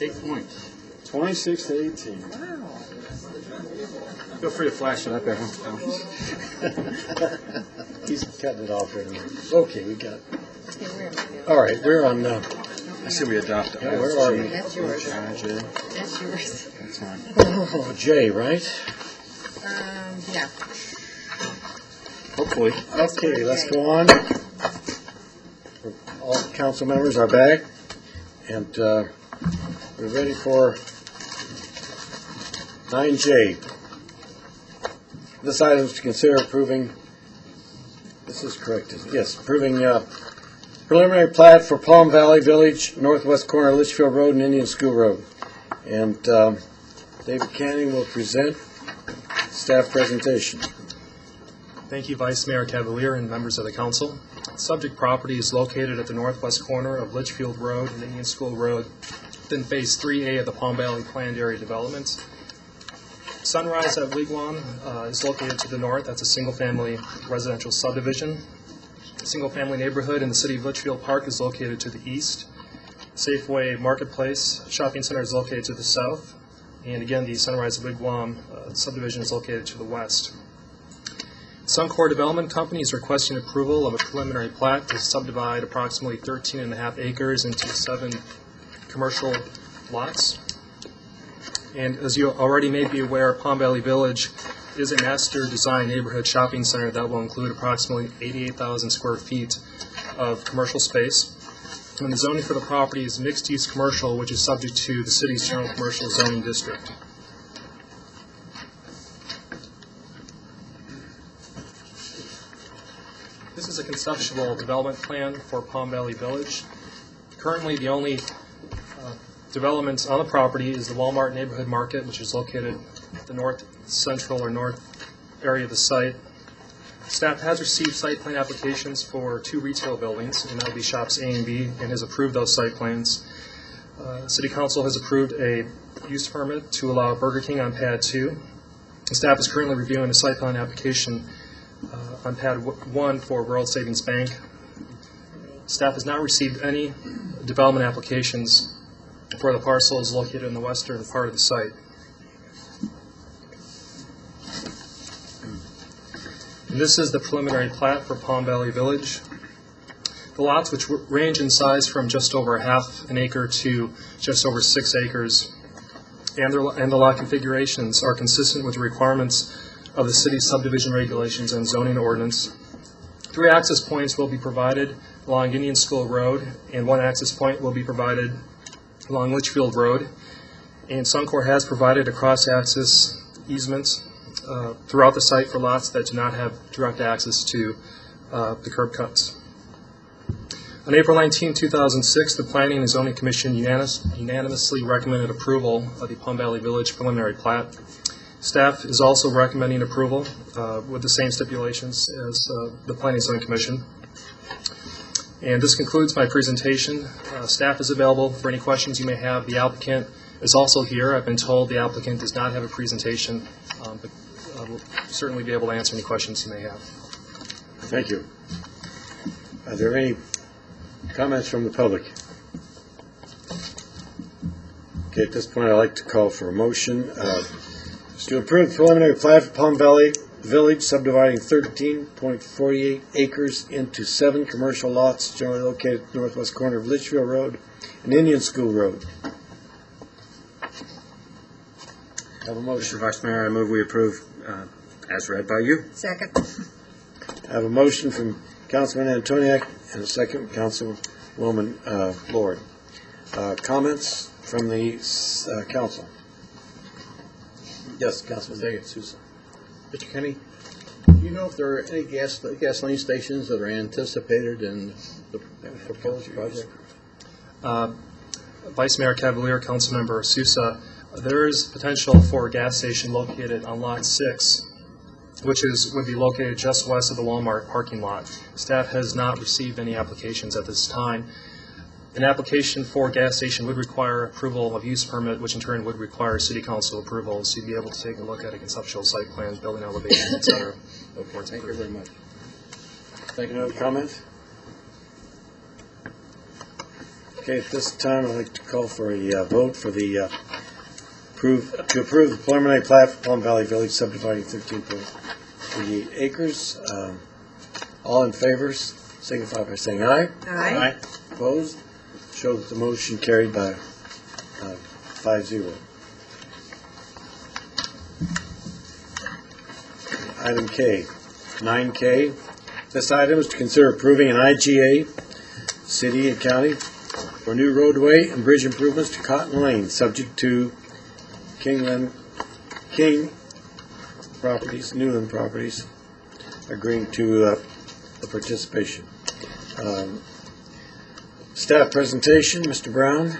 8 points. 26 to 18. Wow. Feel free to flash it up there. He's cutting it off right now. Okay, we got it. Okay, where am I now? All right, we're on, I see we adopted. Yeah, Where are we? that's yours. J. That's yours. That's fine. J, right? Yeah. Hopefully. Okay, let's go on. All council members are back, and we're ready for 9J. This item is to consider approving, this is correct, yes, approving preliminary plat for Palm Valley Village, northwest corner of Litchfield Road and Indian School Road. And David Canning will present staff presentation. Thank you, Vice Mayor Cavalier and members of the council. The subject property is located at the northwest corner of Litchfield Road and Indian School Road, within Phase 3A of the Palm Valley Planned Area Development. Sunrise at Wigwam is located to the north. That's a single-family residential subdivision. A single-family neighborhood in the city of Litchfield Park is located to the east. Safeway Marketplace Shopping Center is located to the south. And again, the Sunrise at Wigwam subdivision is located to the west. Suncor Development Company is requesting approval of a preliminary plat to subdivide approximately 13.5 acres into 7 commercial lots. And as you already may be aware, Palm Valley Village is a master design neighborhood shopping center that will include approximately 88,000 square feet of commercial space. And the zoning for the property is mixed-use commercial, which is subject to the city's general commercial zoning district. This is a conceptual development plan for Palm Valley Village. Currently, the only development on the property is the Walmart Neighborhood Market, which is located at the north central or north area of the site. Staff has received site plan applications for 2 retail buildings, and that will be shops A and B, and has approved those site plans. City Council has approved a use permit to allow Burger King on Pad 2. The staff is currently reviewing a site plan application on Pad 1 for World Savings Bank. Staff has not received any development applications for the parcels located in the western part of the site. And this is the preliminary plat for Palm Valley Village. The lots, which range in size from just over ½ an acre to just over 6 acres, and the lot configurations are consistent with the requirements of the city's subdivision regulations and zoning ordinance. 3 access points will be provided along Indian School Road, and 1 access point will be provided along Litchfield Road. And Suncor has provided a cross-access easement throughout the site for lots that do not have direct access to the curb cuts. On April 19, 2006, the Planning and Zoning Commission unanimously recommended approval of the Palm Valley Village preliminary plat. Staff is also recommending approval with the same stipulations as the Planning and Zoning Commission. And this concludes my presentation. Staff is available for any questions you may have. The applicant is also here. I've been told the applicant does not have a presentation, but will certainly be able to answer any questions you may have. Thank you. Are there any comments from the public? Okay, at this point, I'd like to call for a motion to approve preliminary plat for Palm Valley Village, subdividing 13.48 acres into 7 commercial lots generally located at the northwest corner of Litchfield Road and Indian School Road. Have a motion. Mr. Vice Mayor, I move we approve as read by you. Second. I have a motion from Councilman Antoniak and a second from Councilwoman Lord. Comments from the council? Yes, Councilman David Sousa. Mr. Kenny, do you know if there are any gasoline stations that are anticipated in the proposed project? Vice Mayor Cavalier, Councilmember Sousa, there is potential for a gas station located on Lot 6, which would be located just west of the Walmart parking lot. Staff has not received any applications at this time. An application for a gas station would require approval of use permit, which in turn would require city council approval, so you'd be able to take a look at a conceptual site plan, building elevation, et cetera. Okay, thank you very much. Thank Any you. other comments? Okay, at this time, I'd like to call for a vote for the to approve the preliminary plat for Plum Valley Village subdividing 13.38 acres. All in favor, signify by saying aye. Aye. Opposed? Show that the motion carried by 5-0. Item K, 9K. This item is to consider approving an IGA, city and county, for new roadway and bridge improvements to Cotton Lane, subject to King Properties, Newland Properties, agreeing to the participation. Staff presentation, Mr. Brown.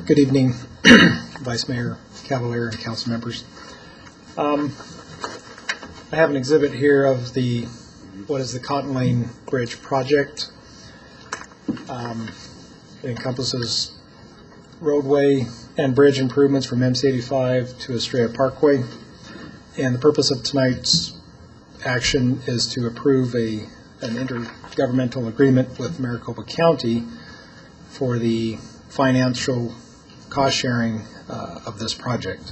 Good evening, Vice Mayor Cavalier and council members. I have an exhibit here of what is the Cotton Lane Bridge project. It encompasses roadway and bridge improvements from MC-85 to Estrella Parkway. And the purpose of tonight's action is to approve an intergovernmental agreement with Maricopa County for the financial cost sharing of this project.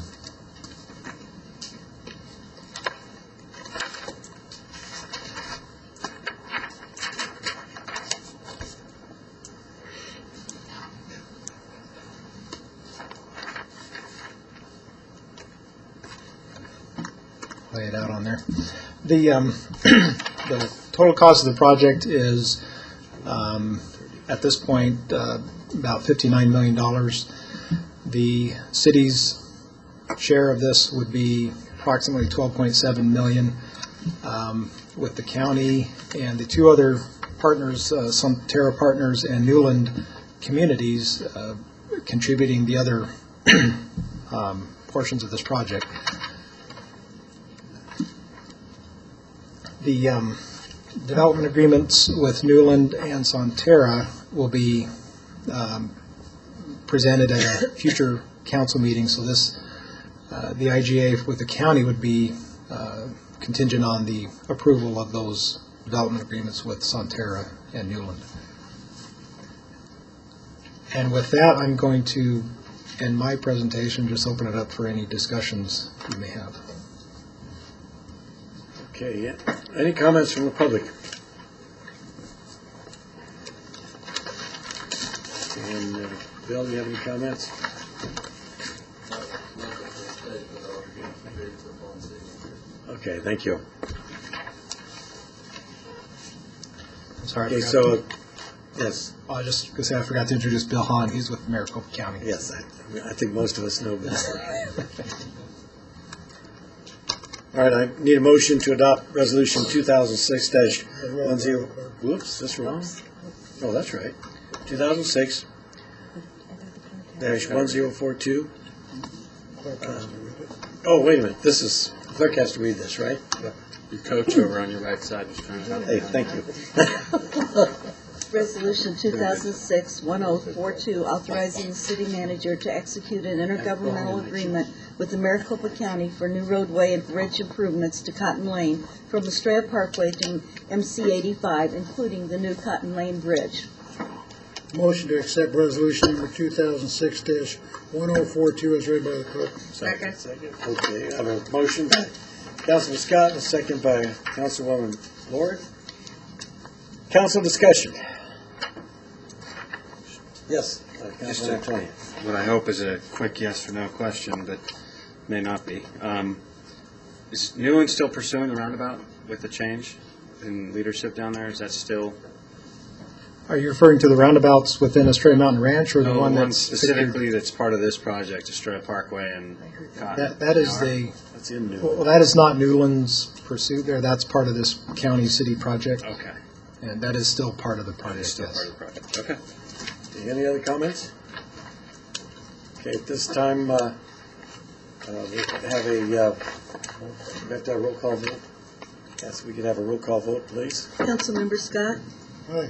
Lay it out on there. The total cost of the project is, at this point, about $59 million. The city's share of this would be approximately $12.7 million, with the county and the two other partners, Sonterra Partners and Newland Communities, contributing the other portions of this project. The development agreements with Newland and Sonterra will be presented at a future council meeting. So this, the IGA with the county would be contingent on the approval of those development agreements with Sonterra and Newland. And with that, I'm going to end my presentation, just open it up for any discussions you may have. Okay, yeah. Any comments from the public? And Bill, do you have any comments? Okay, thank you. Sorry. Okay, so, yes. I was just going to say I forgot to introduce Bill Hahn. He's with Maricopa County. Yes, I think most of us know Bill. All right, I need a motion to adopt Resolution 2006-10. Whoops, that's wrong. Oh, that's right. 2006-1042. Oh, wait a minute. This is, the clerk has to read this, right? Your coach over on your right side was trying to help. Hey, thank you. Resolution 2006-1042, authorizing the city manager to execute an intergovernmental agreement with the Maricopa County for new roadway and bridge improvements to Cotton Lane from Estrella Parkway to MC-85, including the new Cotton Lane Bridge. Motion to accept resolution number 2006-1042 as read by the clerk. Second. Okay, I have a motion by Councilman Scott and a second by Councilwoman Lord. Council discussion. Yes, Councilman Antonio. What I hope is a quick yes or no question, but may not be. Is Newland still pursuing the roundabout with the change in leadership down there? Is that still? Are you referring to the roundabouts within Estrella Mountain Ranch, or the No, one the one that's specifically that's part of this project, Estrella Parkway and Cotton? That is That's in Newland. well, that is not Newland's pursuit there. That's part of this county city project. Okay. And that is still part of the project. That is still yes. part of the project. Okay. Any other comments? Okay, at this time, we have a roll call vote. Yes, we could have a roll call vote, please. Councilmember Scott? Aye.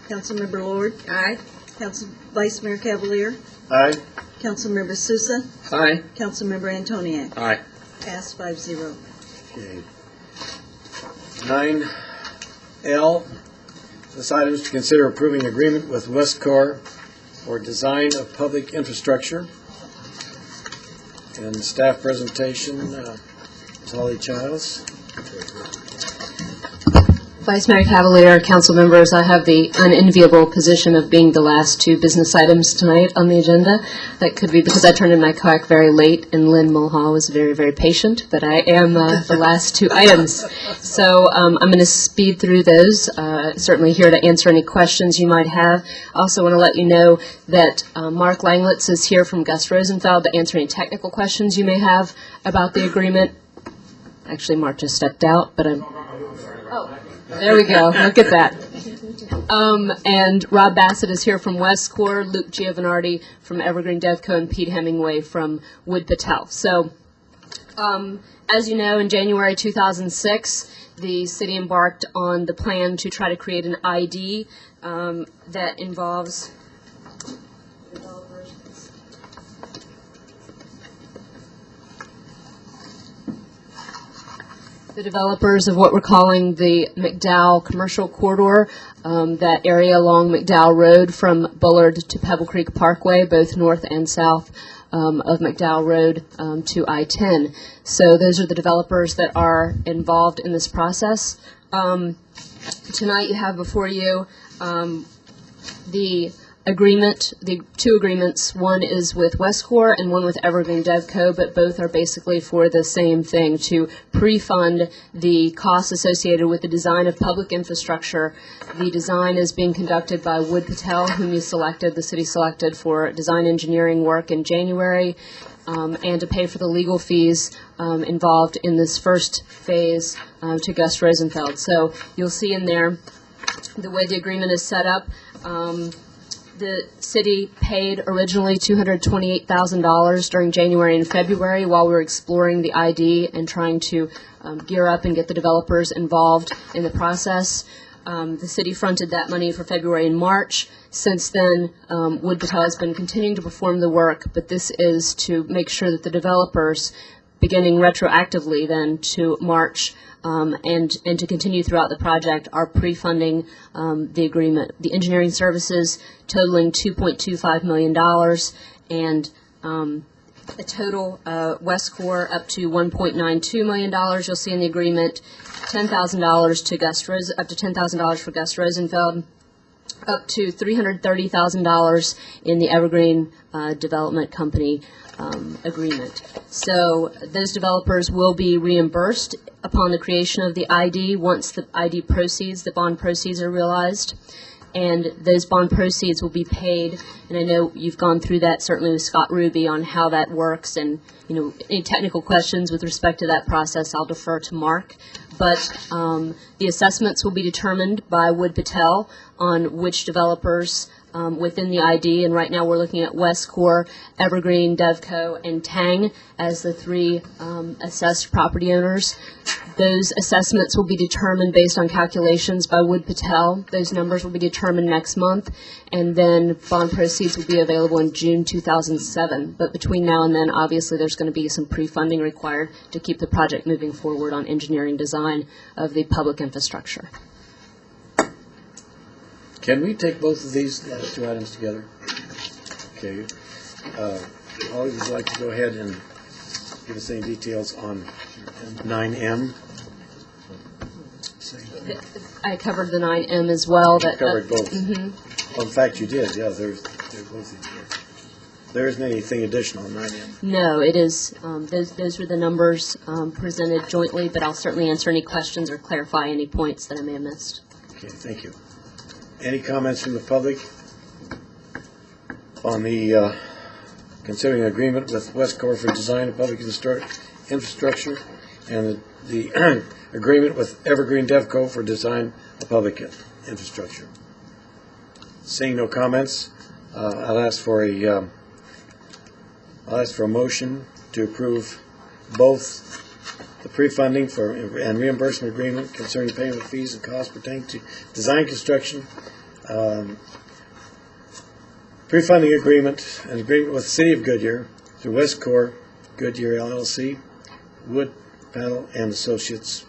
Councilmember Lord? Aye. Vice Mayor Cavalier? Aye. Councilmember Sousa? Aye. Councilmember Antoniak? Aye. Passed 5-0. Okay. 9L, this item is to consider approving agreement with Westcor for design of public infrastructure. And staff presentation, Holly Childs. Vice Mayor Cavalier, council members, I have the unenviable position of being the last two business items tonight on the agenda. That could be because I turned in my COAC very late and Lynn Mulhall was very, very patient, but I am the last two items. So I'm going to speed through those, certainly here to answer any questions you might have. I also want to let you know that Mark Langlitz is here from Gus Rosenfeld to answer any technical questions you may have about the agreement. Actually, Mark just stepped out, but I'm... Oh. There we go. Look at that. And Rob Bassett is here from Westcor, Luke Giovanardi from Evergreen Devco, and Pete Hemingway from Wood Patel. So, as you know, in January 2006, the city embarked on the plan to try to create an ID that involves the developers of what we're calling the McDowell Commercial Corridor, that area along McDowell Road from Bullard to Pebble Creek Parkway, both north and south of McDowell Road to I-10. So those are the developers that are involved in this process. Tonight you have before you the agreement, the two agreements. One is with Westcor and one with Evergreen Devco, but both are basically for the same thing, to pre-fund the costs associated with the design of public infrastructure. The design is being conducted by Wood Patel, whom you selected, the city selected for design engineering work in January, and to pay for the legal fees involved in this first phase to Gus Rosenfeld. So you'll see in there the way the agreement is set up. The city paid originally $228,000 during January and February while we were exploring the ID and trying to gear up and get the developers involved in the process. The city fronted that money for February and March. Since then, Wood Patel has been continuing to perform the work, but this is to make sure that the developers, beginning retroactively then to March, and to continue throughout the project, are pre-funding the agreement. The engineering services totaling $2.25 million, and a total Westcor up to $1.92 million. You'll see in the agreement $10,000 to up to $10,000 for Gus Rosenfeld, up to $330,000 in the Evergreen Development Company agreement. So those developers will be reimbursed upon the creation of the ID once the ID proceeds, the bond proceeds are realized. And those bond proceeds will be paid, and I know you've gone through that certainly with Scott Ruby on how that works, and any technical questions with respect to that process I'll defer to Mark. But the assessments will be determined by Wood Patel on which developers within the ID, and right now we're looking at Westcor, Evergreen, Devco, and Tang as the three assessed property owners. Those assessments will be determined based on calculations by Wood Patel. Those numbers will be determined next month, and then bond proceeds will be available in June 2007. But between now and then, obviously, there's going to be some pre-funding required to keep the project moving forward on engineering design of the public infrastructure. Can we take both of these two items together? Okay. Holly, would you like to go ahead and give us any details on 9M? I covered the 9M as well. You covered both. Well, in fact, you did. Yeah, they're both. There isn't anything additional on 9M. No, it is. Those were the numbers presented jointly, but I'll certainly answer any questions or clarify any points that I may have missed. Okay, thank you. Any comments from the public on the considering agreement with Westcor for design of public infrastructure and the agreement with Evergreen Devco for design of public infrastructure? Seeing no comments, I'll ask for a motion to approve both the pre-funding for and reimbursement agreement concerning payment of fees and costs pertaining to design construction, pre-funding agreement and agreement with the City of Goodyear through Westcor Goodyear LLC, Wood Panel and Associates,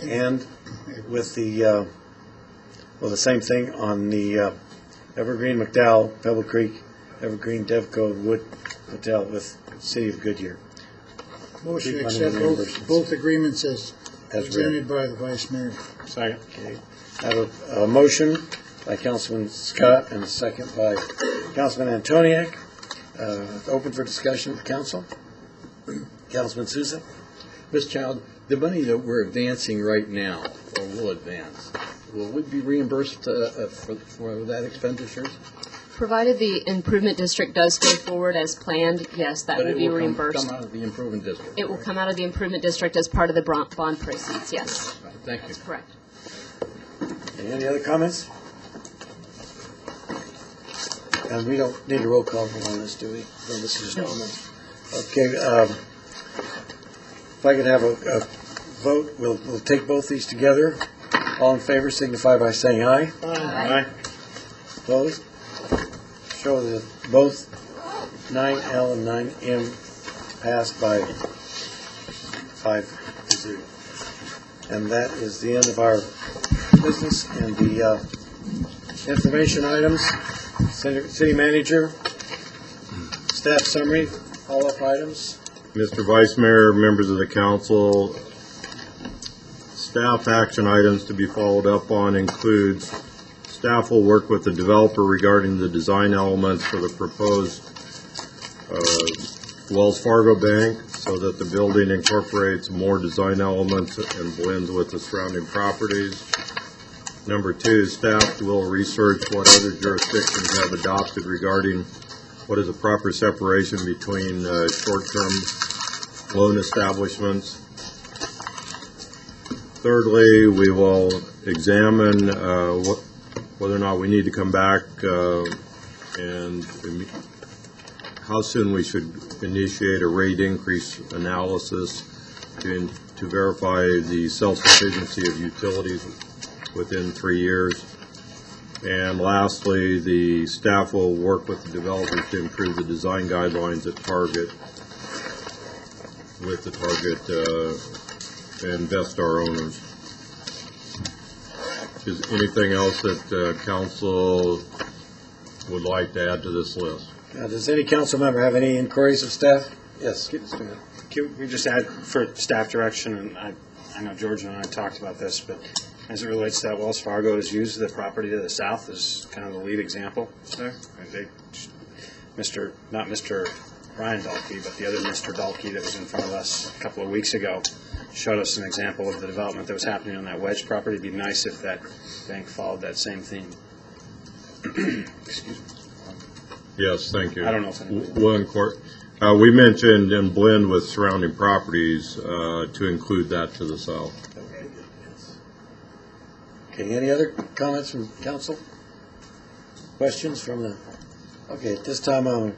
and with the, well, the same thing on the Evergreen McDowell, Pebble Creek, Evergreen, Devco, Wood Hotel with City of Goodyear. Motion to Keep accept running the both agreements as As presented by the Vice Mayor. Second. Okay. I have a motion by Councilman Scott and a second by Councilman Antoniak. Open for discussion, council. Councilman Souza. Ms. Child, the money that we're advancing right now, or will advance, will we be reimbursed for that expenditures? Provided the improvement district does go forward as planned, yes, that will be reimbursed. Come out of the improvement district? It will come out of the improvement district as part of the bond proceeds, yes. Thank you. That's correct. Any other comments? And we don't need a roll call on this, do we? No, this is just okay. If I could have a vote, we'll take both these together. All in favor signify by saying aye. Aye. Opposed? Show that both 9L and 9M passed by 5-0. And that is the end of our business and the information items. City manager, staff summary, follow-up items. Mr. Vice Mayor, members of the council, staff action items to be followed up on includes staff will work with the developer regarding the design elements for the proposed Wells Fargo Bank so that the building incorporates more design elements and blends with the surrounding properties. Number two, staff will research what other jurisdictions have adopted regarding what is a proper separation between short-term loan establishments. Thirdly, we will examine whether or not we need to come back and how soon we should initiate a rate increase analysis to verify the self-sufficiency of utilities within 3 years. And lastly, the staff will work with the developers to improve the design guidelines at Target with the Target and Vestar owners. Is anything else that council would like to add to this list? Does any council member have any inquiries of staff? Yes. Can we just add for staff direction, and I know George and I talked about this, but as it relates to that, Wells Fargo has used the property to the south as kind of the lead example there. Not Mr. Brian Dalkey, but the other Mr. Dalkey that was in front of us a couple of weeks ago showed us an example of the development that was happening on that Wedge property. It'd be nice if that bank followed that same theme. Excuse me. Yes, thank you. I don't know if anybody... we mentioned and blend with surrounding properties to include that to the south. Okay, any other comments from council? Questions from the, okay, at this time I'll